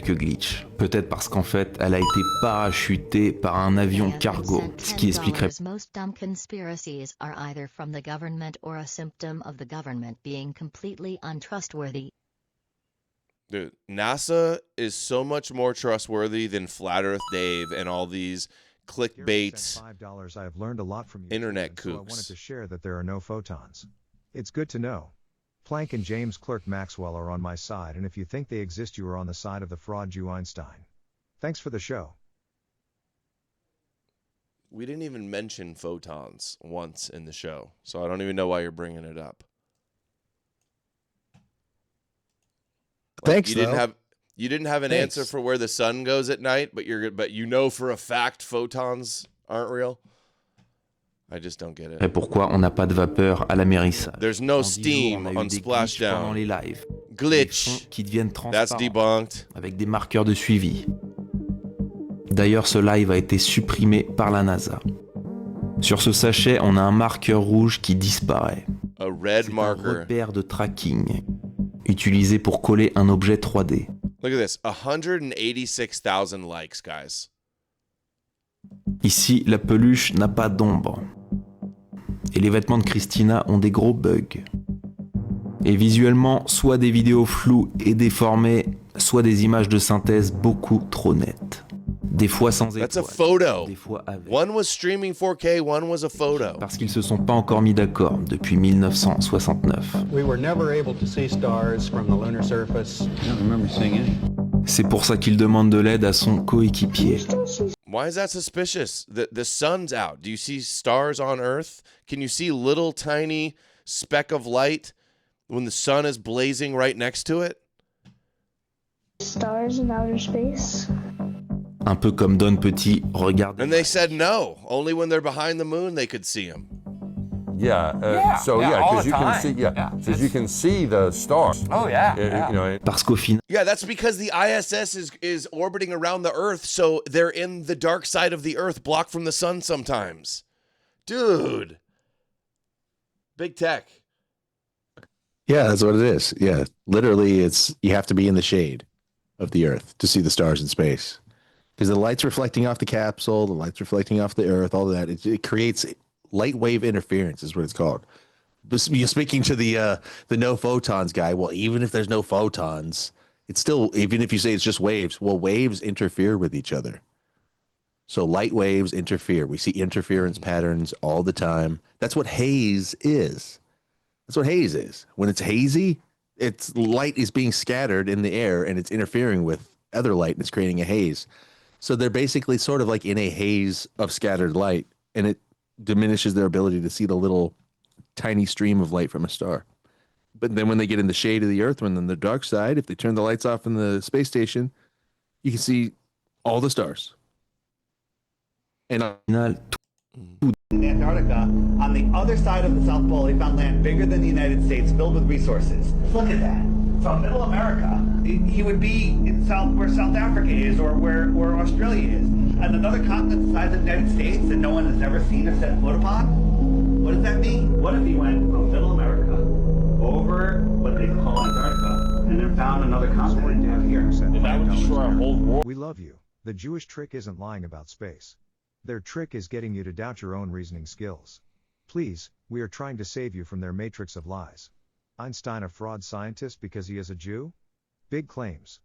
Glitch. Peut-être parce qu'en fait, elle a été parachutée par un avion cargo, ce qui expliquerait. Most dumb conspiracies are either from the government or a symptom of the government being completely untrustworthy. Dude, NASA is so much more trustworthy than Flat Earth Dave and all these clickbait $5. I have learned a lot from you. Internet so I kooks. wanted to share that there are no photons. It's good to know. Planck and James Clerk Maxwell are on my side, and if you think they exist, you are on the side of the fraud Jew Einstein. Thanks for the show. We didn't even mention photons once in the show, so I don't even know why you're bringing it up. Thanks. You didn't have an answer for where the sun goes at night, but you know for a fact photons aren't real. I just don't get it. Et pourquoi on n'a pas de vapeur à l'amérissage? There's no steam on Splashdown. Pendant les lives. Glitch. Qui deviennent That's debunked. Avec des marqueurs de suivi. D'ailleurs, ce live a été supprimé par la NASA. Sur ce sachet, on a un marqueur rouge qui disparaît. A red marker. Un repère de tracking, utilisé pour coller un objet 3D. Look at this, 186,000 likes, guys. Ici, la peluche n'a pas d'ombre. Et les vêtements de Christina ont des gros bugs. Et visuellement, soit des vidéos floues et déformées, soit des images de synthèse beaucoup trop nettes. Des fois sans étoiles. That's a photo. Des fois avec. One was streaming 4K, one was a photo. Parce qu'ils se sont pas encore mis d'accord depuis 1969. We were never able to see stars from the lunar surface. I don't remember seeing any. C'est pour ça qu'il demande de l'aide à son coéquipier. Why is that suspicious? The sun's out. Do you see stars on Earth? Can you see little tiny speck of light when the sun is blazing right next to it? Stars in outer space? Un peu comme Don Petit regarde. And they said no. Only when they're behind the moon they could see them. Yeah, because you can see the stars. Oh yeah. You know, Parce qu'au final. Yeah, that's because the ISS is orbiting around the Earth, so they're in the dark side of the Earth, blocked from the sun sometimes. Dude. Big tech. Yeah, that's what it is. Yeah, literally, you have to be in the shade of the Earth to see the stars in space, because the light's reflecting off the capsule, the light's reflecting off the Earth, all of that. It creates light wave interference, is what it's called. You're speaking to the no photons guy. Well, even if there's no photons, it's still, even if you say it's just waves, well, waves interfere with each other. So light waves interfere. We see interference patterns all the time. That's what haze is. That's what haze is. When it's hazy, it's light is being scattered in the air and it's interfering with other light and it's creating a haze. So they're basically sort of like in a haze of scattered light, and it diminishes their ability to see the little tiny stream of light from a star. But then when they get in the shade of the Earth, when on the dark side, if they turn the lights off in the space station, you can see all the stars. And in Antarctica, on the other side of the South Pole, they found land bigger than the United States, filled with resources. Look at that. From Middle America, he would be in where South Africa is, or where Australia is, and another continent the size of the United States that no one has ever seen or set foot upon. What does that mean? What if he went from Middle America over what they call Antarctica, and then found another continent down here? And that would destroy our whole world. We love you. The Jewish trick isn't lying about space. Their trick is getting you to doubt your own reasoning skills. Please, we are trying to save you from their matrix of lies. Einstein a fraud scientist because he is a Jew? Big claims.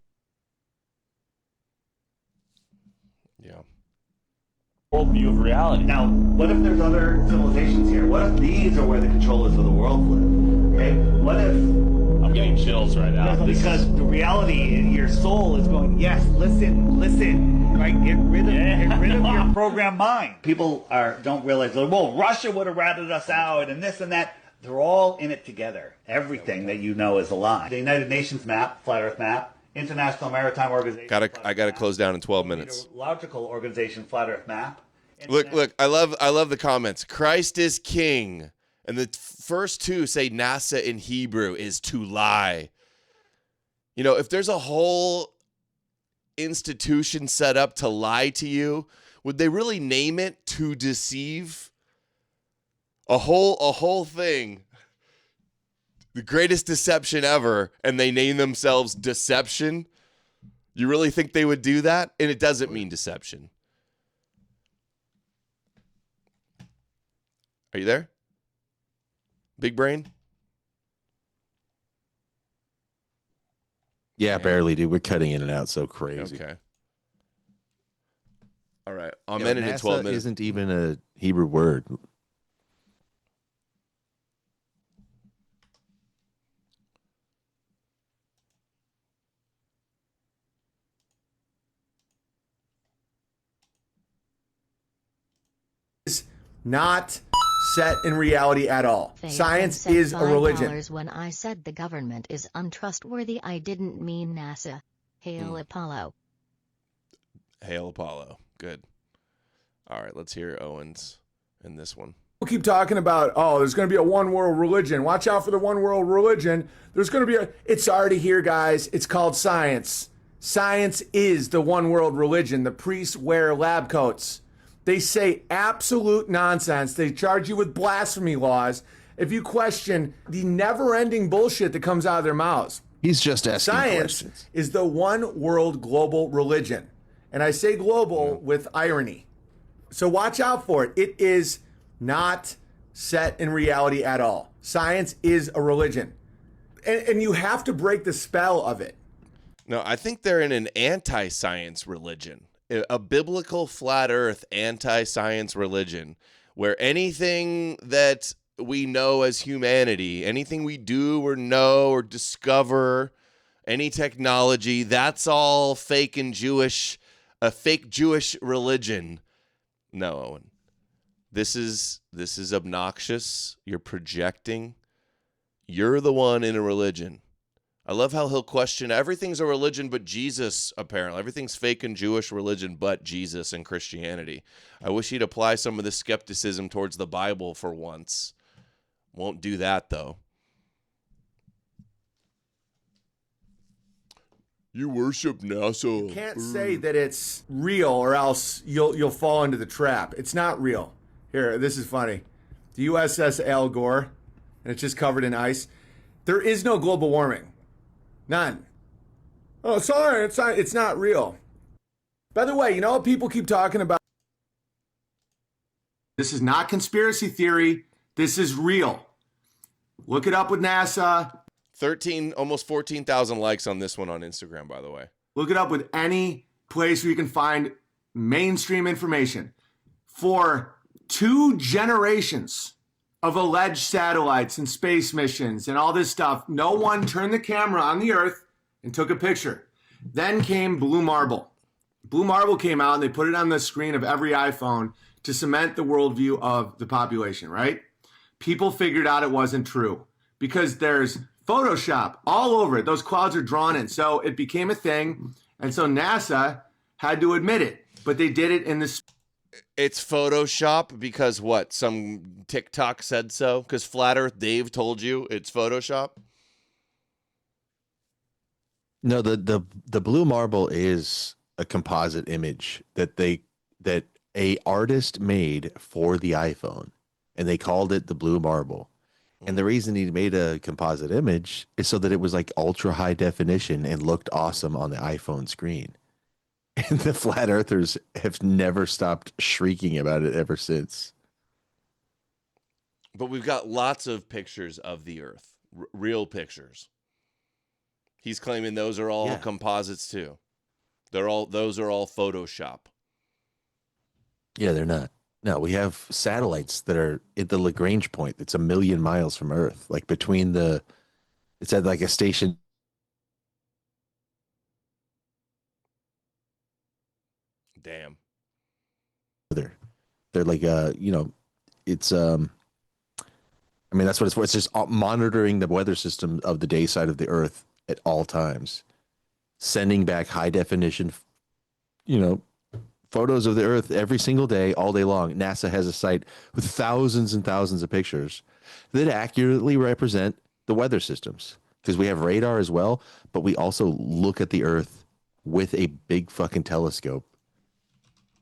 Yeah. Worldview of reality. Now, what if there's other civilizations here? What if these are where the controllers of the world live? Okay? What if... I'm getting chills right now. Because the reality in your soul is going, yes, listen, right? Get rid of your programmed mind. People don't realize, well, Russia would have ratted us out and this and that. They're all in it together. Everything that you know is a lie. The United Nations map, Flat Earth map, International Maritime Organization. I gotta close down in 12 minutes. Meteorological Organization, Flat Earth map. Look, I love the comments. Christ is king. And the first two say NASA in Hebrew is to lie. You know, if there's a whole institution set up to lie to you, would they really name it to deceive? A whole thing. The greatest deception ever, and they name themselves Deception? You really think they would do that? And it doesn't mean deception. Are you there? Big brain? Yeah, barely, dude. We're cutting in and out so crazy. Okay. All right. I'm ending in 12 minutes. Isn't even a Hebrew word. Not set in reality at all. Science is a religion. When I said the government is untrustworthy, I didn't mean NASA. Hail Apollo. Hail Apollo. Good. All right, let's hear Owens in this one. People keep talking about, there's going to be a one world religion. Watch out for the one world religion. There's going to be it's already here, guys. It's called science. Science is the one world religion. The priests wear lab coats. They say absolute nonsense. They charge you with blasphemy laws if you question the never-ending bullshit that comes out of their mouths. He's just asking questions. Science is the one world global religion. And I say global with irony. So watch out for it. It is not set in reality at all. Science is a religion. And you have to break the spell of it. No, I think they're in an anti-science religion. A biblical flat earth anti-science religion where anything that we know as humanity, anything we do or know or discover, any technology, that's all fake and Jewish, a fake Jewish religion. No, Owen. This is obnoxious. You're projecting. You're the one in a religion. I love how he'll question everything's a religion but Jesus, apparently. Everything's fake and Jewish religion but Jesus and Christianity. I wish he'd apply some of this skepticism towards the Bible for once. Won't do that, though. You worship NASA. You can't say that it's real or else you'll fall into the trap. It's not real. Here, this is funny. The USS Al Gore, and it's just covered in ice. There is no global warming. None. Oh, sorry, it's not real. By the way, you know what people keep talking about? This is not conspiracy theory. This is real. Look it up with NASA. Almost 14,000 likes on this one on Instagram, by the way. Look it up with any place where you can find mainstream information. For 2 generations of alleged satellites and space missions and all this stuff, no one turned the camera on the Earth and took a picture. Then came Blue Marble. Blue Marble came out and they put it on the screen of every iPhone to cement the worldview of the population, right? people figured out it wasn't true because there's Photoshop all over it. Those clouds are drawn in. So it became a thing. And so NASA had to admit it, but they did it in this. It's Photoshop because what? Some TikTok said so? Because Flat Earth Dave told you it's Photoshop? No, the blue marble is a composite image that a artist made for the iPhone, and they called it the blue marble. And the reason he made a composite image is so that it was like ultra high definition and looked awesome on the iPhone screen. And the flat earthers have never stopped shrieking about it ever since. But we've got lots of pictures of the Earth, real pictures. He's claiming those are all composites too. Those are all Photoshop. Yeah, they're not. No, we have satellites that are at the Lagrange point. It's 1 million miles from Earth, like between it's at like a station. Damn. They're like it's I mean that's what it's for. It's just monitoring the weather system of the day side of the Earth at all times, sending back high definition photos of the Earth every single day, all day long. NASA has a site with thousands and thousands of pictures that accurately represent the weather systems, because we have radar as well, but we also look at the Earth with a big fucking telescope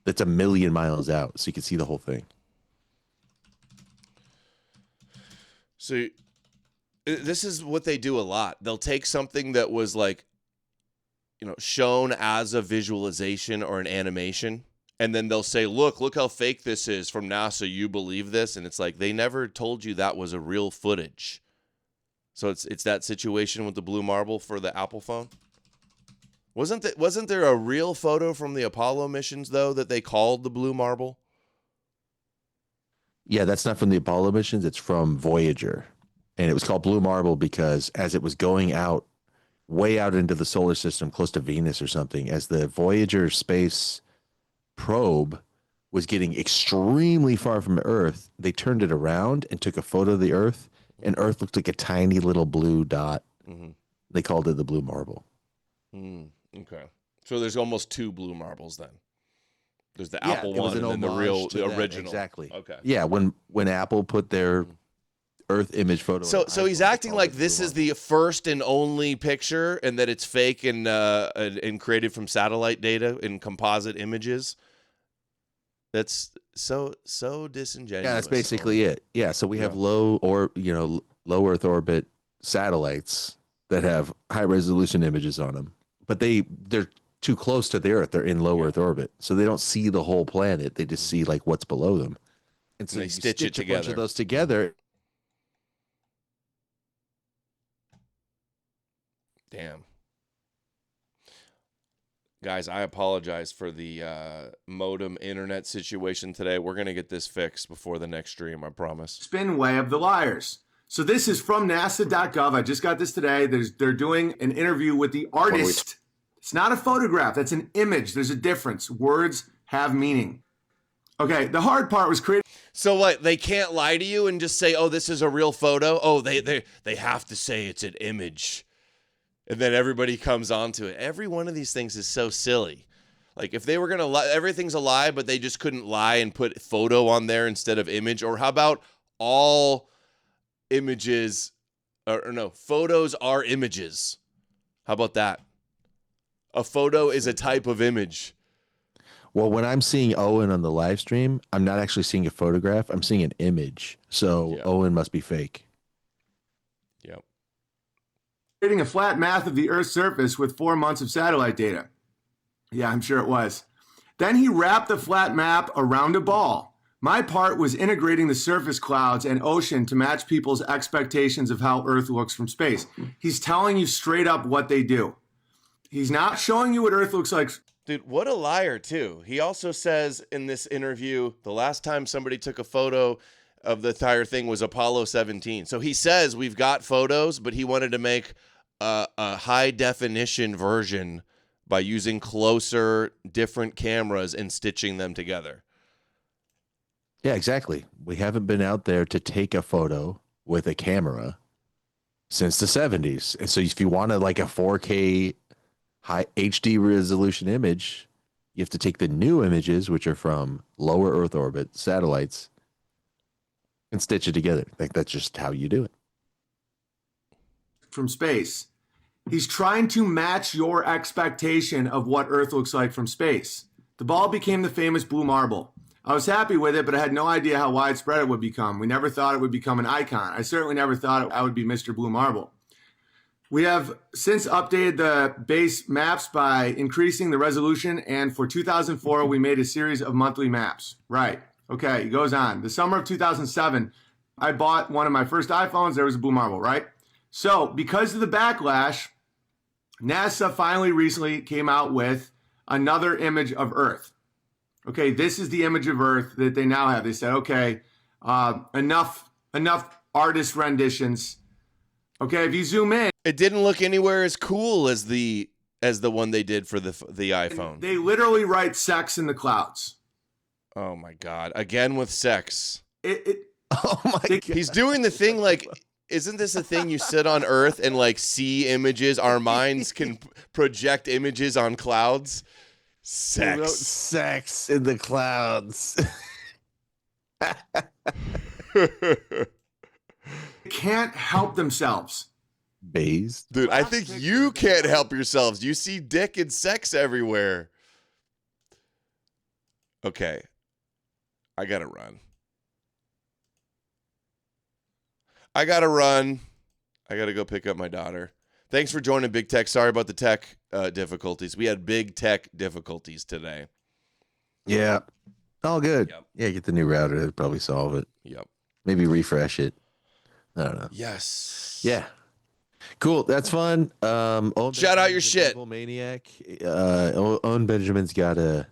that's 1 million miles out, so you can see the whole thing. So this is what they do a lot. They'll take something that was like, shown as a visualization or an animation, and then they'll say, look how fake this is from NASA. You believe this? And it's like, they never told you that was a real footage. So it's that situation with the blue marble for the Apple phone. Wasn't there a real photo from the Apollo missions, though, that they called the blue marble? Yeah, that's not from the Apollo missions. It's from Voyager. And it was called blue marble because as it was going out, way out into the solar system, close to Venus or something, as the Voyager space probe was getting extremely far from Earth, they turned it around and took a photo of the Earth, and Earth looked like a tiny little blue dot. Mm-hmm. They called it the blue marble. Okay. So there's almost 2 blue marbles then. There's the Apple one and then the original. Exactly. Okay. Yeah, when Apple put their Earth image photo. So he's acting like this is the first and only picture, and that it's fake and created from satellite data in composite images. That's so disingenuous. Yeah, that's basically it. Yeah, so we have low Earth orbit satellites that have high resolution images on them, but they're too close to the Earth. They're in low Earth orbit, so they don't see the whole planet. They just see like what's below them, and so they stitch it together. A bunch of those together. Damn. Guys, I apologize for the modem internet situation today. We're going to get this fixed before the next stream, I promise. Spin way of the liars. So this is from NASA.gov. I just got this today. They're doing an interview with the artist. It's not a photograph. That's an image. There's a difference. Words have meaning. Okay, the hard part was creating. So what? They can't lie to you and just say, "Oh, this is a real photo." Oh, they have to say it's an image, and then everybody comes onto it. Every one of these things is so silly. Like if they were gonna lie, everything's a lie, but they just couldn't lie and put photo on there instead of image. Or how about all images? Or no, photos are images. How about that? A photo is a type of image. Well, when I'm seeing Owen on the live stream, I'm not actually seeing a photograph. I'm seeing an image. So Owen must be fake. Yep. Creating a flat map of the Earth's surface with 4 months of satellite data. Yeah, I'm sure it was. Then he wrapped the flat map around a ball. My part was integrating the surface clouds and ocean to match people's expectations of how Earth looks from space. He's telling you straight up what they do. He's not showing you what Earth looks like. Dude, what a liar, too. He also says in this interview, the last time somebody took a photo of the entire thing was Apollo 17. So he says we've got photos, but he wanted to make a high-definition version by using closer, different cameras and stitching them together. Yeah, exactly. We haven't been out there to take a photo with a camera since the 70s. And so if you want like a 4K high HD resolution image, you have to take the new images, which are from lower Earth orbit satellites, and stitch it together. Like that's just how you do it. From space. He's trying to match your expectation of what Earth looks like from space. The ball became the famous blue marble. I was happy with it, but I had no idea how widespread it would become. We never thought it would become an icon. I certainly never thought I would be Mr. Blue Marble. We have since updated the base maps by increasing the resolution, and for 2004, we made a series of monthly maps. Right. Okay, it goes on. The summer of 2007, I bought one of my first iPhones. There was a blue marble, right? So because of the backlash, NASA finally recently came out with another image of Earth. Okay, this is the image of Earth that they now have. They said, okay, enough artist renditions. Okay, if you zoom in, it didn't look anywhere as cool as the one they did for the iPhone. They literally write sex in the clouds. Oh my God! Again with sex. Oh my God! He's doing the thing like. Isn't this a thing you sit on Earth and like see images? Our minds can project images on clouds. Sex. They wrote sex in the clouds. Can't help themselves. Based. Dude, I think you can't help yourselves. You see dick and sex everywhere. Okay. I gotta run. I gotta go pick up my daughter. Thanks for joining Big Tech. Sorry about the tech difficulties. We had big tech difficulties today. Yeah. All good. Yep. Yeah, get the new router. That'd probably solve it. Yep. Maybe refresh it. I don't know. Yes. Yeah. Cool. That's fun. Shout out your shit. Maniac. Owen Benjamin's got to,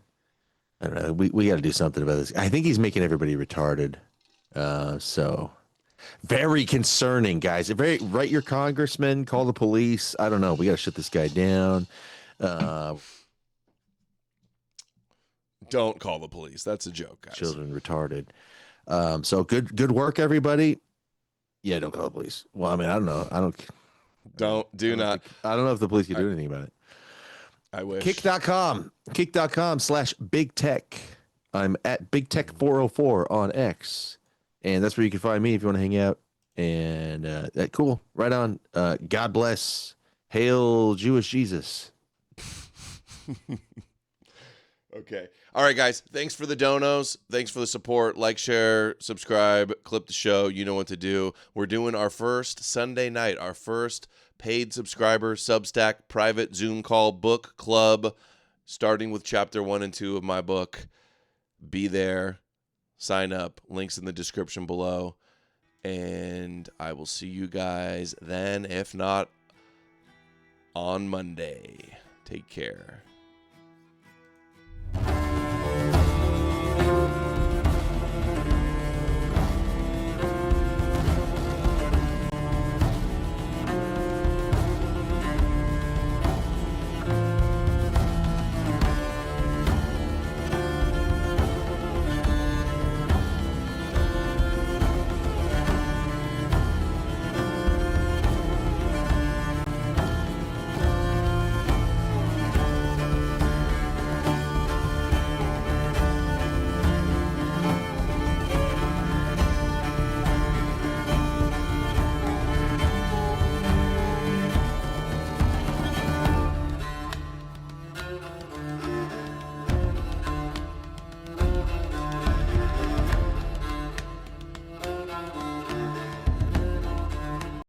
I don't know. We got to do something about this. I think he's making everybody retarded. So very concerning, guys. Write your congressman, call the police. I don't know. We got to shut this guy down. Don't call the police. That's a joke, guys. Children retarded. So good work, everybody. Yeah, don't call the police. Well, I mean, I don't know. I don't know if the police can do anything about it. I wish. Kick.com/big tech. I'm at Big Tech 404 on X. And that's where you can find me if you want to hang out. And cool. Right on. God bless. Hail Jewish Jesus. Okay. All right, guys. Thanks for the donos. Thanks for the support. Like, share, subscribe, clip the show. You know what to do. We're doing our first Sunday night, our first paid subscriber Substack private Zoom call book club, starting with chapter 1 and 2 of my book. Be there. Sign up. Links in the description below. And I will see you guys then, if not on Monday. Take care.